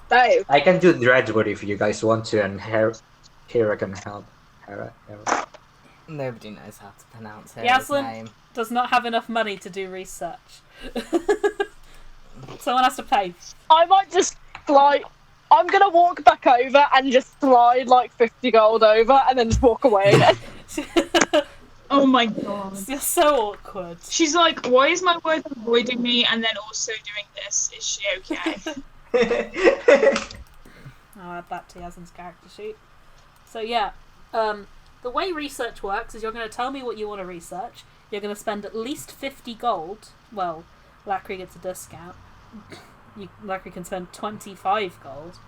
Dave. I can do Dredgewood if you guys want to, and Hera can help. Hera. Nobody knows how to pronounce her Yaslin name. does not have enough money to do research. Someone has to pay. I might just slide. I'm gonna walk back over and just slide like 50 gold over and then just walk away again. Oh my god. You're so awkward. She's like, why is my word avoiding me and then also doing this? Is she okay? I'll add that to Yaslin's character sheet. So yeah, the way research works is you're going to tell me what you want to research. You're going to spend at least 50 gold. Well, Lacre gets a discount. Lacre can spend 25 gold.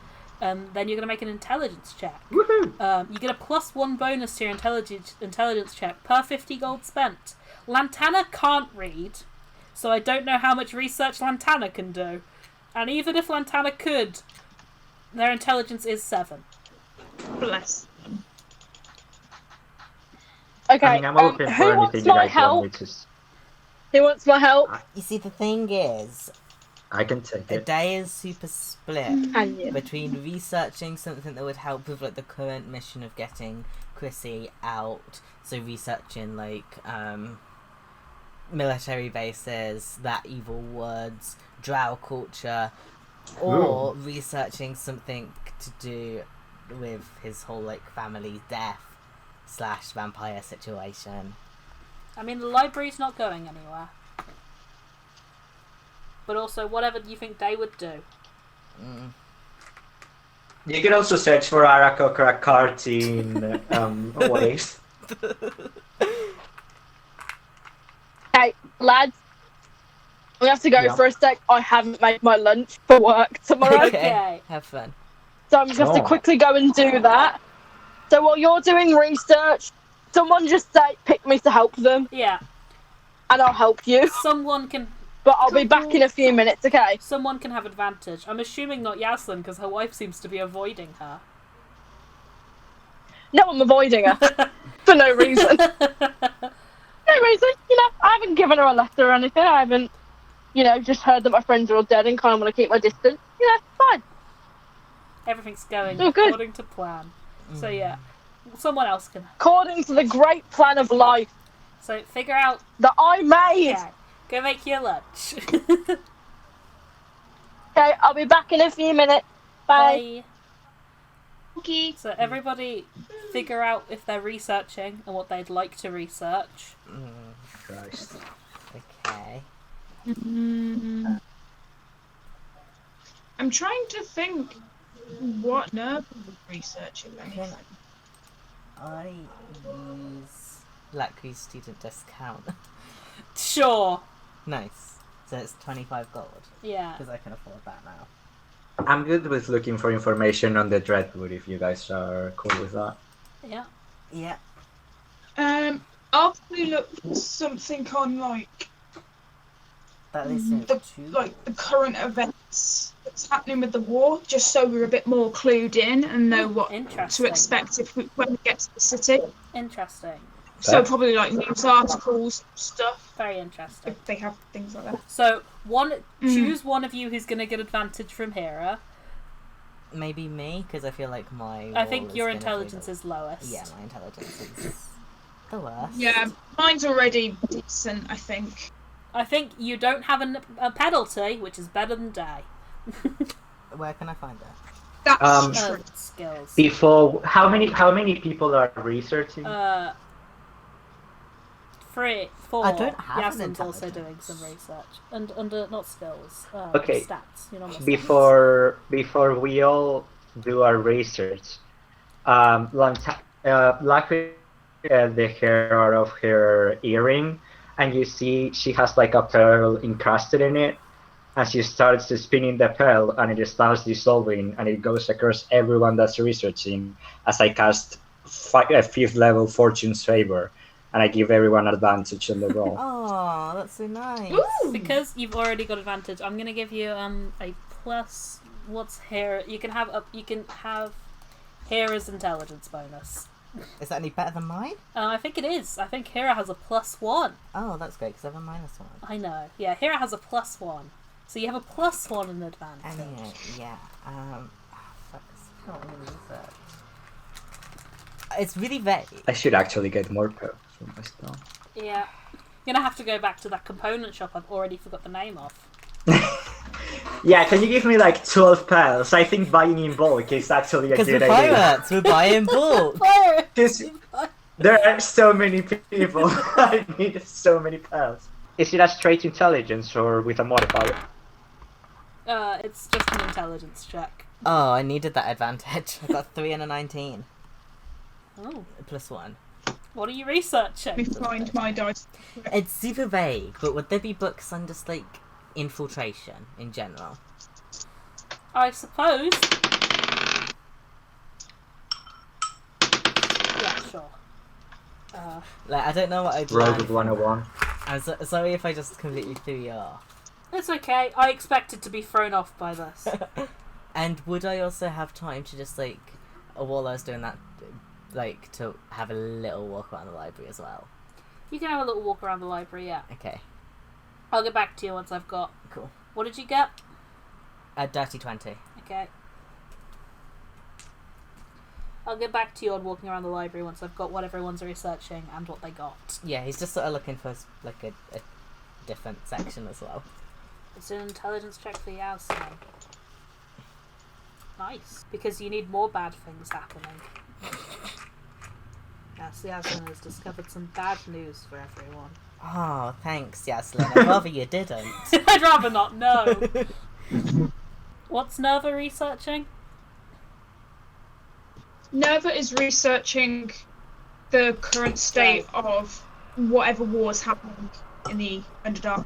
Then you're going to make an intelligence check. Woohoo! You get a +1 bonus to your intelligence check per 50 gold spent. Lantana can't read, so I don't know how much research Lantana can do. And even if Lantana could, their intelligence is 7. Bless. Okay. I mean, I'm open who for wants anything you my guys help? want, which is... Who wants my help? You see, the thing is, I can take a it. day is super split And you. between researching something that would help with like the current mission of getting Crisi out, so researching like military bases, that evil woods, drow culture, or researching something to do with his whole like family death / vampire situation. I mean, the library's not going anywhere. But also, whatever you think they would do. You can also search for Arakokrakartin ways. Hey, lads. We have to go Yeah. for a sec. I haven't made my lunch for work tomorrow. Okay. Have fun. So I'm just going to Oh. quickly go and do that. So while you're doing research, Someone just say, pick me to help them, Yeah. and I'll help you. Someone can But I'll be back in a few minutes, okay? have advantage. I'm assuming not Yaslin, because her wife seems to be avoiding her. No, I'm avoiding her. For no reason. No reason. You know, I haven't given her a letter or anything. I haven't, just heard that my friends are all dead and kind of want to keep my distance. Fine. Everything's going Oh, good. according to plan. So yeah, someone else can. According to the great plan of life So figure out. that I made. Yeah, go make your lunch. Okay, I'll be back in a few minutes. Bye. Okay. So everybody figure out if they're researching and what they'd like to research. Christ. Okay. I'm trying to think what Naerva was researching. Can I use Lacri's student discount? Sure. Nice. So it's 25 gold. Yeah. Because I can afford that now. I'm good with looking for information on the Dreadwood if you guys are cool with that. Yeah. Yeah. I'll probably look for something on That is it. the current events that's happening with the war, just so we're a bit more clued in and know what Interesting. to expect when we get to the city. Interesting. So probably news articles, stuff, Very interesting. if they have things like that. So choose one of you who's going to get advantage from Hera. Maybe me, because I feel like my. I roll think is your gonna be intelligence the- is lowest. Yeah, my intelligence is the worst. Yeah, mine's already decent, I think. I think you don't have a penalty, which is better than Dae. Where can I find it? That's true. Skills. Before, how many people are researching? 3, 4. I don't have an Yasmin's also doing intelligence. some research. And under, not skills, Okay. stats. You know what Before we all do our research, Lacre, the hair of her earring, and you see she has like a pearl encrusted in it, and she starts to spinning the pearl, and it starts dissolving, and it goes across everyone that's researching. As I cast 5th level Fortune's Favor, and I give everyone advantage on the roll. Oh, that's so nice. Because you've already got advantage, I'm going to give you a plus. What's Hera? You can have Hera's intelligence bonus. Is that any better than mine? I think it is. I think Hera has a +1. Oh, that's great, because I have a -1. I know. Yeah, Hera has a +1. So you have a +1 in advantage. Anyway, yeah. Fuck, I can't really research. It's really vague. I should actually get more pearls from my spell. Yeah. You're going to have to go back to that component shop I've already forgot the name of. Yeah, can you give me 12 pearls? I think buying in bulk is actually a Because good we're idea. pirates, we're buying bulk. Because there are so many people. I need so many pearls. Is it a straight intelligence or with a modifier? It's just an intelligence check. Oh, I needed that advantage. I got 3 and a 19. Oh. +1. What are you researching? Let me find my dice. It's super vague, but would there be books on just infiltration in general? I suppose. Yeah, sure. I don't know what I'd Rogue learn. 101. I'm sorry if I just completely threw you off. It's okay. I expected to be thrown off by this. And would I also have time to just while I was doing that, to have a little walk around the library as well? You can have a little walk around the library, yeah. Okay, I'll get back to you once I've got... cool. What did you get? A dirty 20. Okay. I'll get back to you on walking around the library once I've got what everyone's researching and what they got. Yeah, he's just sort of looking for a different section as well. It's an intelligence check for Yasmin. Nice. Because you need more bad things happening. Yes, Yasmin has discovered some bad news for everyone. Oh, thanks, Yaslin. I'd rather you didn't. I'd rather not know. What's Naerva researching? Naerva is researching the current state of whatever war's happening in the Underdark.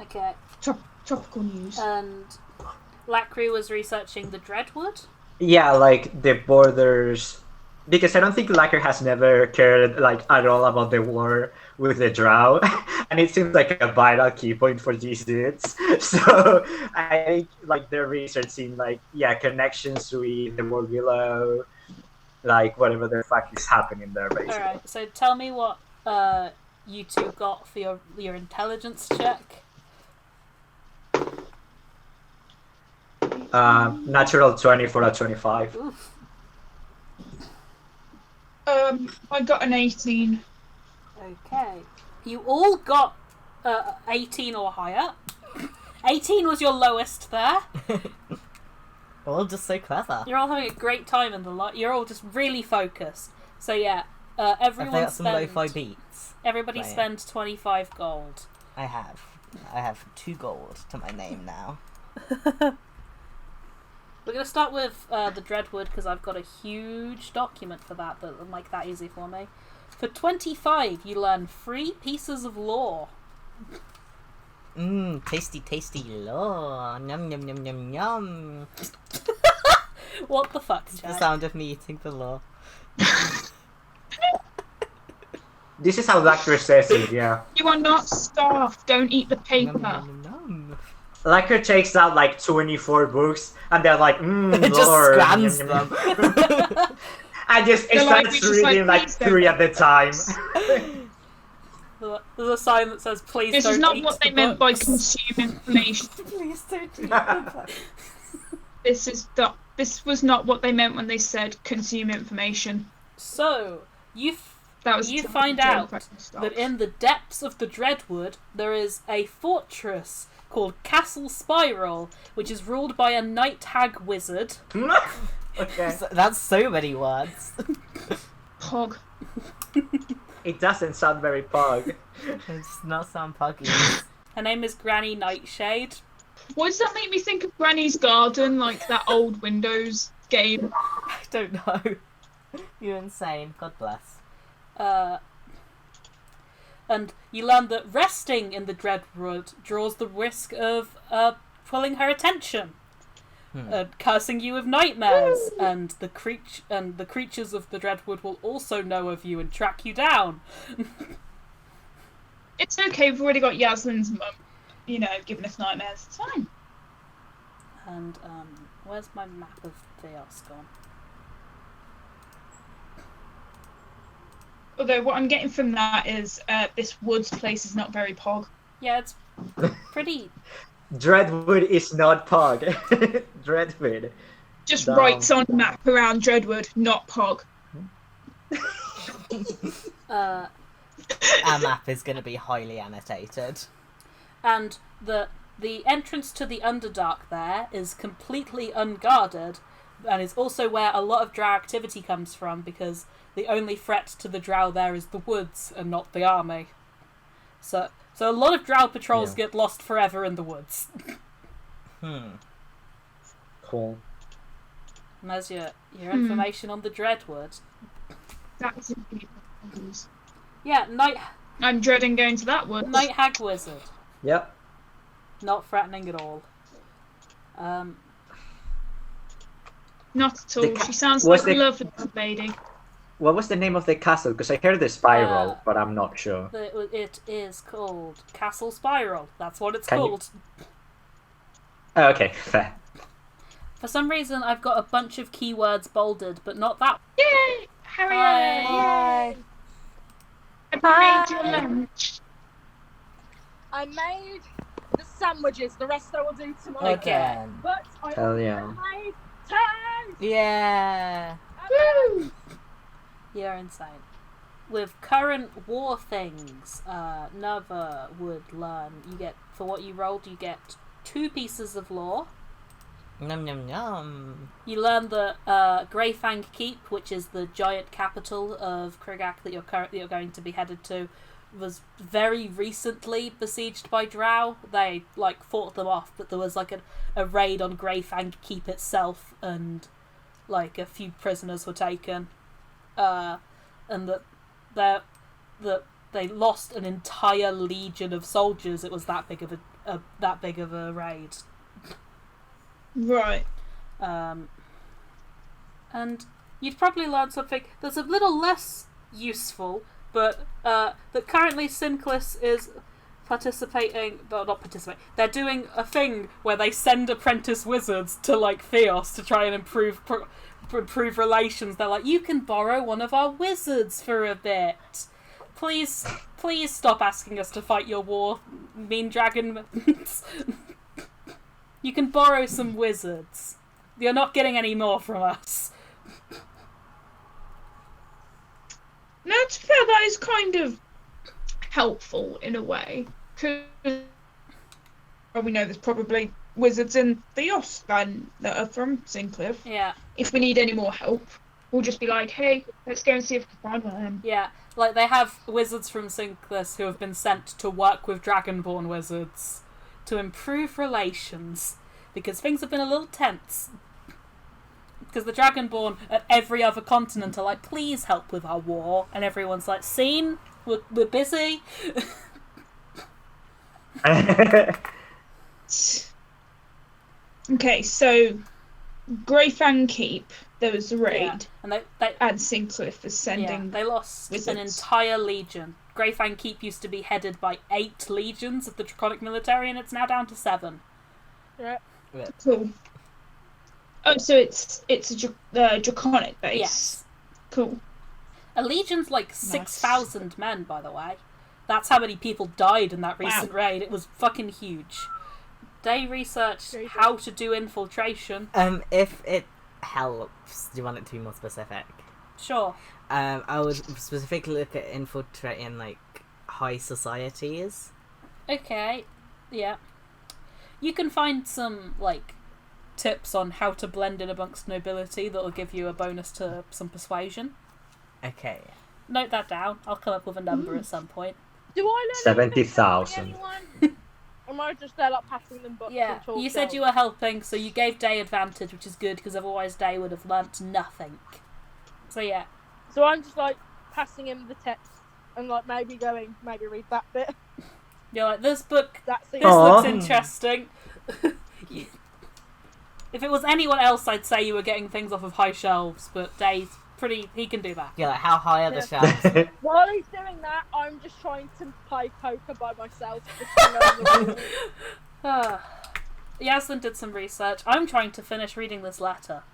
Okay. Topical news. And Lacre was researching the Dreadwood? Yeah, the borders because I don't think Lacre has never cared like at all about the war with the Drow, and it seems like a vital key point for these dudes. So I think like their research seemed like connections with the world below, like whatever the fuck is happening there, basically. Alright, so tell me what you two got for your intelligence check. Natural 20 for a 25. Oof. I got an 18. Okay. You all got 18 or higher. 18 was your lowest there. We're all just so clever. You're all having a great time in the lot. You're all just really focused. So yeah, Have everyone they got some spend. lo-fi beats? Everybody Playing. spend 25 gold. I have 2 gold to my name now. We're gonna start with the Dreadwood because I've got a huge document for that that'll make that easy for me. For 25, you learn 3 pieces of lore. Tasty, tasty lore. Yum, yum, yum, yum, yum. What the fuck, It's Shay? the sound of me eating the lore. This is how Lacre says it, yeah. You are not starved. Don't eat the paper. Yum, yum, yum. Lacre takes out like 24 books, and they're like, It just lore. scans Yum, yum, them. yum. And just They're like, starts we just reading like, like please don't 3 at the time. There's a sign that says, "Please This don't is not eat what the they meant by books." consume information. Please don't eat the book. This was not what they meant when they said consume information. So you That was You a find joke out from the start. that in the depths of the Dreadwood there is a fortress called Castle Spiral, which is ruled by a night hag wizard. Okay. That's so many words. Pog. It doesn't sound very pug. It does not sound puggy. Her name is Granny Nightshade. Why does that make me think of Granny's Garden, like that old Windows game? I don't know. You're insane. God bless. And you learn that resting in the Dreadwood draws the risk of pulling her attention, cursing you with nightmares, and the creatures of the Dreadwood will also know of you and track you down. It's okay, we've already got Yaslin's mum, giving us nightmares. It's fine. And where's my map of Theos gone? Although what I'm getting from that is this woods place is not very pog. Yeah, it's pretty. Dreadwood is not pug. Dreadwood. Just Damn. writes on map around Dreadwood, not pog. Our map is going to be highly annotated. And the entrance to the Underdark there is completely unguarded, and is also where a lot of drow activity comes from, because the only threat to the drow there is the woods and not the army. So a lot of drow patrols get lost forever in the woods. Cool. And there's your information on the Dreadwood. That's Yeah, I'm dreading going to that one. Night Hag Wizard. Yep. Not threatening at all. Not at all. She sounds What's like a the- lovely lady. What was the name of the castle? Because I heard the spiral, but I'm not sure. It is called Castle Spiral. That's what it's Can you- called. Oh, okay, fair. For some reason, I've got a bunch of keywords bolded, but not that. Yay! Harriet! Hi. Have Hi. you made your lunch? I made the sandwiches. The rest I will do tomorrow. Again. But I Hell also yeah. made toast. Yeah. Woo! You're insane. With current war things, Naerva would learn. For what you rolled, you get 2 pieces of lore. Yum yum yum. You learn that Greyfang Keep, which is the giant capital of Krigak that you're going to be headed to, was very recently besieged by drow. They fought them off, but there was a raid on Greyfang Keep itself, and a few prisoners were taken, and that they lost an entire legion of soldiers. It was that big of a raid. Right. And you'd probably learn something that's a little less useful, but that currently Synclis is participating. Well, not participating. They're doing a thing where they send apprentice wizards to like Theos to try and improve relations. They're like, you can borrow one of our wizards for a bit. Please stop asking us to fight your war, mean dragon. You can borrow some wizards. You're not getting any more from us. No, to be fair, that is kind of helpful in a way. Because we know there's probably wizards in Theos then that are from Sinclair. Yeah. If we need any more help, we'll just be like, hey, let's go and see if we can find one of them. Yeah, like they have wizards from Synclis who have been sent to work with Dragonborn wizards to improve relations, because things have been a little tense. Because the Dragonborn at every other continent are like, please help with our war, and everyone's like, seen? We're busy. Okay, so Greyfang Keep, there was a raid. Yeah. And they And Sincliffe is sending. they lost wizards. an entire legion. Greyfang Keep used to be headed by 8 legions of the Draconic military, and it's now down to 7. Yeah. Cool. Oh, so it's a Draconic base. Yes. Cool. A legion's like 6,000 men, by the way. That's how many people died in that recent raid. It was fucking huge. They researched how to do infiltration. If it helps, do you want it to be more specific? Sure. I would specifically look at infiltrating like high societies. Okay. Yeah. You can find some like tips on how to blend in amongst nobility that'll give you a bonus to some persuasion. Okay. Note that down. I'll come up with a number at some point. Do I learn 70,000. anything from anyone? Or am I just there like passing them books Yeah, and talk you said you were helping, so you gave Dae advantage, which is good, because otherwise Dae would have learnt nothing. So yeah. So I'm just like passing him the text and like maybe read that bit. You're like, this book, That's it. this looks interesting. If it was anyone else, I'd say you were getting things off of high shelves, but Dae's he can do that. Yeah, like how high are the shelves? While he's doing that, I'm just trying to play poker by myself. Just to know the rules. Yaslin did some research. I'm trying to finish reading this letter,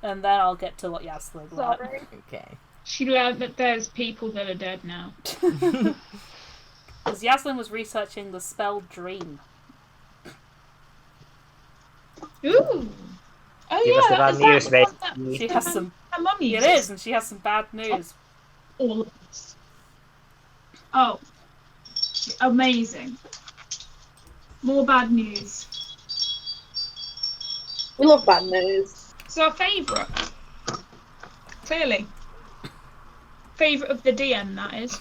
and then I'll get to what Yaslin learned. Sorry. Okay. She learned that there's people that are dead now. Because Yaslin was researching the spell Dream. Ooh. Oh Give us the bad news, mate. She has some. Her mum It uses is, and she has some bad news. all of this. Oh, amazing! More bad news. We love bad news. So our favourite, clearly, favourite of the DM. That is.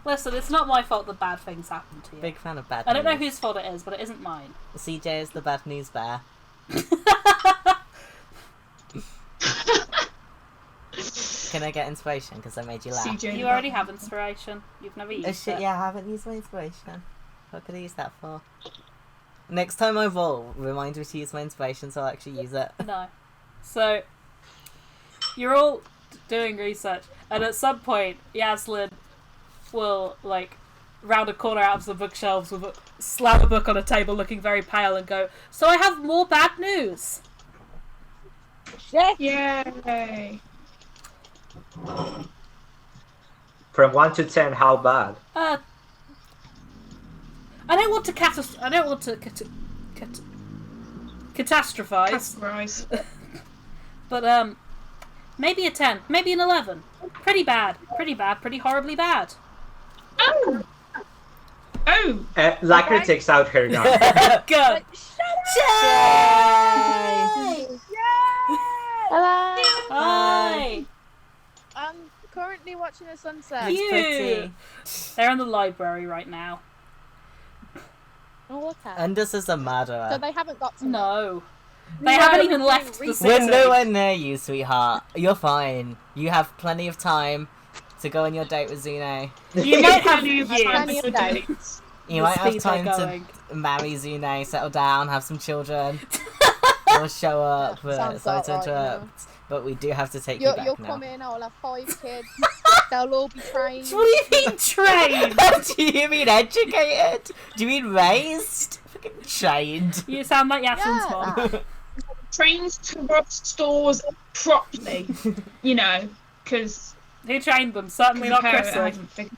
Listen, it's not my fault that bad things happen to you. Big fan of bad I don't know news. whose fault it is, but it isn't mine. CJ is the bad news bear. Can I get inspiration? Because I made you laugh. CJ You already have inspiration. You've never used Oh shit, it. yeah, I haven't used my inspiration. What could I use that for? Next time I roll, remind me to use my inspiration so I'll actually use it. No. So, you're all doing research, and at some point, Yaslin will, like, round a corner out of the bookshelves with slam a book on a table looking very pale and go, so I have more bad news. Shit. Yay! From 1 to 10, how bad? I don't want to catastrophize, Categorize. but maybe a 10, maybe an 11. Pretty bad, pretty horribly bad. Oh! Oh! Lacre Okay. takes out her gun. Go. Like, Yay! Hello. Hi. I'm currently watching a sunset. It's Cute. pretty. They're in the library right now. Oh, okay. Undus is a murderer. So they haven't got to No. They haven't even left the We're city. nowhere near you, sweetheart. You're fine. You have plenty of time to go on your date with Zune. You might have Plenty years. of dates. You The might have speed they're time to going. marry Zune, settle down, have some children. will show up. Sounds Sorry about to right, interrupt, but we do have to take you back You'll now. come in, I'll have 5 kids. They'll all be trained. What do you mean trained? Do you mean educated? Do you mean raised? Fucking trained. You sound like Yaslin's Yeah. mom. Trains to rub stores properly, you know, because Who trained them? Certainly not Crisi.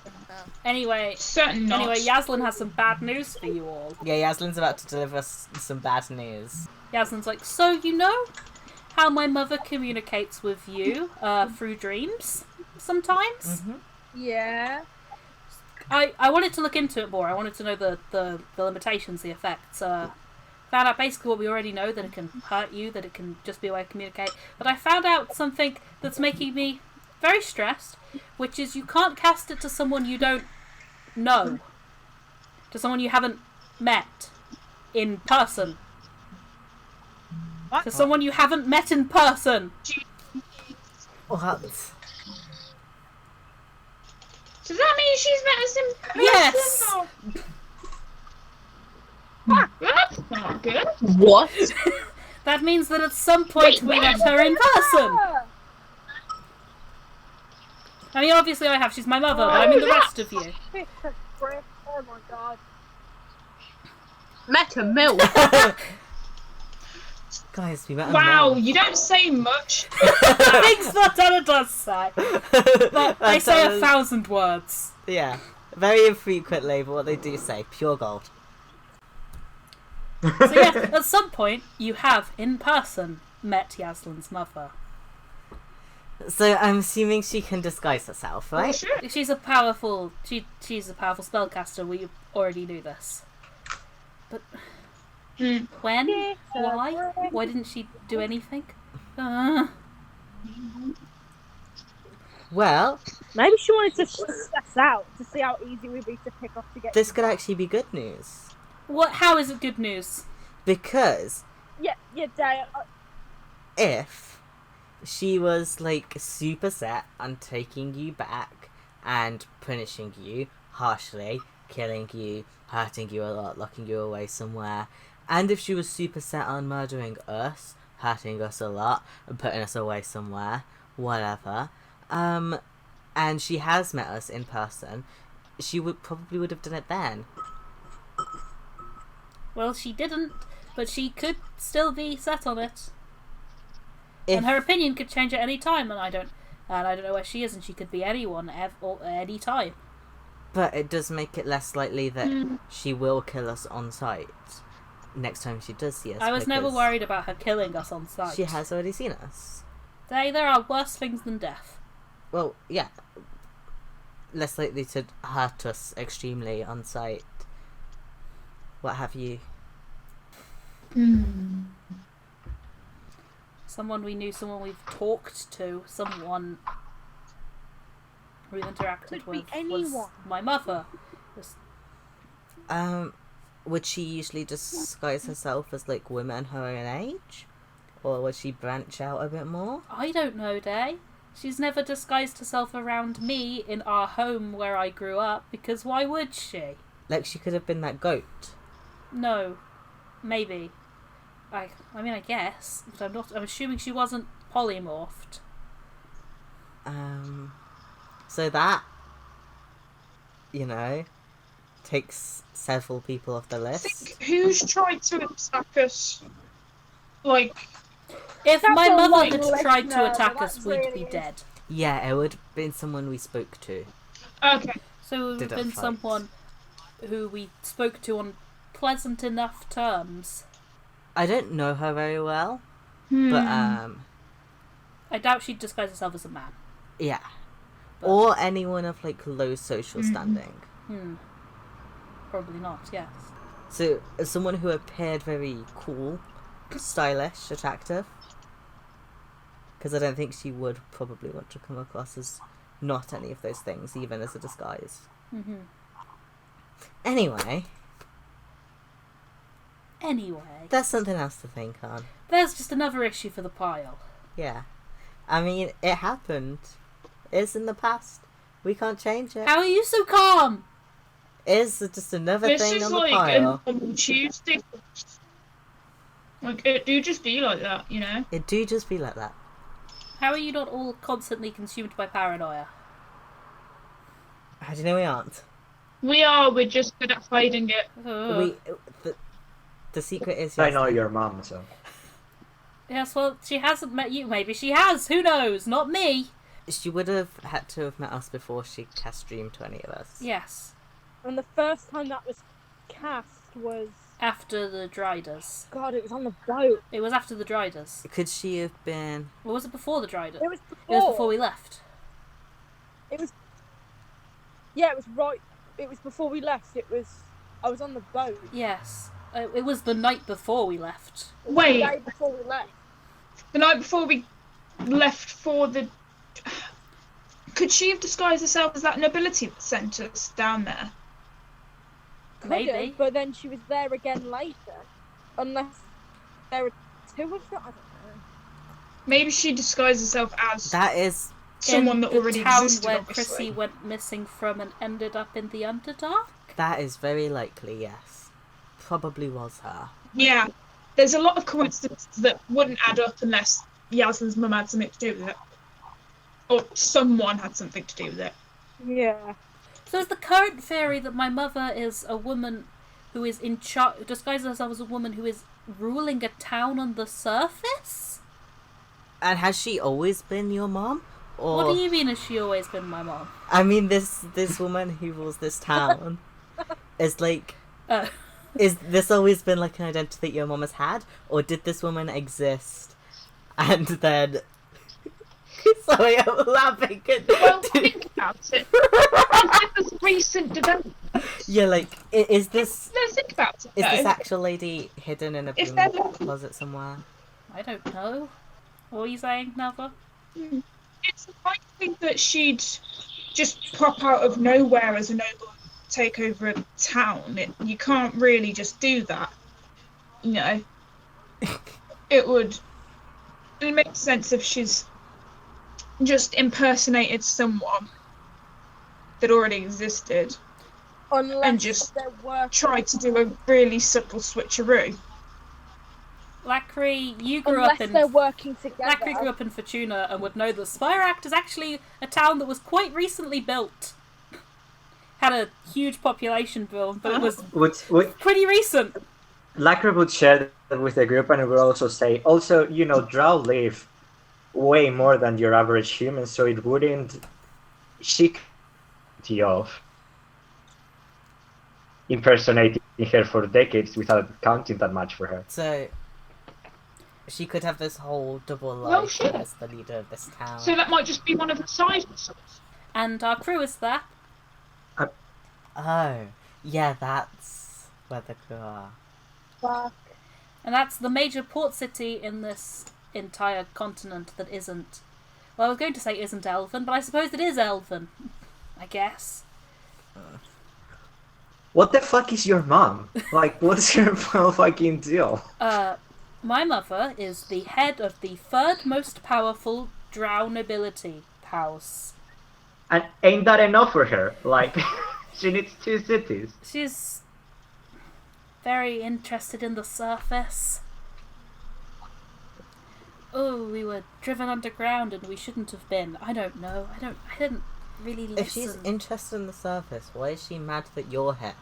Anyway, Certainly not. anyway, Yaslin has some bad news for you all. Yeah, Yaslin's about to deliver us some bad news. Yaslin's like, so you know how my mother communicates with you through dreams sometimes? Mm-hmm. Yeah. I wanted to look into it more. I wanted to know the limitations, the effects. Found out basically what we already know, that it can hurt you, that it can just be a way to communicate. But I found out something that's making me very stressed, which is you can't cast it to someone you don't know. To someone you haven't met in person. What? To someone you haven't met in person. What? Does that mean she's met us in person? Yes. Or... That's not good. What? That means that at some point we met her in person. I mean, obviously I have. She's my mother, but I mean the rest of you. Oh my god. Met a milk. Guys, we met a Wow, man. you don't say much. Things Lantana does say. But they say Lantana's- 1,000 words. Yeah, very infrequently, but what they do say, pure gold. So yeah, at some point you have, in person, met Yaslin's mother. So I'm assuming she can disguise herself, Oh, right? shit. She's a powerful spellcaster. We already knew this. But when? Why? Why didn't she do anything? Well, Maybe she wanted to stress us out to see how easy it would be to pick up to get. this could actually be good news. What? How is it good news? Because Yeah, Dae. if she was like super set on taking you back and punishing you harshly, killing you, hurting you a lot, locking you away somewhere, and if she was super set on murdering us, hurting us a lot, and putting us away somewhere, whatever, and she has met us in person, she would have done it then. Well, she didn't, but she could still be set on it. If, And her opinion could change at any time, and I don't know where she is, and she could be anyone, or any time. but it does make it less likely that she will kill us on sight next time she does see us. I was never because worried about her killing us on sight. She has already seen us. There are worse things than death. Well, yeah. Less likely to hurt us extremely on sight. What have you? Someone we knew, someone we've talked to, someone we've interacted Could be with anyone. was my mother. Just- Would she usually disguise herself as like women her own age? Or would she branch out a bit more? I don't know, Dae. She's never disguised herself around me in our home where I grew up, because why would she? Like she could have been that goat. No. Maybe. I mean, I guess. But I'm assuming she wasn't polymorphed. So that, you know, takes several people off the I list. think who's tried to attack us? Like, If That's my a mother long had list tried to now, attack that us, we'd really be is. dead. Yeah, it would have been someone we spoke to. okay. So it would have Didn't been fight. someone who we spoke to on pleasant enough terms. I don't know her very well, but I doubt she'd disguise herself as a man. yeah. But- Or anyone of like low social standing. Probably not, yes. So, as someone who appeared very cool, stylish, attractive. Because I don't think she would probably want to come across as not any of those things, even as a disguise. Anyway, Anyway, that's something else to think on. there's just another issue for the pile. Yeah. I mean, it happened. It's in the past. We can't change it. How are you so calm? It's just another This thing is on the like pile. a normal Tuesday. Like, it do just be like that, you know? It do just be like that. How are you not all constantly consumed by paranoia? How do you know we aren't? We're just good at hiding it. The secret is... I know your mom, so... Yes, well, she hasn't met you. Maybe she has. Who knows? Not me. She would have had to have met us before she cast Dream to any of us. Yes. And the first time that was cast was... After the Driders. God, it was on the boat. It was after the Driders. Could she have been... Or was it before the Driders? It was before. It was before we left. It was... Yeah, it was right... It was before we left. It was... I was on the boat. Yes. It was the night before we left. Wait. The day before we left. The night before we left for the... Could she have disguised herself as that nobility that sent us down there? Maybe. Could've, but then she was there again later. Unless there were two of them. I don't know. Maybe she disguised herself as That is... someone that already the town existed, where obviously. Crisi went missing from and ended up in the Underdark? That is very likely, yes. Probably was her. Yeah. There's a lot of coincidences that wouldn't add up unless Yasmin's mum had something to do with it. Or someone had something to do with it. Yeah. So is the current theory that my mother is a woman who is in charge, disguises herself as a woman who is ruling a town on the surface? And has she always been your mom? Or... What do you mean has she always been my mom? I mean, this woman who rules this town is like... Oh. Is this always been like an identity that your mom has had? Or did this woman exist and then... Sorry, I'm laughing. Well, think about it. Is this recent development? Yeah, like, is this... Let's think about it, Is this though. actual lady hidden in a If broom they're- closet somewhere? I don't know. What are you saying, Naerva? It's likely that she'd just pop out of nowhere as a noble and take over a town. You can't really just do that. You know? It makes sense if she's just impersonated someone that already existed Unless and just there were... tried to do a really subtle switcheroo. Lacre, you grew Unless up in... they're working together. Lacre grew up in Fortuna and would know that Spiract is actually a town that was quite recently built. Had a huge population boom, but it was Would pretty recent. Lacre would share that with the group and would also say, also, you know, Drow live way more than your average human, so it wouldn't chic you off impersonating her for decades without counting that much for her. So, she could have this whole double Well, life sure. as the leader of this town. So that might just be one of the side hustles. And our crew is there. Oh, yeah, that's where the crew are. Fuck. And that's the major port city in this entire continent that isn't... Well, I was going to say isn't Elfrun, but I suppose it is Elfrun. I guess. What the fuck is your mom? Like, what's your fucking deal? My mother is the head of the third most powerful Drow nobility house. And ain't that enough for her? Like, she needs 2 cities. She's very interested in the surface. Oh, we were driven underground and we shouldn't have been. I don't know. I didn't really listen. If she's interested in the surface, why is she mad that you're here?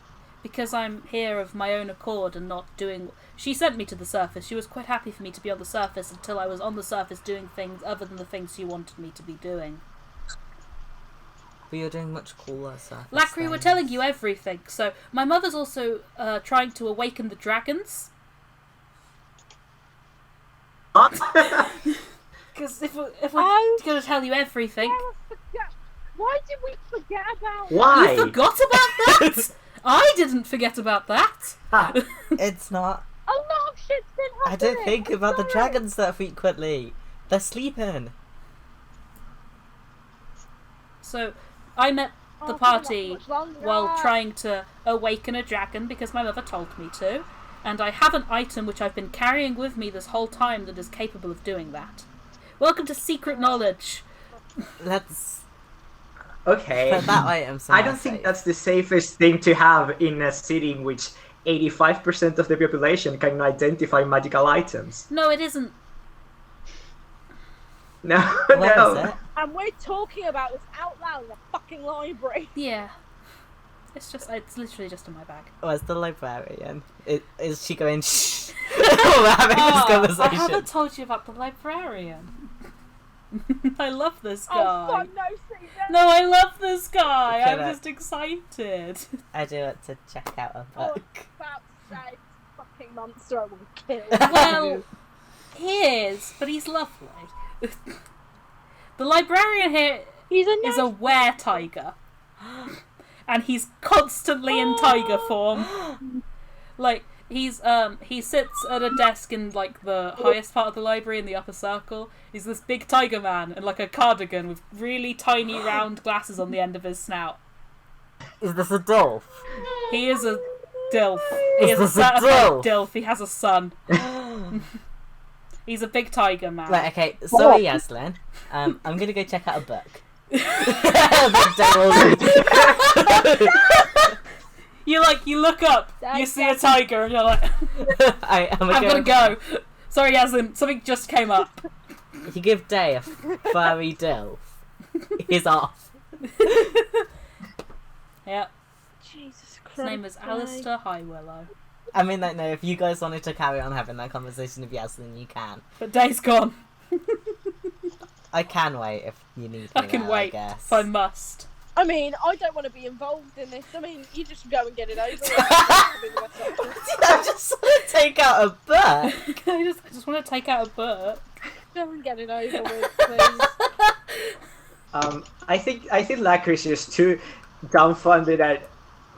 Because I'm here of my own accord and not doing... She sent me to the surface. She was quite happy for me to be on the surface until I was on the surface doing things other than the things she wanted me to be doing. But you're doing much cooler surface Lacre, we're things. telling you everything. So, my mother's also trying to awaken the dragons. Because if we're going to tell you everything... Why did we forget about... Why? You forgot about that? I didn't forget about that. It's not... A lot of shit's been happening. I don't think I'm about the sorry. dragons that frequently. They're sleeping. So, I met the Oh, party not much longer. while trying to awaken a dragon because my mother told me to. And I have an item which I've been carrying with me this whole time that is capable of doing that. Welcome to Secret Knowledge. Let's Okay. put that item I somewhere don't think safe. that's the safest thing to have in a city in which 85% of the population can identify magical items. No, it isn't. No, Where no. is it? And we're talking about this out loud in the fucking library. Yeah. It's literally just in my bag. Where's the librarian? Is she going, shh? We're having this I conversation. haven't told you about the librarian. I love this guy. Oh fuck no, see that? No, I love this guy. Okay, I'm that- just excited. I do want to check out a Oh, book. about to say, fucking monster, I will kill. Well, he is, but he's lovely. The librarian here He's a is a were-tiger. And he's constantly in tiger form. Like, he sits at a desk in, like, the highest part of the library in the upper circle. He's this big tiger man in, like, a cardigan with really tiny round glasses on the end of his snout. Is this a dolph? He is a dilf. He Is is a this a certified dilf? dilf. He has a son. He's a big tiger man. Right, okay, sorry, Yaslin. I'm gonna go check out a book. The You look up, you see a tiger, and you're like, I'm I'm gonna go. Sorry, Yaslin, something just came up. You give Dae a furry dilf. He's off. Yeah, Jesus Christ. his name is Dae. Alistair Highwillow. I mean, like, no, if you guys wanted to carry on having that conversation with Yaslin, you can. But Dae's gone. I can wait if you need me. I can now, wait I guess. if I must. I mean, I don't want to be involved in this. I mean, you just go and get it over with. I just want to take out a book. I just want to take out a book. Go and get it over with, please. I think Lacre is just too dumbfounded at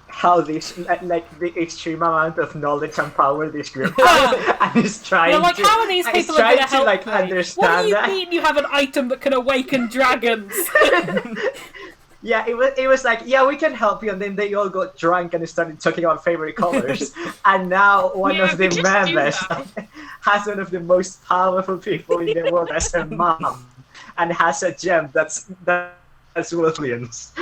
how this, like, the extreme amount of knowledge and power this group has, and is trying You're like, to, how are these and is people going to trying help like me? understand What do you that. mean you have an item that can awaken dragons? Yeah, it was like, yeah, we can help you, and then they all got drunk and started talking about favorite colors, and now one Yeah, of the we just do members that. has one of the most powerful people in the world as a mom, and has a gem that's Williams.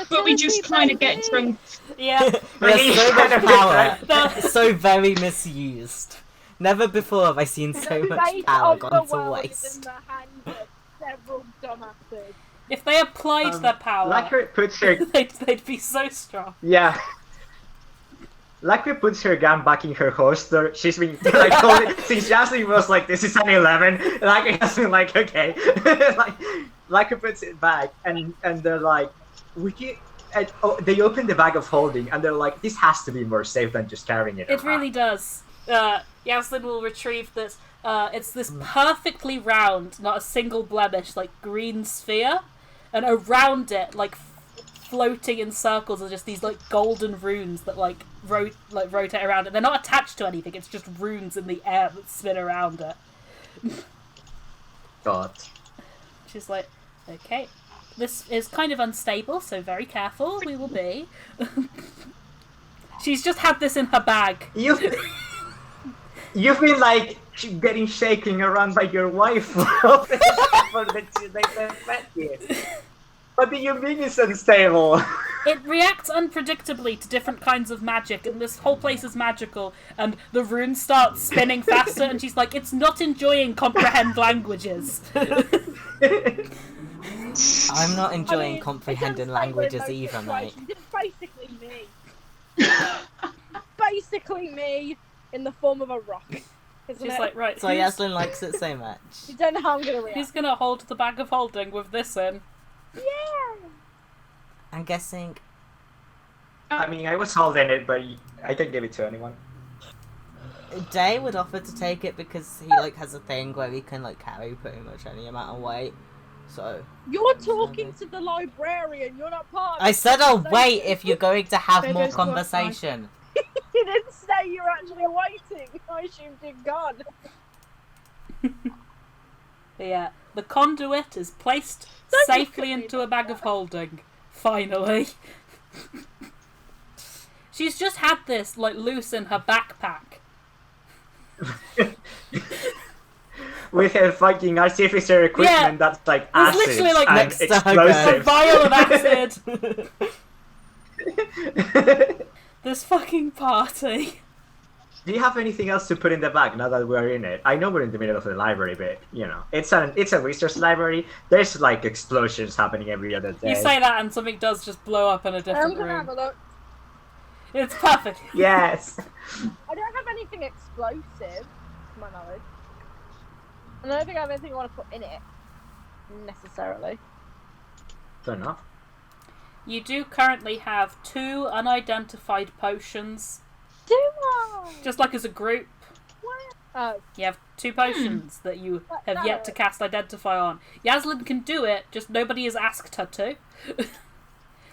But we just kind of get drunk. Yeah. There's so Kind much of power. different. So very misused. Never before have I seen so The much fate power of the gone to world is in waste. the hands of several dumbasses. If they applied their power, Lacre puts her they'd be so strong. Yeah. Lacre puts her gun back in her holster. She's been like holding since Jasmine was like, "This is an 11." Lacre has been like, "Okay." Like, Lacre puts it back, and they're like, "Would you?" And, they open the bag of holding, and they're like, "This has to be more safe than just carrying it." It around." really does. Yaslin will retrieve this. It's this perfectly round, not a single blemish, like green sphere, and around it, like floating in circles, are just these like golden runes that like rotate around it. They're not attached to anything. It's just runes in the air that spin around it. God. She's like, okay, this is kind of unstable, so very careful we will be. She's just had this in her bag. You've been like getting shaken around by your wife for the 2 days I met you. What do you mean it's unstable? It reacts unpredictably to different kinds of magic, and this whole place is magical, and the runes start spinning faster, and she's like, it's not enjoying comprehend languages. I'm not enjoying it comprehending does say languages we're in either, those mate. situations. It's basically me. Basically me in the form of a rock. Isn't She's it? like, right, So who's- Yaslin likes it so much. You don't know how I'm gonna react. who's gonna hold the bag of holding with this in? Yeah. I'm guessing I mean, I was holding it, but I can give it to anyone. Dae would offer to take it because he like has a thing where he can like carry pretty much any amount of weight. So You're talking to the librarian. You're not part of I the said I'll conversation. wait if you're going to have There more goes the Wi-Fi. conversation. You didn't say you were actually waiting. I assumed you'd gone. Yeah, the conduit is placed Don't look safely at me into a like bag of holding. Finally. She's just had this, like, loose in her backpack. With her fucking artificer equipment that's like It's acid literally, like, and next to her A explosive. vial of acid! This fucking party. Do you have anything else to put in the bag now that we're in it? I know we're in the middle of the library, but you know, it's a research library. There's like explosions happening every other day. You say that and something does just blow up in a I'm different gonna have room. a look. It's perfect. Yes. I don't have anything explosive, to my knowledge. And I don't think I have anything I want to put in it, necessarily. Fair enough. You do currently have 2 unidentified potions, Do I? just like as a group. Oh, You have 2 potions that you have yet to cast Identify on. Yaslin can do it, just nobody has asked her to.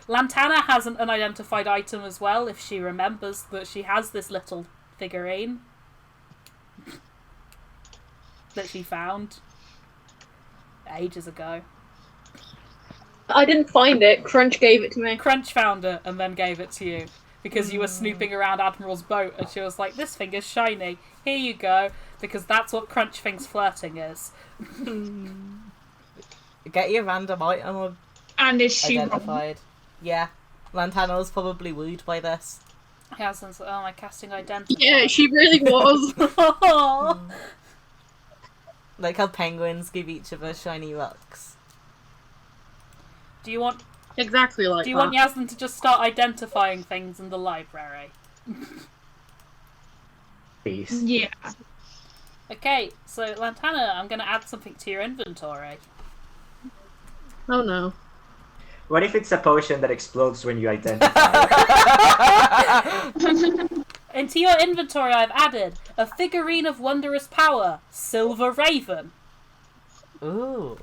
Lantana has an unidentified item as well, if she remembers that she has this little figurine that she found ages ago. I didn't find it. Crunch gave it to me. Crunch found it and then gave it to you because you were snooping around Admiral's boat and she was like, this thing is shiny, here you go, because that's what Crunch thinks flirting is. Get your random item And is she wrong? identified. Yeah. Lantana was probably wooed by this. Yaslin's like, oh, am I casting Identify? Yeah, she really was. Like how penguins give each other shiny rocks. Do you want Exactly like Do you that. want Yaslin to just start identifying things in the library? Peace. Yeah. Okay, so Lantana, I'm going to add something to your inventory. Oh no. What if it's a potion that explodes when you identify? Into your inventory I've added a figurine of wondrous power, Silver Raven. Ooh.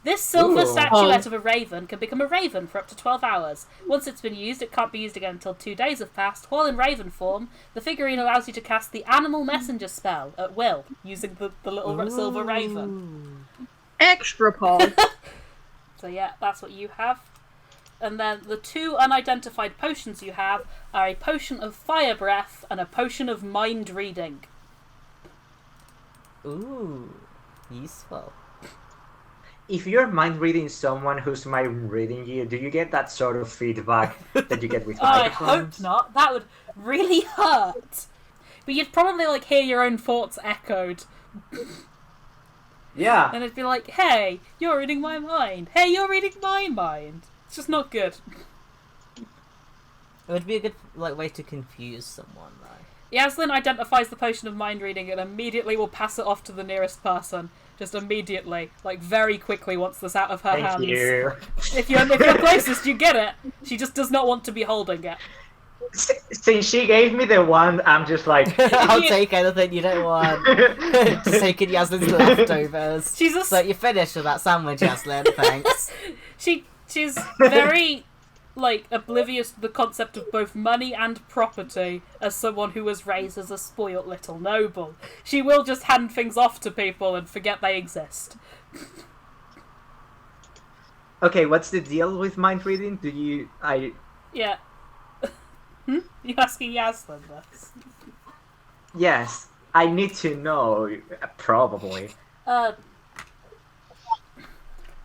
This silver Ooh. statuette of a raven can become a raven for up to 12 hours. Once it's been used, it can't be used again until 2 days have passed. While in raven form, the figurine allows you to cast the Animal Messenger spell at will, using the little silver raven. Extra pod. So yeah, that's what you have. And then the 2 unidentified potions you have are a potion of fire breath and a potion of mind reading. Ooh. Useful. If you're mind reading someone who's mind reading you, do you get that sort of feedback that you get with I microphones? hope not. That would really hurt. But you'd probably like hear your own thoughts echoed. Yeah. And it'd be like, hey, you're reading my mind. Hey, you're reading my mind. It's just not good. It would be a good way to confuse someone, though. Yaslin identifies the potion of mind reading and immediately will pass it off to the nearest person. Just immediately. Like, very quickly once this out of her hands. Thank you. If you're closest, you get it. She just does not want to be holding it. Since she gave me the one, I'm just like... I'll take anything you don't want. Just taking Yaslin's leftovers. She's a... So you're finished with that sandwich, Yaslin. Thanks. She's very... like, oblivious to the concept of both money and property as someone who was raised as a spoilt little noble. She will just hand things off to people and forget they exist. Okay, what's the deal with mind reading? Do you... Yeah. You asking Yaslin this? Yes, I need to know, probably.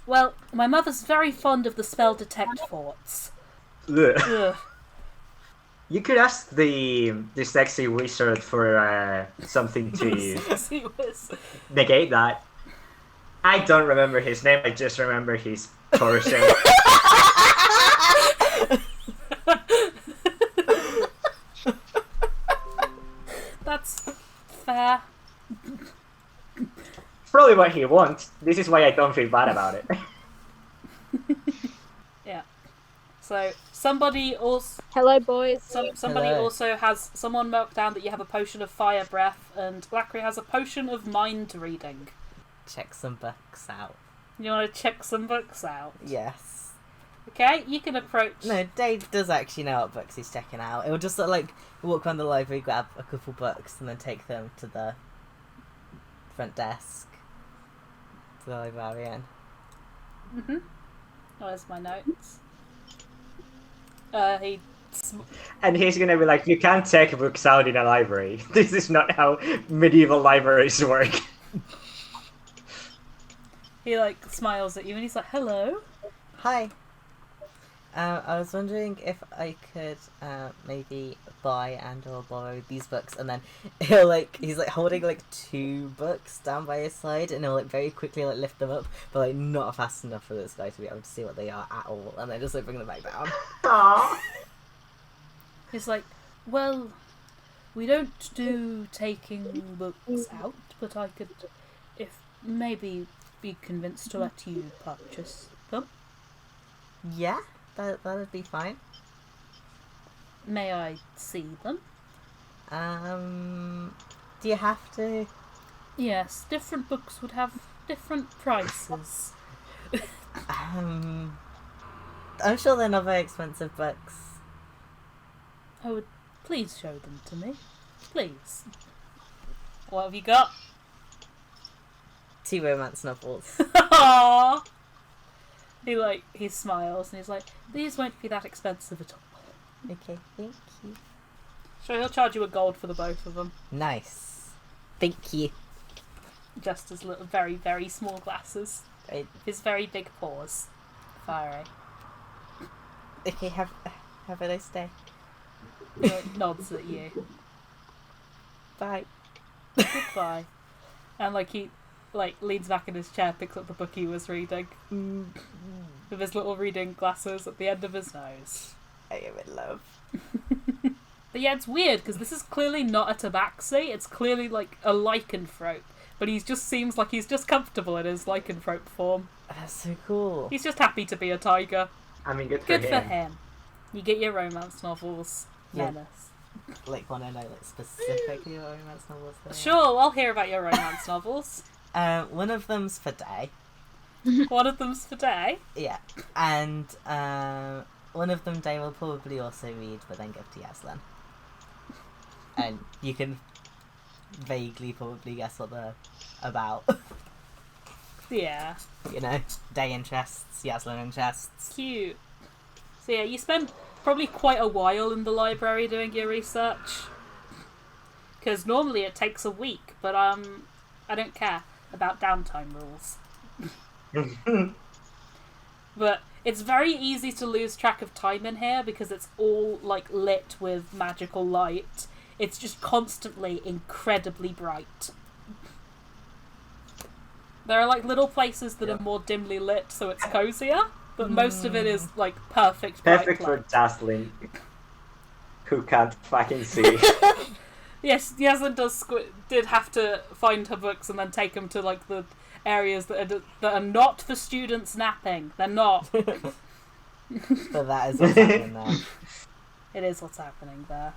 Well, my mother's very fond of the spell Detect Thoughts. Ugh. Ugh. You could ask the sexy wizard for something to She was... negate that. I don't remember his name, I just remember his torso. That's fair. Probably what he wants. This is why I don't feel bad about it. Yeah. So, somebody also... hello, boys. Somebody Hello. also has... Someone marked down that you have a potion of fire breath, and Lacre has a potion of mind reading. Check some books out. You want to check some books out? Yes. Okay, you can approach... No, Dave does actually know what books he's checking out. It will just walk around the library, grab a couple books, and then take them to the front desk. To the librarian. Mm-hmm. Where's my notes? He... And he's gonna be like, you can't take books out in a library. This is not how medieval libraries work. He, like, smiles at you and he's like, hello? Hi. I was wondering if I could maybe buy and or borrow these books, and then he's holding 2 books down by his side, and he'll very quickly lift them up, but not fast enough for this guy to be able to see what they are at all, and then just bring them back down. Aww. He's like, well, we don't do taking books out, but I could, if maybe be convinced to let you purchase them. Yeah, that'd be fine. May I see them? Do you have to? Yes, different books would have different prices. I'm sure they're not very expensive books. Oh, please show them to me. Please. What have you got? 2 romance novels. Aww. He smiles and he's like, these won't be that expensive at all. Okay, thank you. Sure, he'll charge you a gold for the both of them. Nice. Thank you. Just his little, very, very small glasses. His very big paws. Fiery. Okay, have a nice day. He nods at you. Bye. Goodbye. And he leans back in his chair, picks up the book he was reading. With his little reading glasses at the end of his nose. I am in love. But yeah, it's weird, because this is clearly not a tabaxi, it's clearly a lycanthrope. But he just seems like he's just comfortable in his lycanthrope form. That's so cool. He's just happy to be a tiger. I mean, good for him. You get your romance novels. Yeah. Menace. Want to know specifically what romance novels they are? Sure, I'll hear about your romance novels. One of them's for Dae. One of them's for Dae? Yeah. And one of them Dae will probably also read, but then give to Yaslan. And you can vaguely probably guess what they're about. Yeah. Dae interests, Yaslan interests. Cute. So yeah, you spend probably quite a while in the library doing your research. Because normally it takes a week, but I don't care about downtime rules. But it's very easy to lose track of time in here because it's all lit with magical light. It's just constantly incredibly bright. There are little places that are more dimly lit, so it's cozier, but most of it is perfect bright Perfect for light. dazzling. Who can't fucking see. Yes, Yasmin did have to find her books and then take them to the areas that are not for students napping. They're not. But that is what's happening there. It is what's happening there.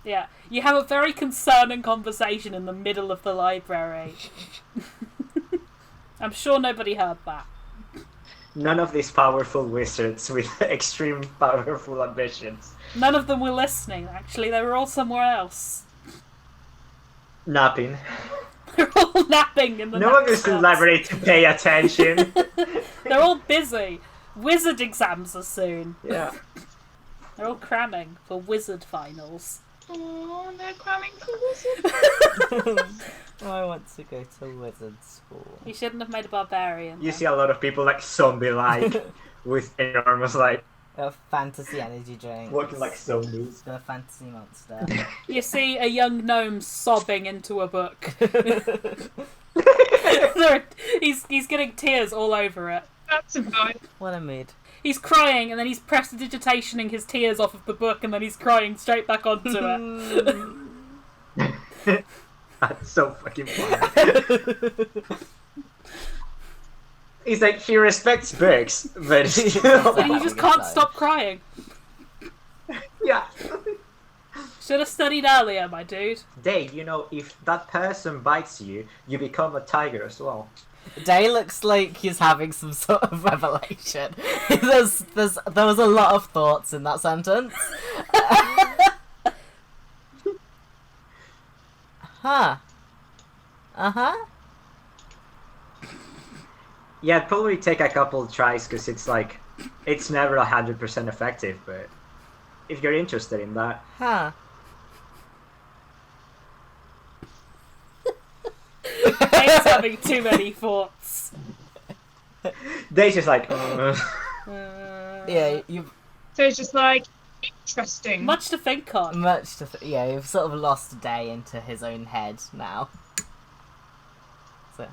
Yeah, you have a very concerning conversation in the middle of the library. I'm sure nobody heard that. None of these powerful wizards with extreme powerful ambitions. None of them were listening, actually. They were all somewhere else. Napping. They're all napping in the No one goes to the library to pay attention. They're all busy. Wizard exams are soon. Yeah. They're all cramming for wizard finals. Oh, they're cramming for wizard. I want to go to wizard school. You shouldn't have made a barbarian. You see a lot of people zombie-like with enormous A fantasy energy drink. walking like zombies. The fantasy monster. You see a young gnome sobbing into a book. He's getting tears all over it. That's a vibe. What a mood. He's crying, and then he's prestidigitationing his tears off of the book, and then he's crying straight back onto it. That's so fucking funny. He's he respects books, but still... And he just can't stop crying. Yeah. Should have studied earlier, my dude. Dae, if that person bites you, you become a tiger as well. Dae looks like he's having some sort of revelation. there was a lot of thoughts in that sentence. Huh. Uh-huh. Yeah, it'd probably take a couple tries because it's never 100% effective, but if you're interested in that. Huh. Dae's having too many thoughts. Dae's just Yeah, you've So it's just like interesting. Much to think on. you've sort of lost Dae into his own head now. So,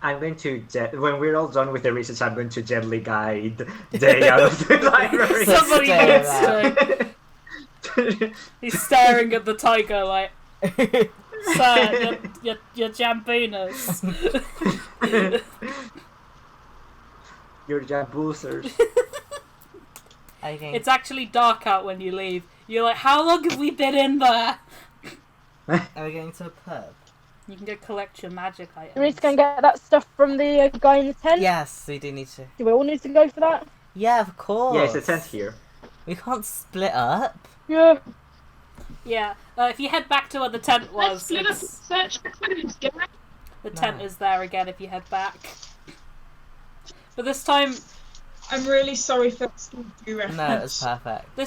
I'm going to, when we're all done with the research, I'm going to gently guide Dae out of the library. Somebody Stare needs at to. He's staring at the tiger like, sir, your jamboonas. Your jamboosers. Okay. It's actually dark out when you leave. You're like, how long have we been in there? Are we going to a pub? You can go collect your magic items. Do we need to go and get that stuff from the guy in the tent? Yes, we do need to. Do we all need to go for that? Yeah, of course. Yeah, it's a tent here. We can't split up. Yeah. Yeah, if you head back to where the tent Let's was, split up and search for clues, guys. the tent No. is there again if you head back. But this time, I'm really sorry for the reference. No, it's perfect.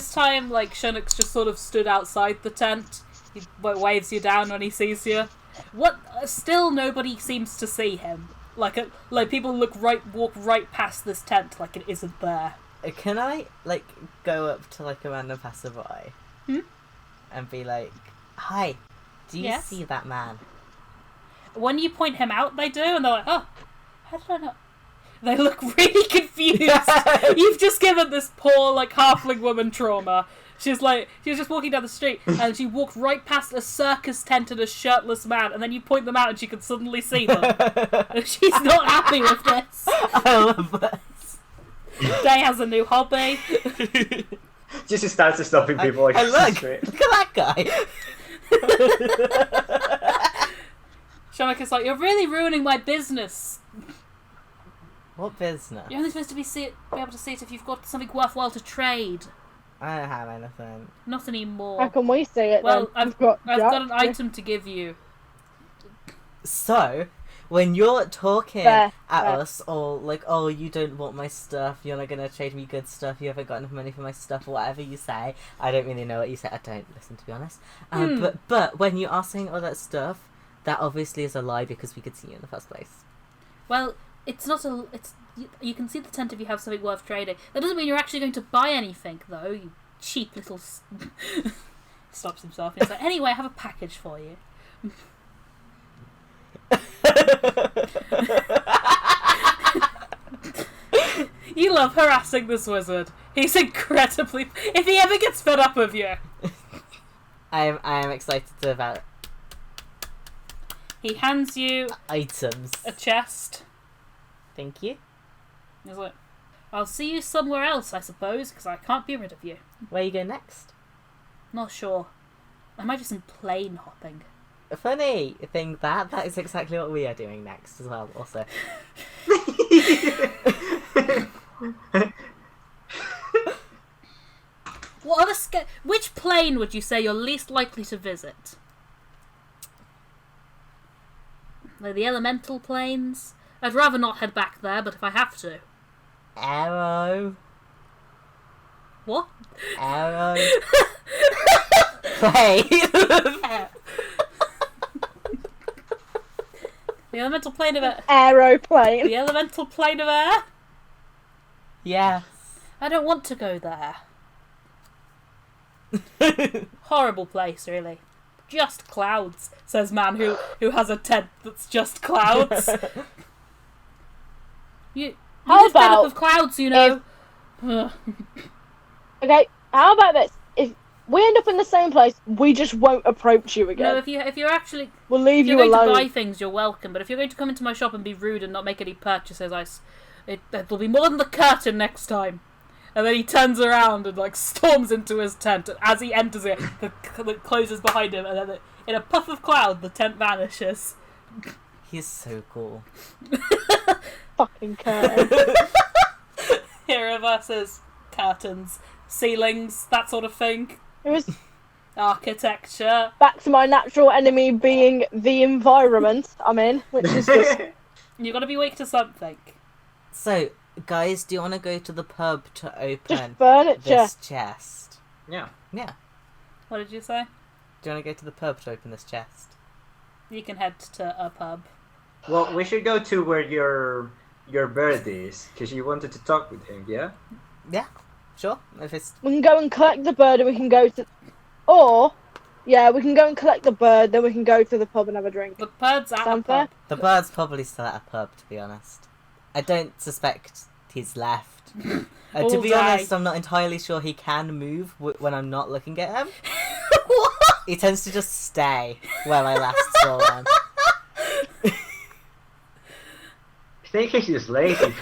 like, Shunnock's just sort of stood outside the tent. He waves you down when he sees you. Still nobody seems to see him. Like people walk right past this tent like it isn't there. Can I, go up to, a random passerby? And be like, hi, do you Yes? see that man? When you point him out, they do, and they're like, oh, how did I not? They look really confused. You've just given this poor, halfling woman trauma. She was just walking down the street, and she walked right past a circus tent and a shirtless man, and then you point them out, and she can suddenly see them. She's not happy with this. I love this. Dae has a new hobby. Just starts stopping people like Hey, look! straight. Look at that guy! Shamik is like, you're really ruining my business. What business? You're only supposed to be able to see it if you've got something worthwhile to trade. I don't have anything. Not anymore. How can we see it Well, then? I've got an Jack. item to give you. So, when you're talking Fair, at fair. us, or oh, you don't want my stuff, you're not gonna trade me good stuff, you haven't got enough money for my stuff, or whatever you say, I don't really know what you say, I don't listen, to be honest. But when you are saying all that stuff, that obviously is a lie because we could see you in the first place. Well, it's not a... You can see the tent if you have something worth trading. That doesn't mean you're actually going to buy anything, though, you cheap little... Stops himself. He's like, anyway, I have a package for you. You love harassing this wizard. He's incredibly... If he ever gets fed up with you... I am excited about He hands you items. a chest. Thank you. He's like, I'll see you somewhere else, I suppose, because I can't be rid of you. Where you go next? Not sure. I might do some plane hopping. Funny thing that is exactly what we are doing next as well, also. What other which plane would you say you're least likely to visit? Like the elemental planes? I'd rather not head back there, but if I have to. Arrow. What? Arrow. Play. The elemental plane of air. Aeroplane. The elemental plane of air? Yes. I don't want to go there. Horrible place, really. Just clouds, says man who has a tent that's just clouds. You How get fed up about with clouds, you know. Okay, how about this? If we end up in the same place, we just won't approach you again. No, if you're actually We'll leave if you're you going alone. to buy things, you're welcome. But if you're going to come into my shop and be rude and not make any purchases, there'll be more than the curtain next time. And then he turns around and storms into his tent. And as he enters it, it closes behind him, and then in a puff of cloud, the tent vanishes. He's so cool. Fucking curtain. Hera versus curtains, ceilings, that sort of thing. It was Architecture. back to my natural enemy being the environment I'm in, which is just You've got to be weak to something. So, guys, do you want to go to the pub to just open furniture. this chest? Yeah. Yeah. What did you say? Do you want to go to the pub to open this chest? You can head to a pub. Well, we should go to where your your bird is, because you wanted to talk with him, yeah? Yeah, sure. If it's We can go and collect the bird, and we can go to, or yeah, we can go and collect the bird. Then we can go to the pub and have a drink. The bird's at a Sound fair? pub. the bird's probably still at a pub, to be honest. I don't suspect he's left. All To be day. honest, I'm not entirely sure he can move when I'm not looking at him. What? He tends to just stay where I last saw him. I think he's just lazy.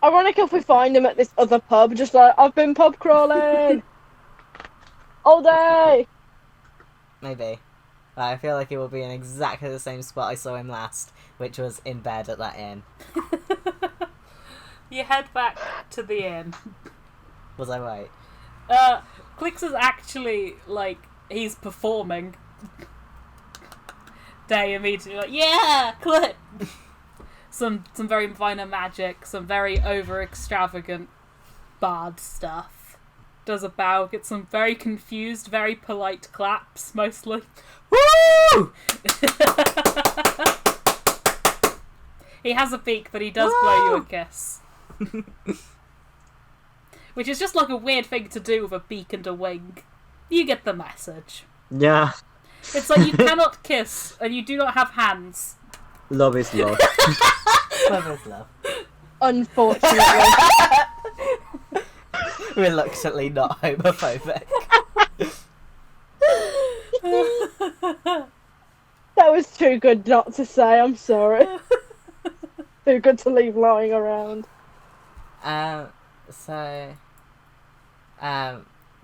Ironic if we find him at this other pub, just like I've been pub crawling all day. Maybe. I feel like he will be in exactly the same spot I saw him last, which was in bed at that inn. You head back to the inn. Was I right? Clicks is actually, like, he's performing. Dae immediately like, yeah, Click! some very minor magic, some very over-extravagant bard stuff. Does a bow, gets some very confused, very polite claps, mostly. Woo! He has a beak, but he does blow you a kiss. Which is just like a weird thing to do with a beak and a wing. You get the message. Yeah. It's like you cannot kiss and you do not have hands. Love is love. Love is love. Unfortunately, Reluctantly not homophobic. that was too good not to say. I'm sorry. Too good to leave lying around.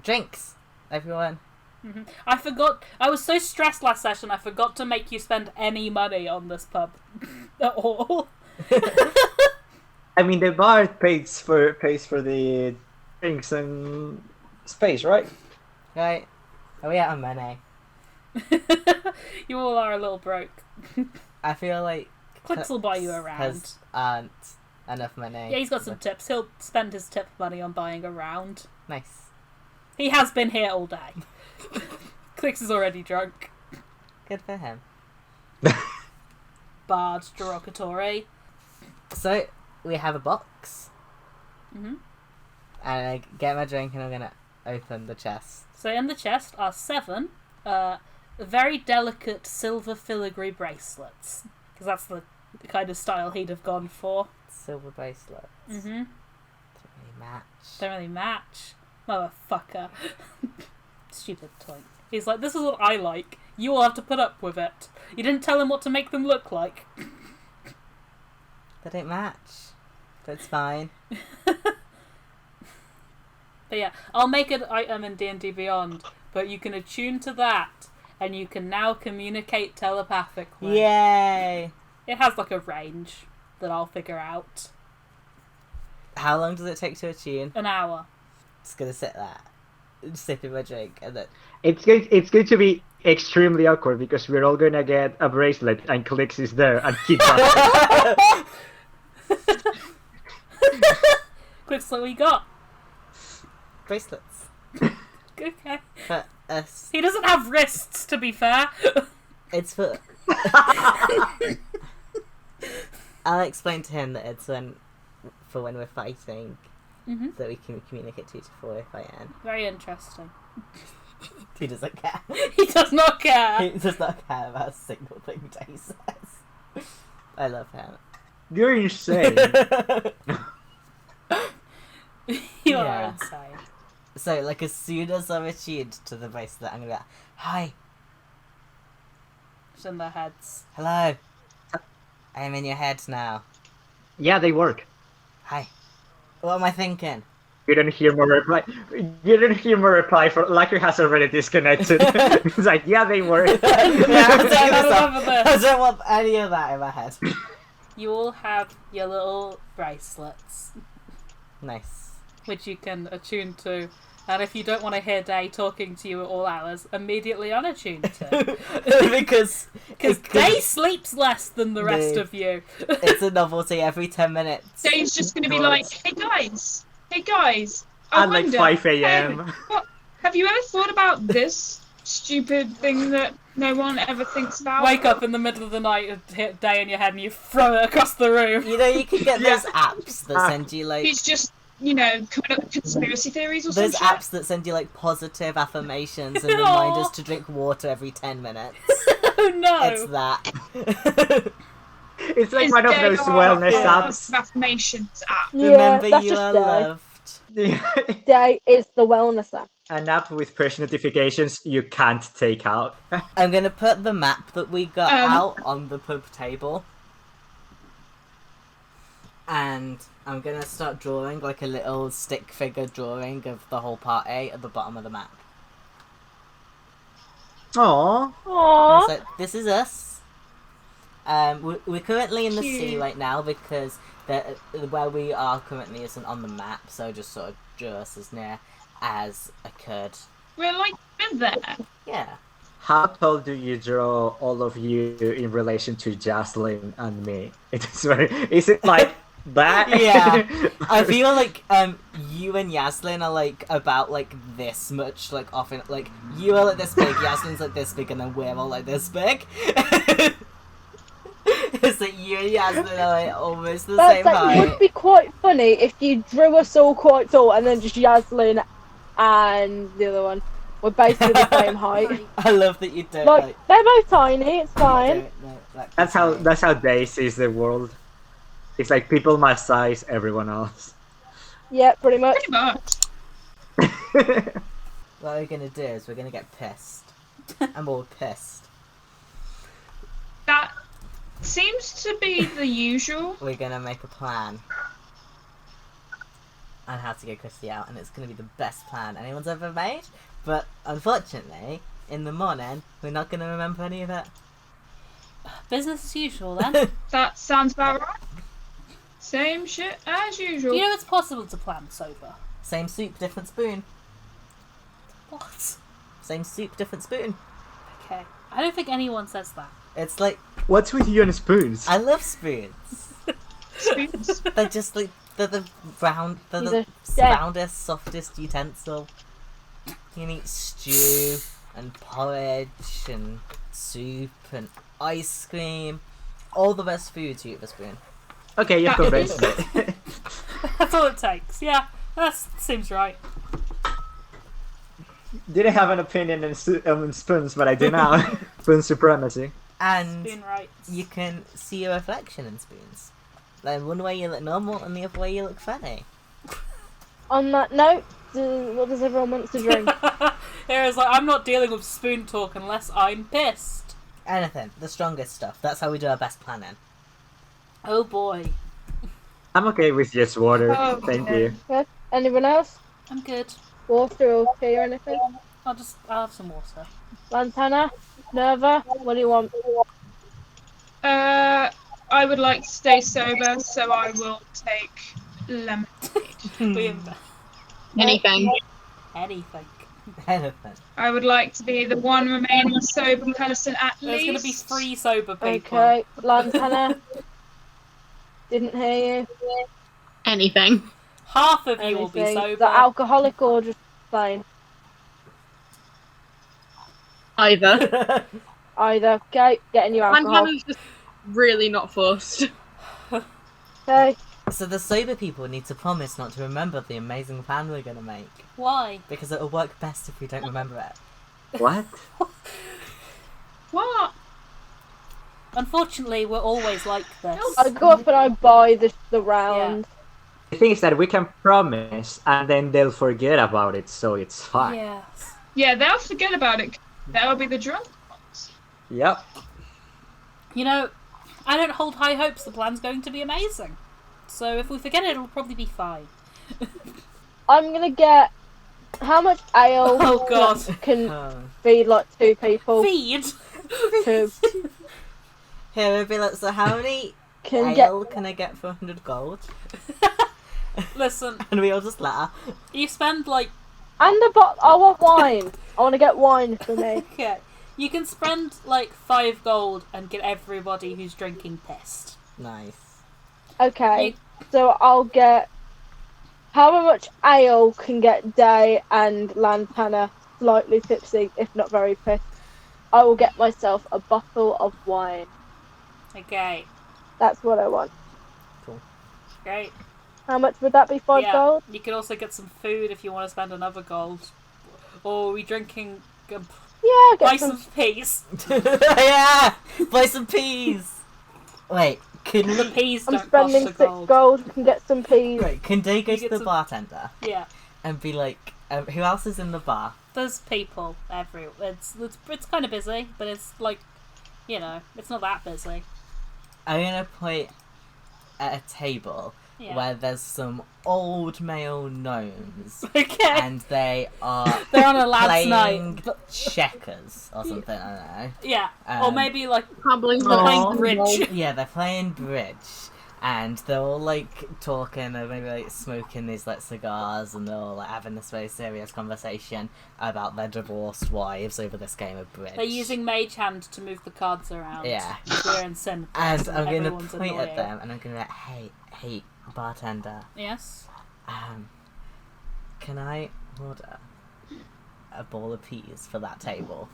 Drinks, everyone. Mm-hmm. I forgot. I was so stressed last session. I forgot to make you spend any money on this pub at all. I mean, the bar pays for the drinks and space, right? Right? Are we out of money? You all are a little broke. I feel like Clicks will buy you around. Aren't enough money. Yeah, he's got some tips. He'll spend his tip money on buying a round. Nice. He has been here all day. Clicks is already drunk. Good for him. Bard, derogatory. So we have a box, Mm-hmm. and I get my drink, and I'm gonna open the chest. So in the chest are 7 very delicate silver filigree bracelets. Because that's the kind of style he'd have gone for. Silver bracelets. Mm-hmm. Don't really match. Don't really match. Motherfucker. Stupid twink. He's like, this is what I like. You all have to put up with it. You didn't tell him what to make them look like. They don't match. That's fine. But yeah, I'll make an item in D&D Beyond, but you can attune to that, and you can now communicate telepathically. Yay! It has like a range that I'll figure out. How long does it take to attune? An hour. Just gonna sit there, sipping my drink, and then It's going to be extremely awkward because we're all gonna get a bracelet and Clicks is there and he doesn't. Quick, so we got. bracelets. Okay. But us, He doesn't have wrists, to be fair. it's for. I'll explain to him that it's when we're fighting Mm-hmm. that we can communicate 2 to 4 if I am. Very interesting. He doesn't care. He does not care. He does not care about a single thing Dae says. I love him. You're insane. You Yeah. are insane. So, like, as soon as I'm attuned to the bracelet, I'm gonna be like, hi, It's in their heads. hello, I'm in your head now. Yeah, they work. Hi. What am I thinking? You don't hear more reply. You don't hear more reply for Lacre has already disconnected. It's like, yeah, they work. I don't want any of that in my head. You all have your little bracelets, Nice. which you can attune to. And if you don't want to hear Dae talking to you at all hours, immediately unattune to. Because Dae sleeps less than the rest No. of you. it's a novelty every 10 minutes. Dave's just going to be like, hey guys, I At like wonder, 5 a.m. Have you ever thought about this stupid thing that No one ever thinks about Wake it. up in the middle of the night, and hit Dae in your head, and you throw it across the room. You know, you can get those apps that send you like He's just, coming up with conspiracy theories or those some shit. apps that send you like positive affirmations and reminders to drink water every 10 minutes. Oh no! It's that. It's like Is one of Dae those our wellness positive apps. affirmations app. Yeah, Remember, that's you just are Dae. loved. Dae is the wellness app. An app with push notifications you can't take out. I'm gonna put the map that we got out on the pub table. And I'm gonna start drawing like a little stick figure drawing of the whole party at the bottom of the map. Aww. And Aww. so this is us. We're currently in the sea Cute. right now because where we are currently isn't on the map, so I just sort of drew us as near as I could. We're like in there. Yeah. How tall do you draw all of you in relation to Jocelyn and me? Is it like that? Yeah. I feel like you and Yaslin are like about like this much, like often like you are like this big, Yaslin's like this big, and then we're all like this big. It's like you and Yaslin are like almost the same That height. would be quite funny if you drew us all quite tall and then just Yaslin and the other one were basically the same height. I love that you don't Like, they're both tiny, it's fine. don't know, like, That's how Dae sees the world. It's like people my size, everyone else. Yeah, pretty much. Pretty much. What we're gonna do is we're gonna get pissed. And we're pissed. That seems to be the usual. We're gonna make a plan on how to get Crisi out, and it's gonna be the best plan anyone's ever made. But unfortunately, in the morning, we're not gonna remember any of it. Business as usual, then. That sounds about right. Same shit as usual. You know it's possible to plan sober. Same soup, different spoon. What? Same soup, different spoon. Okay. I don't think anyone says that. It's like, What's with you and spoons? I love spoons. Spoons. They're just like, they're the They're roundest, softest utensil. You can eat stew and porridge and soup and ice cream. All the best foods you eat with a spoon. Okay, you've convinced me. That's all it takes. Yeah, that seems right. Didn't have an opinion on spoons, but I do now. Spoon supremacy. And Spoon right. you can see your reflection in spoons. Like one way you look normal and the other way you look funny. On that note, what does everyone want to drink? Hera's like, I'm not dealing with spoon talk unless I'm pissed. Anything. The strongest stuff. That's how we do our best planning. Oh boy. I'm okay with just water. Oh, Thank okay. you. Good. Anyone else? I'm good. Water or tea or anything? I'll have some water. Lantana? Naerva? What do you want? I would like to stay sober, so I will take lemonade. Anything. Anything. Anything. I would like to be the one remaining sober person at There's least. gonna be 3 sober people. Okay. Lantana? Didn't hear you. Anything. Half of you will be Anything. sober. The alcoholic or just plain? Either. Either. Okay. Getting your I'm alcohol. kind of just really not fussed. Okay. So the sober people need to promise not to remember the amazing plan we're gonna make. Why? Because it'll work best if we don't remember it. What? What? Unfortunately, we're always like this. I go up and I buy the round. The thing is that we can promise, and then they'll forget about it, so it's fine. Yes. Yeah, they'll forget about it. That'll be the drunk ones. Yep. You know, I don't hold high hopes the plan's going to be amazing. So if we forget it, it'll probably be fine. I'm gonna get. How much ale Oh, God. can feed like 2 people? Feed? 2. Here would be like, so how many Can get. ale can I get for 100 gold? Listen, And we all just let her. you spend like... And a bottle. I want wine. I want to get wine for me. Okay. You can spend like 5 gold and get everybody who's drinking pissed. Nice. Okay. So I'll get. How much ale can get Dae and Lantana slightly tipsy, if not very pissed? I will get myself a bottle of wine. Okay, That's what I want. great. How much would that be? 5 Yeah, gold? you could also get some food if you want to spend another gold. Or are we drinking... Yeah, buy get some peas. Yeah! Buy some peas! Wait, The can peas I'm don't cost spending a 6 gold. gold. We can get some peas. Wait, can Dae go You to get the some- bartender Yeah, and be like, who else is in the bar? there's people everywhere. It's kind of busy, but it's like, it's not that busy. I'm gonna put at a table Yeah. where there's some old male gnomes Okay. and they are They're on a lad's playing night. But, checkers or something, I don't know. yeah. Or Um, maybe like Can't believe they're playing Aw. bridge. Yeah, they're playing bridge, and they're all like talking, or maybe like smoking these like cigars, and they're all like having this very serious conversation about their divorced wives over this game of bridge. They're using Mage Hand to move the cards around. Yeah. We're in Sin. And I'm gonna everyone's point annoying. at them, and I'm gonna be like, hey, bartender, Yes. can I order a bowl of peas for that table?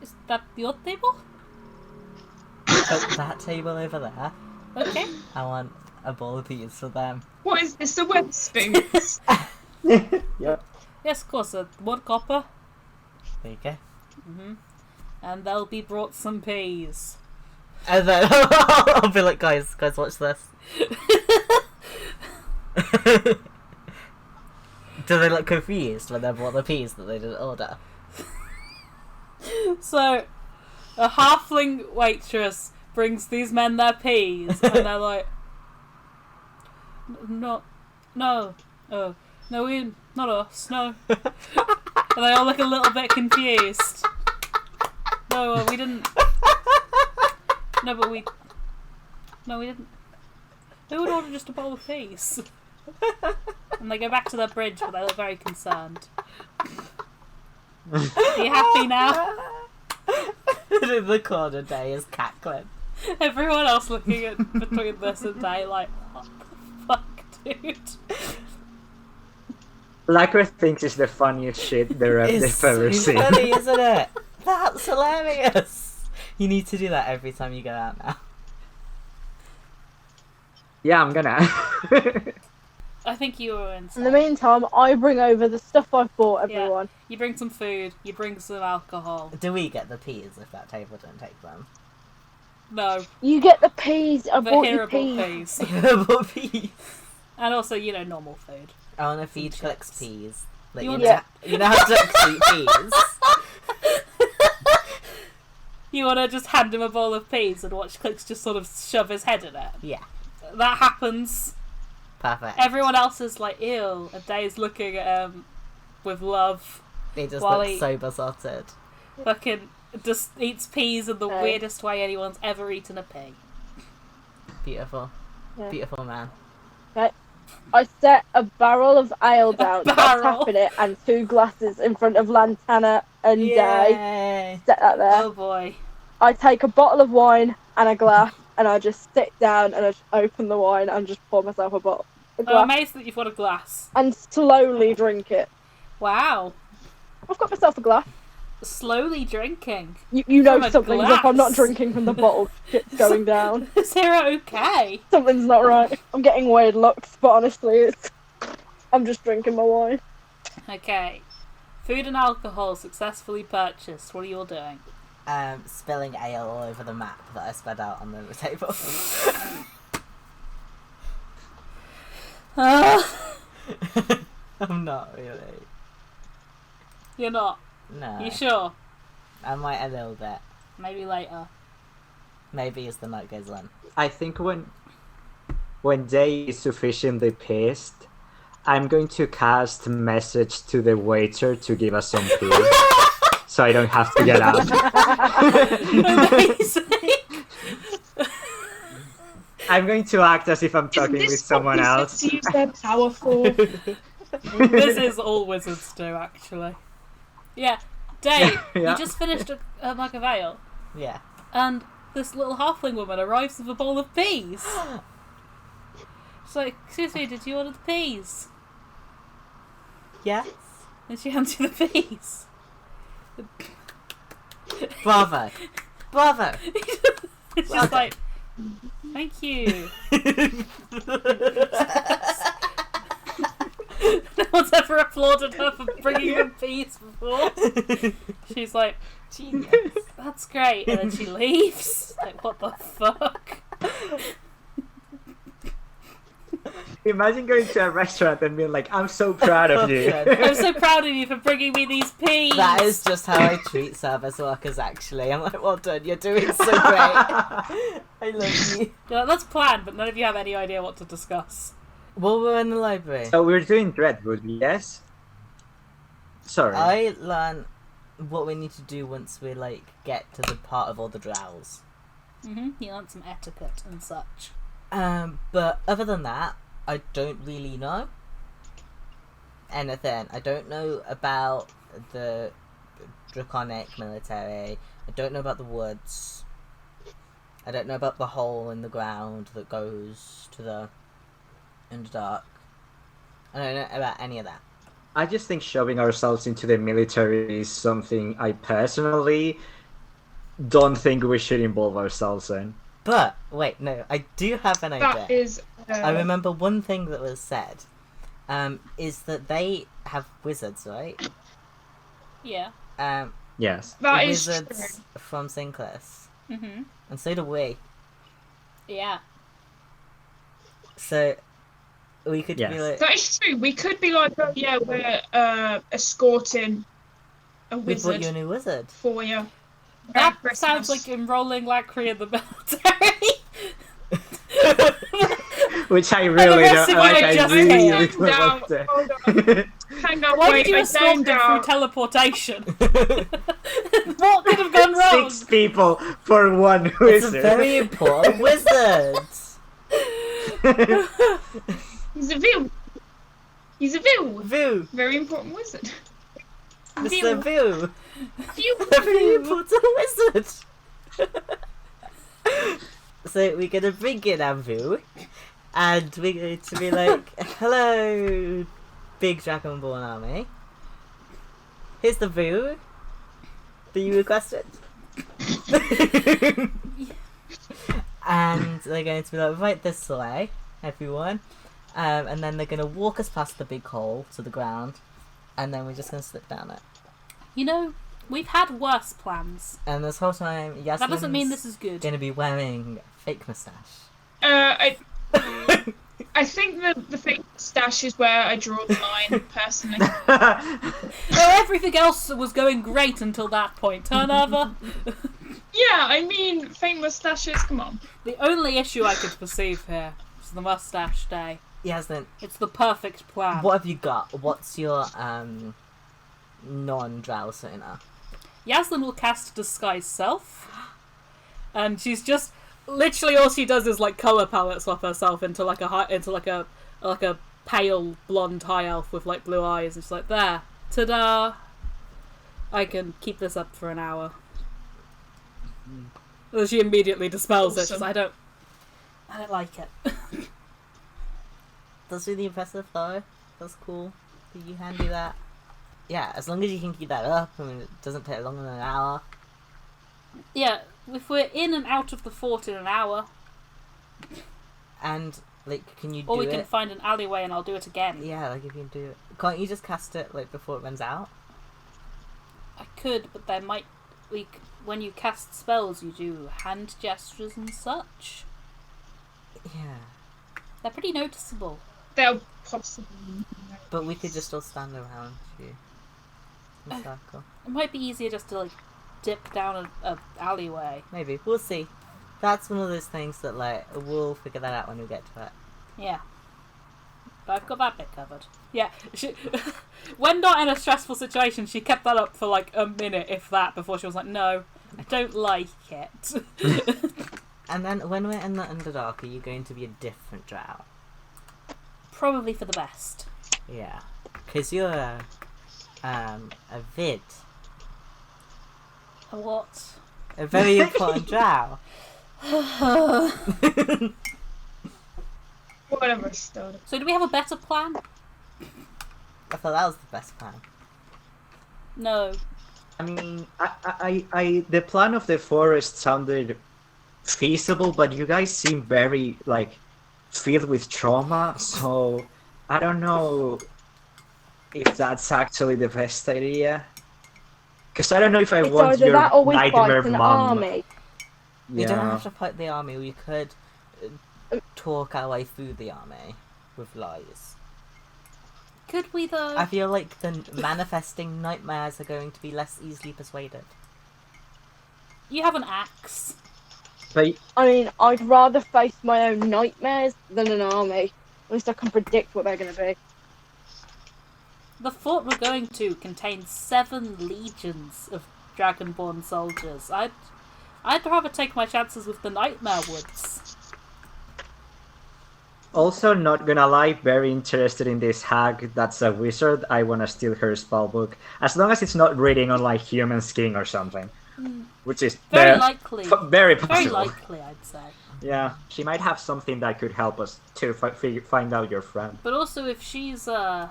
Is that your table? For that table over there, Okay. I want a bowl of peas for them. What is this? A Weatherspoons? Yep. Yes, of course. 1 copper. There you go. And they'll be brought some peas. And then I'll be like, guys, watch this. Do they look confused when they bought the peas that they didn't order? So, a halfling waitress brings these men their peas, and they're like, no, oh, no, not us, no. And they all look a little bit confused. No, we didn't. No, but we didn't. Who would order just a bowl of peas? And they go back to their bridge, but they look very concerned. Are you happy now? In the corner, Dae is cackling. Everyone else looking at between this and Dae like, what the fuck, dude? Lacre thinks it's the funniest shit they've ever seen. funny, isn't it? That's hilarious. You need to do that every time you go out now. Yeah, I'm gonna. I think you were In the inside. meantime, I bring over the stuff I've bought everyone. You bring some food, you bring some alcohol. Do we get the peas if that table don't take them? No, You get the peas. I the bought you Hera bought peas. peas. What peas? And also, normal food. I want to feed Clicks peas. Like, You you, want- know, you know how ducks eat peas? You want to just hand him a bowl of peas and watch Clicks just sort of shove his head in it? Yeah, That happens. perfect. Everyone else is like, ew. And Dae's looking at him with love. He just while looks he- so besotted. Fucking just eats peas in the Okay. weirdest way anyone's ever eaten a pea. Beautiful. Yeah. Beautiful man. I set a barrel of ale down, barrel? tapping it, and 2 glasses in front of Lantana and Dae. Yay! Set that there. Oh boy. I take a bottle of wine and a glass, and I just sit down and I just open the wine and just pour myself a I'm glass, amazed that you've got a glass. and slowly drink it. Wow. I've got myself a glass. Slowly drinking. You know From a something's up. I'm not glass. drinking from the bottle. Shit's going down. Is Hera okay? Something's not right. I'm getting weird looks, but honestly, I'm just drinking my wine. Okay. Food and alcohol successfully purchased. What are you all doing? Spilling ale all over the map that I spread out on the table. I'm not really. You're not. No. You sure? I might a little bit. Maybe later. Maybe as the night goes on. I think when Dae is sufficiently pissed, I'm going to cast message to the waiter to give us some food, so I don't have to get out. Amazing. I'm going to act as if I'm talking Isn't with this someone what else. wizards use their power for? This is all wizards do, actually. Yeah. Dae, Yeah. you just finished a mug of ale, Yeah. and this little halfling woman arrives with a bowl of peas. She's like, excuse me, did you order the peas? Yes. And she hands you the peas. Bravo. Bravo. It's Well just done. like, thank you. No one's ever applauded her for bringing them peace before. She's like, Genius. that's great. And then she leaves. Like, what the fuck? Imagine going to a restaurant and being like, I'm so proud of you. I'm so proud of you for bringing me these peas. That is just how I treat service workers, actually. I'm like, well done, you're doing so great. I love you. You're like, that's planned, but none of you have any idea what to discuss. Well, we're in the library. So we're doing Dreadwood, yes? Sorry. I learn what we need to do once we, like, get to the part of all the drows. You learn some etiquette and such. But other than that, I don't really know anything. I don't know about the draconic military. I don't know about the woods. I don't know about the hole in the ground that goes to the Underdark. I don't know about any of that. I just think shoving ourselves into the military is something I personally don't think we should involve ourselves in. But, wait, no, I do have an idea. That is. I remember one thing that was said, is that they have wizards, right? Yeah. Yes. That is Wizards from Sinclair's. Mm-hmm. And so do we. Yeah. So, we could Yes. be like... That is true. We could be like, oh yeah, we're escorting a We bought wizard you a new wizard. for you. That Merry sounds Christmas. like enrolling Lacre in the military. Which I the really rest don't of like. you I just really came don't down. want to. Hold on. Hang on, Why wait, did you I escort zoned them through out. teleportation? What could have gone wrong? 6 people for one It's wizard. a very important wizard! He's a Vil. He's a Vil. View! Very important wizard. Mr. View! Vil. A very important wizard! So we're gonna bring in our View, and we're going to be like, hello, big Dragonborn army. Here's the View that you requested. And they're going to be like, right this way, everyone. And then they're going to walk us past the big hole to the ground, and then we're just going to slip down it. You know, we've had worse plans. And this whole time, Yasmin's That doesn't mean this is good. going to be wearing a fake moustache. I think the fake stash is where I draw the line, personally. Oh, everything else was going great until that point, huh, Naerva? Yeah, I mean, fake mustaches, come on. The only issue I could perceive here is the mustache day. Yasmin, It's the perfect plan. what have you got? What's your non-drow sooner? Yaslin will cast Disguise Self, and she's just literally all she does is like color palette swap herself into like a pale blonde high elf with like blue eyes. And she's like, there, ta-da! I can keep this up for an hour. And she immediately dispels it. She's Awesome. like, I don't like it. That's really impressive though. That's cool. Did you hand do that? Yeah, as long as you can keep that up, I mean, it doesn't take longer than an hour. Yeah, if we're in and out of the fort in an hour, And, like, can you do or we it? can find an alleyway and I'll do it again. Yeah, like, if you can do it. Can't you just cast it, like, before it runs out? I could, but there might... when you cast spells, you do hand gestures and such. Yeah. They're pretty noticeable. They'll possibly. But we could just all stand around you. In a circle. It might be easier just to, like, dip down a alleyway. Maybe. We'll see. That's one of those things that, like, we'll figure that out when we get to it. Yeah. But I've got that bit covered. Yeah. When not in a stressful situation, she kept that up for, like, a minute, if that, before she was like, no, I don't like it. And then, when we're in the Underdark, are you going to be a different drow? Probably for the best. Yeah. Because you're a vid. A what? A very important drow. Whatever I started. So do we have a better plan? I thought that was the best plan. No. I mean, the plan of the forest sounded feasible, but you guys seem very, like, filled with trauma, so I don't know if that's actually the best idea. Because I don't know if I It's want either your that or we nightmare fight an mom. army. We don't Yeah. have to fight the army. We could talk our way through the army with lies. Could we though? I feel like the manifesting nightmares are going to be less easily persuaded. You have an axe. But I mean, I'd rather face my own nightmares than an army. At least I can predict what they're going to be. The fort we're going to contains 7 legions of Dragonborn soldiers. I'd rather take my chances with the Nightmare Woods. also, not gonna lie, very interested in this hag that's a wizard. I wanna steal her spellbook. As long as it's not reading on, like, human skin or something. Which is Very likely. very possible. Very likely, I'd say. Yeah, she might have something that could help us to find out your friend. But also, if she's on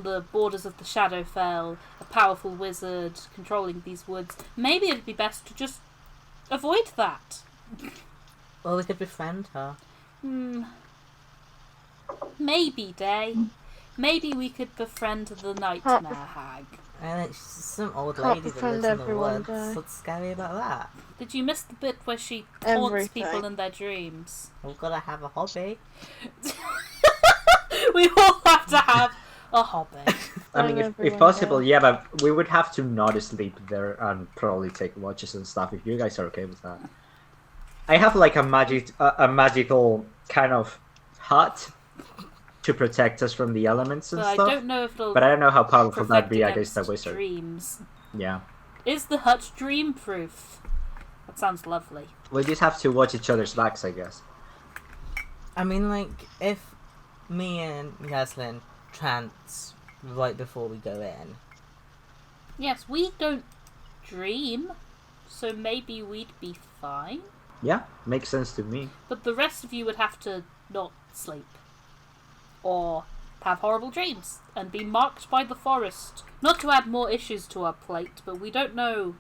the borders of the Shadowfell, a powerful wizard controlling these woods, maybe it'd be best to just avoid that. Or we could befriend her. Maybe, Dae. Maybe we could befriend the Nightmare Hag. And it's some old Can't lady that befriend lives in the everyone, woods. Dae. What's scary about that? Did you miss the bit where she taunts Everything. people in their dreams? We've got to have a hobby. We all have to have a hobby. I mean, if everyone possible, does. yeah, but we would have to not sleep there and probably take watches and stuff if you guys are okay with that. I have like a magical kind of hut to protect us from the elements and But I stuff. don't know if it'll But I don't know how powerful that'd protect be against a against wizard. dreams. Yeah. Is the hut dream proof? That sounds lovely. We'll just have to watch each other's backs, I guess. I mean, like, if me and Yaslin trance right before we go in. Yes, we don't dream, so maybe we'd be fine. Yeah, makes sense to me. But the rest of you would have to not sleep. Or have horrible dreams and be marked by the forest. Not to add more issues to our plate, but we don't know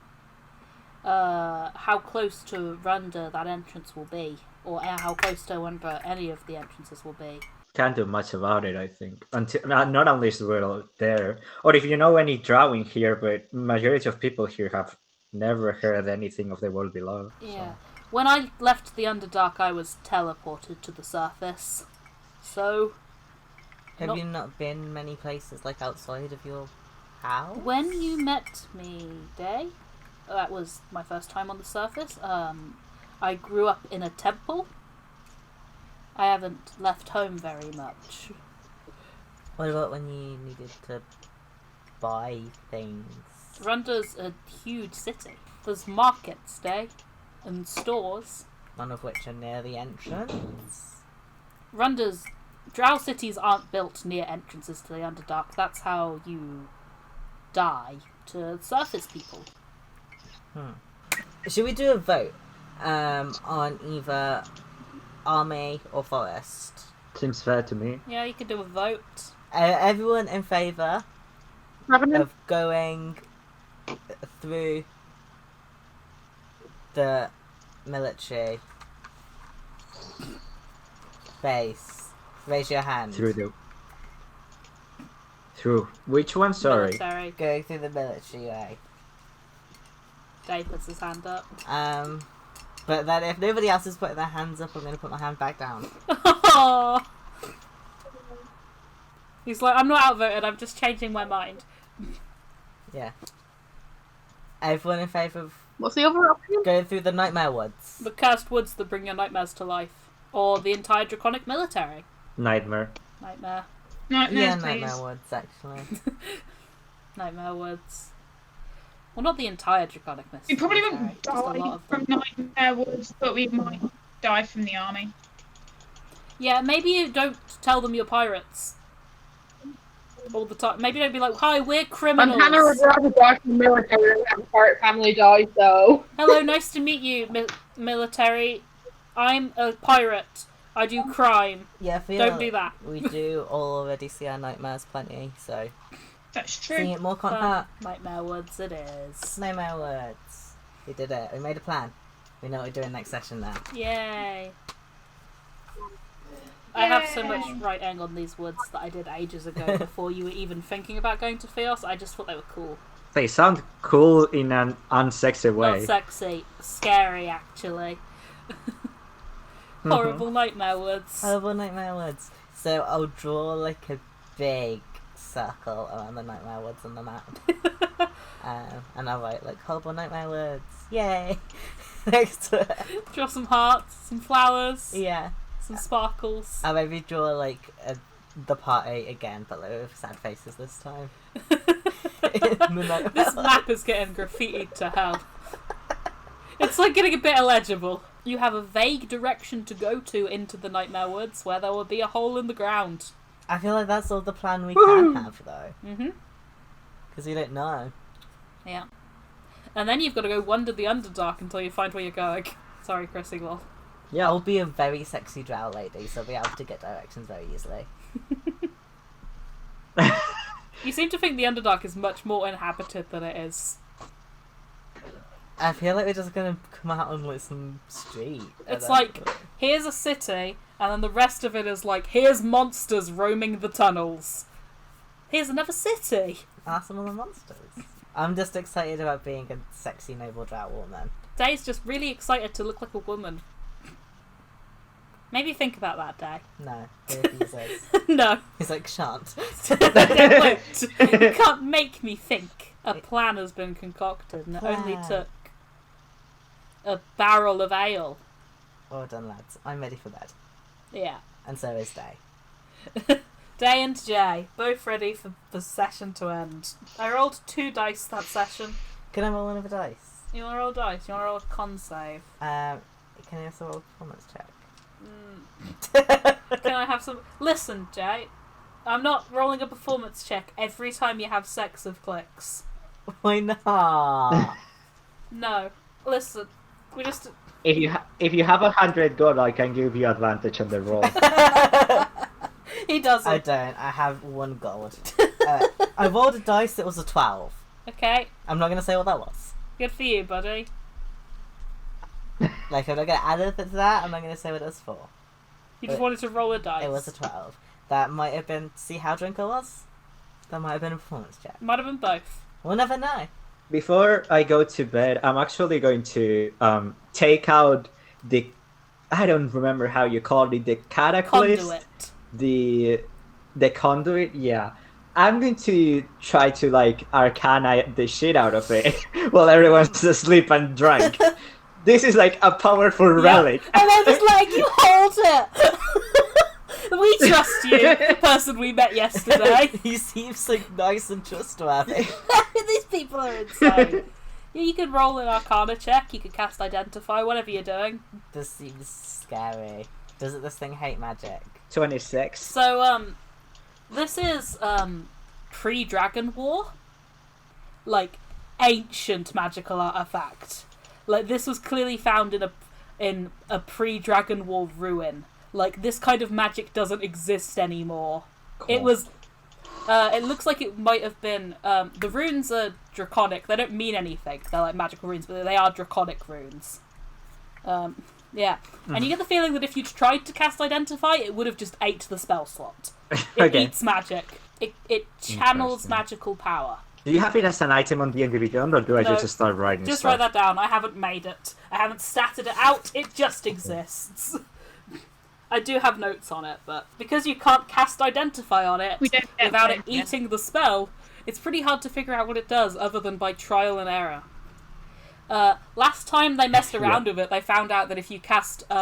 how close to Runda that entrance will be. Or how close to Runda any of the entrances will be. Can't do much about it, I think. Until not unless we're there. Or if you know any drawing here, but majority of people here have never heard anything of the world below. Yeah. When I left the Underdark, I was teleported to the surface. So, Have you not been many places, like, outside of your house? when you met me, Dae, that was my first time on the surface. I grew up in a temple. I haven't left home very much. What about when you needed to buy things? Runda's a huge city. There's markets, Dae, and stores. None of which are near the entrance. Runda's drow cities aren't built near entrances to the Underdark. That's how you die to surface people. Should we do a vote on either army or forest? Seems fair to me. Yeah, you could do a vote. Everyone in favour of going through the military base. Raise your hand. Through which one? Sorry. Military. Going through the military way. Dae puts his hand up. But then if nobody else is putting their hands up, I'm going to put my hand back down. He's like, I'm not outvoted, I'm just changing my mind. Yeah. Everyone in favour of What's the other option? going through the Nightmare Woods. The cursed woods that bring your nightmares to life. Or the entire draconic military. Nightmare. Nightmare. Nightmares, Yeah, please. Nightmare Woods, actually. Nightmare woods. Well, not the entire draconic We probably military. won't Just a lot die of from them. Nightmare Woods, but we might die from the army. Yeah, maybe you don't tell them you're pirates. All the time. Maybe don't be like, hi, we're criminals. Lantana would rather die from the military than have a pirate family die, so. Hello, nice to meet you, military. I'm a pirate. I do crime. Yeah, I feel Don't do that. we do all already see our nightmares plenty, so... That's true. Sing it more, can't hurt. Nightmare Woods it is. No more words. We did it. We made a plan. We know what we're doing next session now. Yay. I have so much writing on these woods that I did ages ago before you were even thinking about going to Theos. I just thought they were cool. They sound cool in an unsexy way. Not sexy. Scary, actually. Horrible Nightmare Woods. Horrible Nightmare Woods. So I'll draw like a big circle around the Nightmare Woods on the map. And I'll write like Horrible Nightmare Woods. Yay! Next to it. Draw some hearts, some flowers, Yeah. some sparkles. I'll maybe draw like the party again, but like with sad faces this time. In the Nightmare This Woods. map is getting graffitied to hell. It's like getting a bit illegible. You have a vague direction to go to into the Nightmare Woods where there will be a hole in the ground. I feel like that's all the plan we can have though. Mm-hmm. Because we don't know. Yeah. And then you've got to go wander the Underdark until you find where you're going. Sorry, Crisi Hah. Yeah, I'll be a very sexy drow lady, so I'll be able to get directions very easily. You seem to think the Underdark is much more inhabited than it is. I feel like we're just gonna come out on like some street. It's like, here's a city, and then the rest of it is like, here's monsters roaming the tunnels. Here's another city. Are some of the monsters. I'm just excited about being a sexy noble drow woman. Dae's just really excited to look like a woman. Maybe think about that, Dae. No, he refuses. No. He's like, shan't. I won't. You can't make me think. A plan has been concocted, and it only Plan. took a barrel of ale. Well done, lads. I'm ready for bed. Yeah. And so is Dae. Dae and Jay, both ready for the session to end. I rolled 2 dice that session. Can I roll another dice? You want to roll dice? You want to roll a con save? Can I also roll a performance check? Can I have some... Listen, Jay. I'm not rolling a performance check every time you have sex of clicks. Why not? No. Listen. We just... If you have 100 gold, I can give you advantage on the roll. He doesn't. I don't. I have 1 gold. I rolled a dice that was a 12. Okay. I'm not going to say what that was. Good for you, buddy. Like, I'm not going to add anything to that. I'm not going to say what it was for. You just wanted to roll a dice. It was a 12. That might have been... See how drunk I was? That might have been a performance check. Might have been both. We'll never know. Before I go to bed, I'm actually going to take out the... I don't remember how you called it. The cataclysm? Conduit. The conduit, yeah. I'm going to try to like arcana the shit out of it while everyone's asleep and drunk. This is like a powerful relic. And I'm just like, you hold it! We trust you, person we met yesterday. He seems like nice and trustworthy. These people are insane. Yeah, you could roll an arcana check, you could cast identify, whatever you're doing. This seems scary. Doesn't this thing hate magic? 26. So, this is, pre-Dragon War. Like, ancient magical artifact. Like, this was clearly found in a pre-Dragon War ruin. Like, this kind of magic doesn't exist anymore. Cool. It was... it looks like it might have been... the runes are draconic. They don't mean anything. They're like magical runes, but they are draconic runes. Yeah. And you get the feeling that if you'd tried to cast Identify, it would have just ate the spell slot. It Okay. eats magic. It channels Interesting. magical power. Do you have it as an item on D&D Beyond, or do I No. just start writing Just stuff? write that down. I haven't made it. I haven't statted it out. It just exists. I do have notes on it, but because you can't cast Identify on it We don't get without it them, yeah. eating the spell, it's pretty hard to figure out what it does other than by trial and error. Last time they messed around with it, they found out that if you cast, they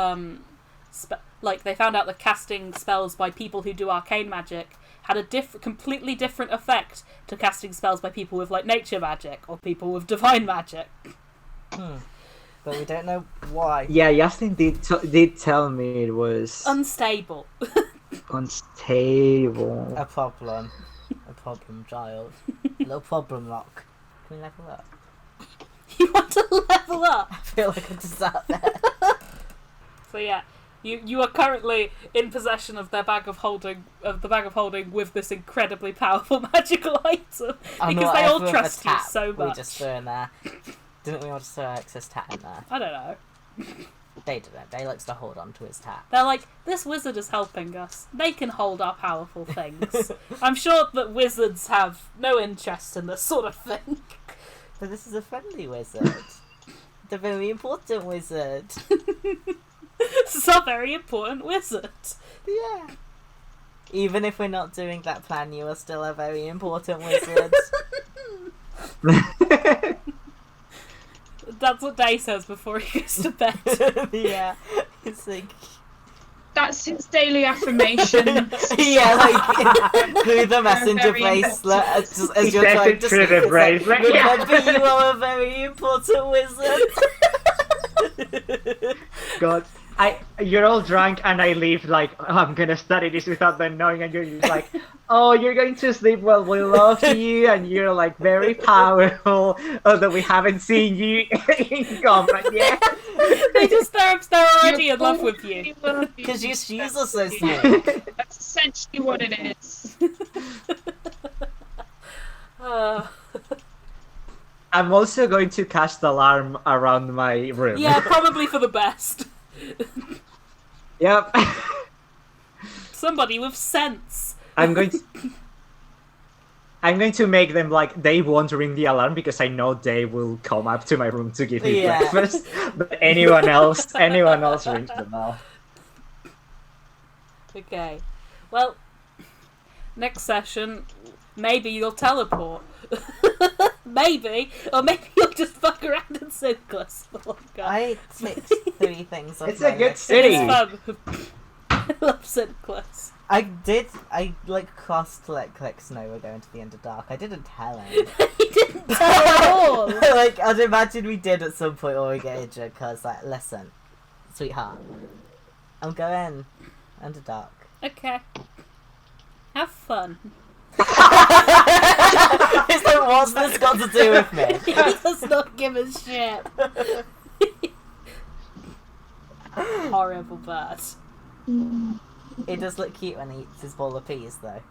found out that casting spells by people who do arcane magic had a completely different effect to casting spells by people with, like, nature magic or people with divine magic. But we don't know why. Yeah, Justin did tell me it was Unstable. unstable. A problem, child. A little problem lock. Can we level up? You want to level up? I feel like I'm just out there. So yeah, You are currently in possession of their bag of holding with this incredibly powerful magical item because they all trust you so much. We just threw in there. Didn't we all just throw excess tat in there? I don't know. They didn't. They likes to hold on to his tat. They're like, this wizard is helping us. They can hold our powerful things. I'm sure that wizards have no interest in this sort of thing. But this is a friendly wizard. The very important wizard. This is a very important wizard. Yeah. Even if we're not doing that plan, you are still a very important wizard. That's what Dae says before he goes to bed. Yeah. It's like... That's his daily affirmation. Yeah, like through the messenger bracelet, as you're trying to through the bracelet. Remember, you are a very important wizard. God, you're all drunk, and I leave like, oh, I'm gonna study this without them knowing, and you're just like, oh, you're going to sleep well. We love you, and you're like very powerful. Although we haven't seen you in combat yet. They're already in love with you because your shoes are so small. That's essentially what it is. I'm also going to cast alarm around my room. Yeah, probably for the best. Yep. Somebody with sense. I'm going to make them like they won't ring the alarm because I know they will come up to my room to give me breakfast. But anyone else rings the bell. Okay. Well, next session, maybe you'll teleport. Maybe. Or maybe you'll just fuck around in circles. Oh, God. I ticked 3 things off. It's a good city. It's fun. I love Sinclair's. I crossed to click Snow we're going to the Underdark. I didn't tell him. He didn't tell at all. I'd imagine we did at some point or we get injured because, listen, sweetheart, I'm going Underdark. Okay. Have fun. It's like, what's this got to do with me? He does not give a shit. Horrible bird. He does look cute when he eats his bowl of peas, though.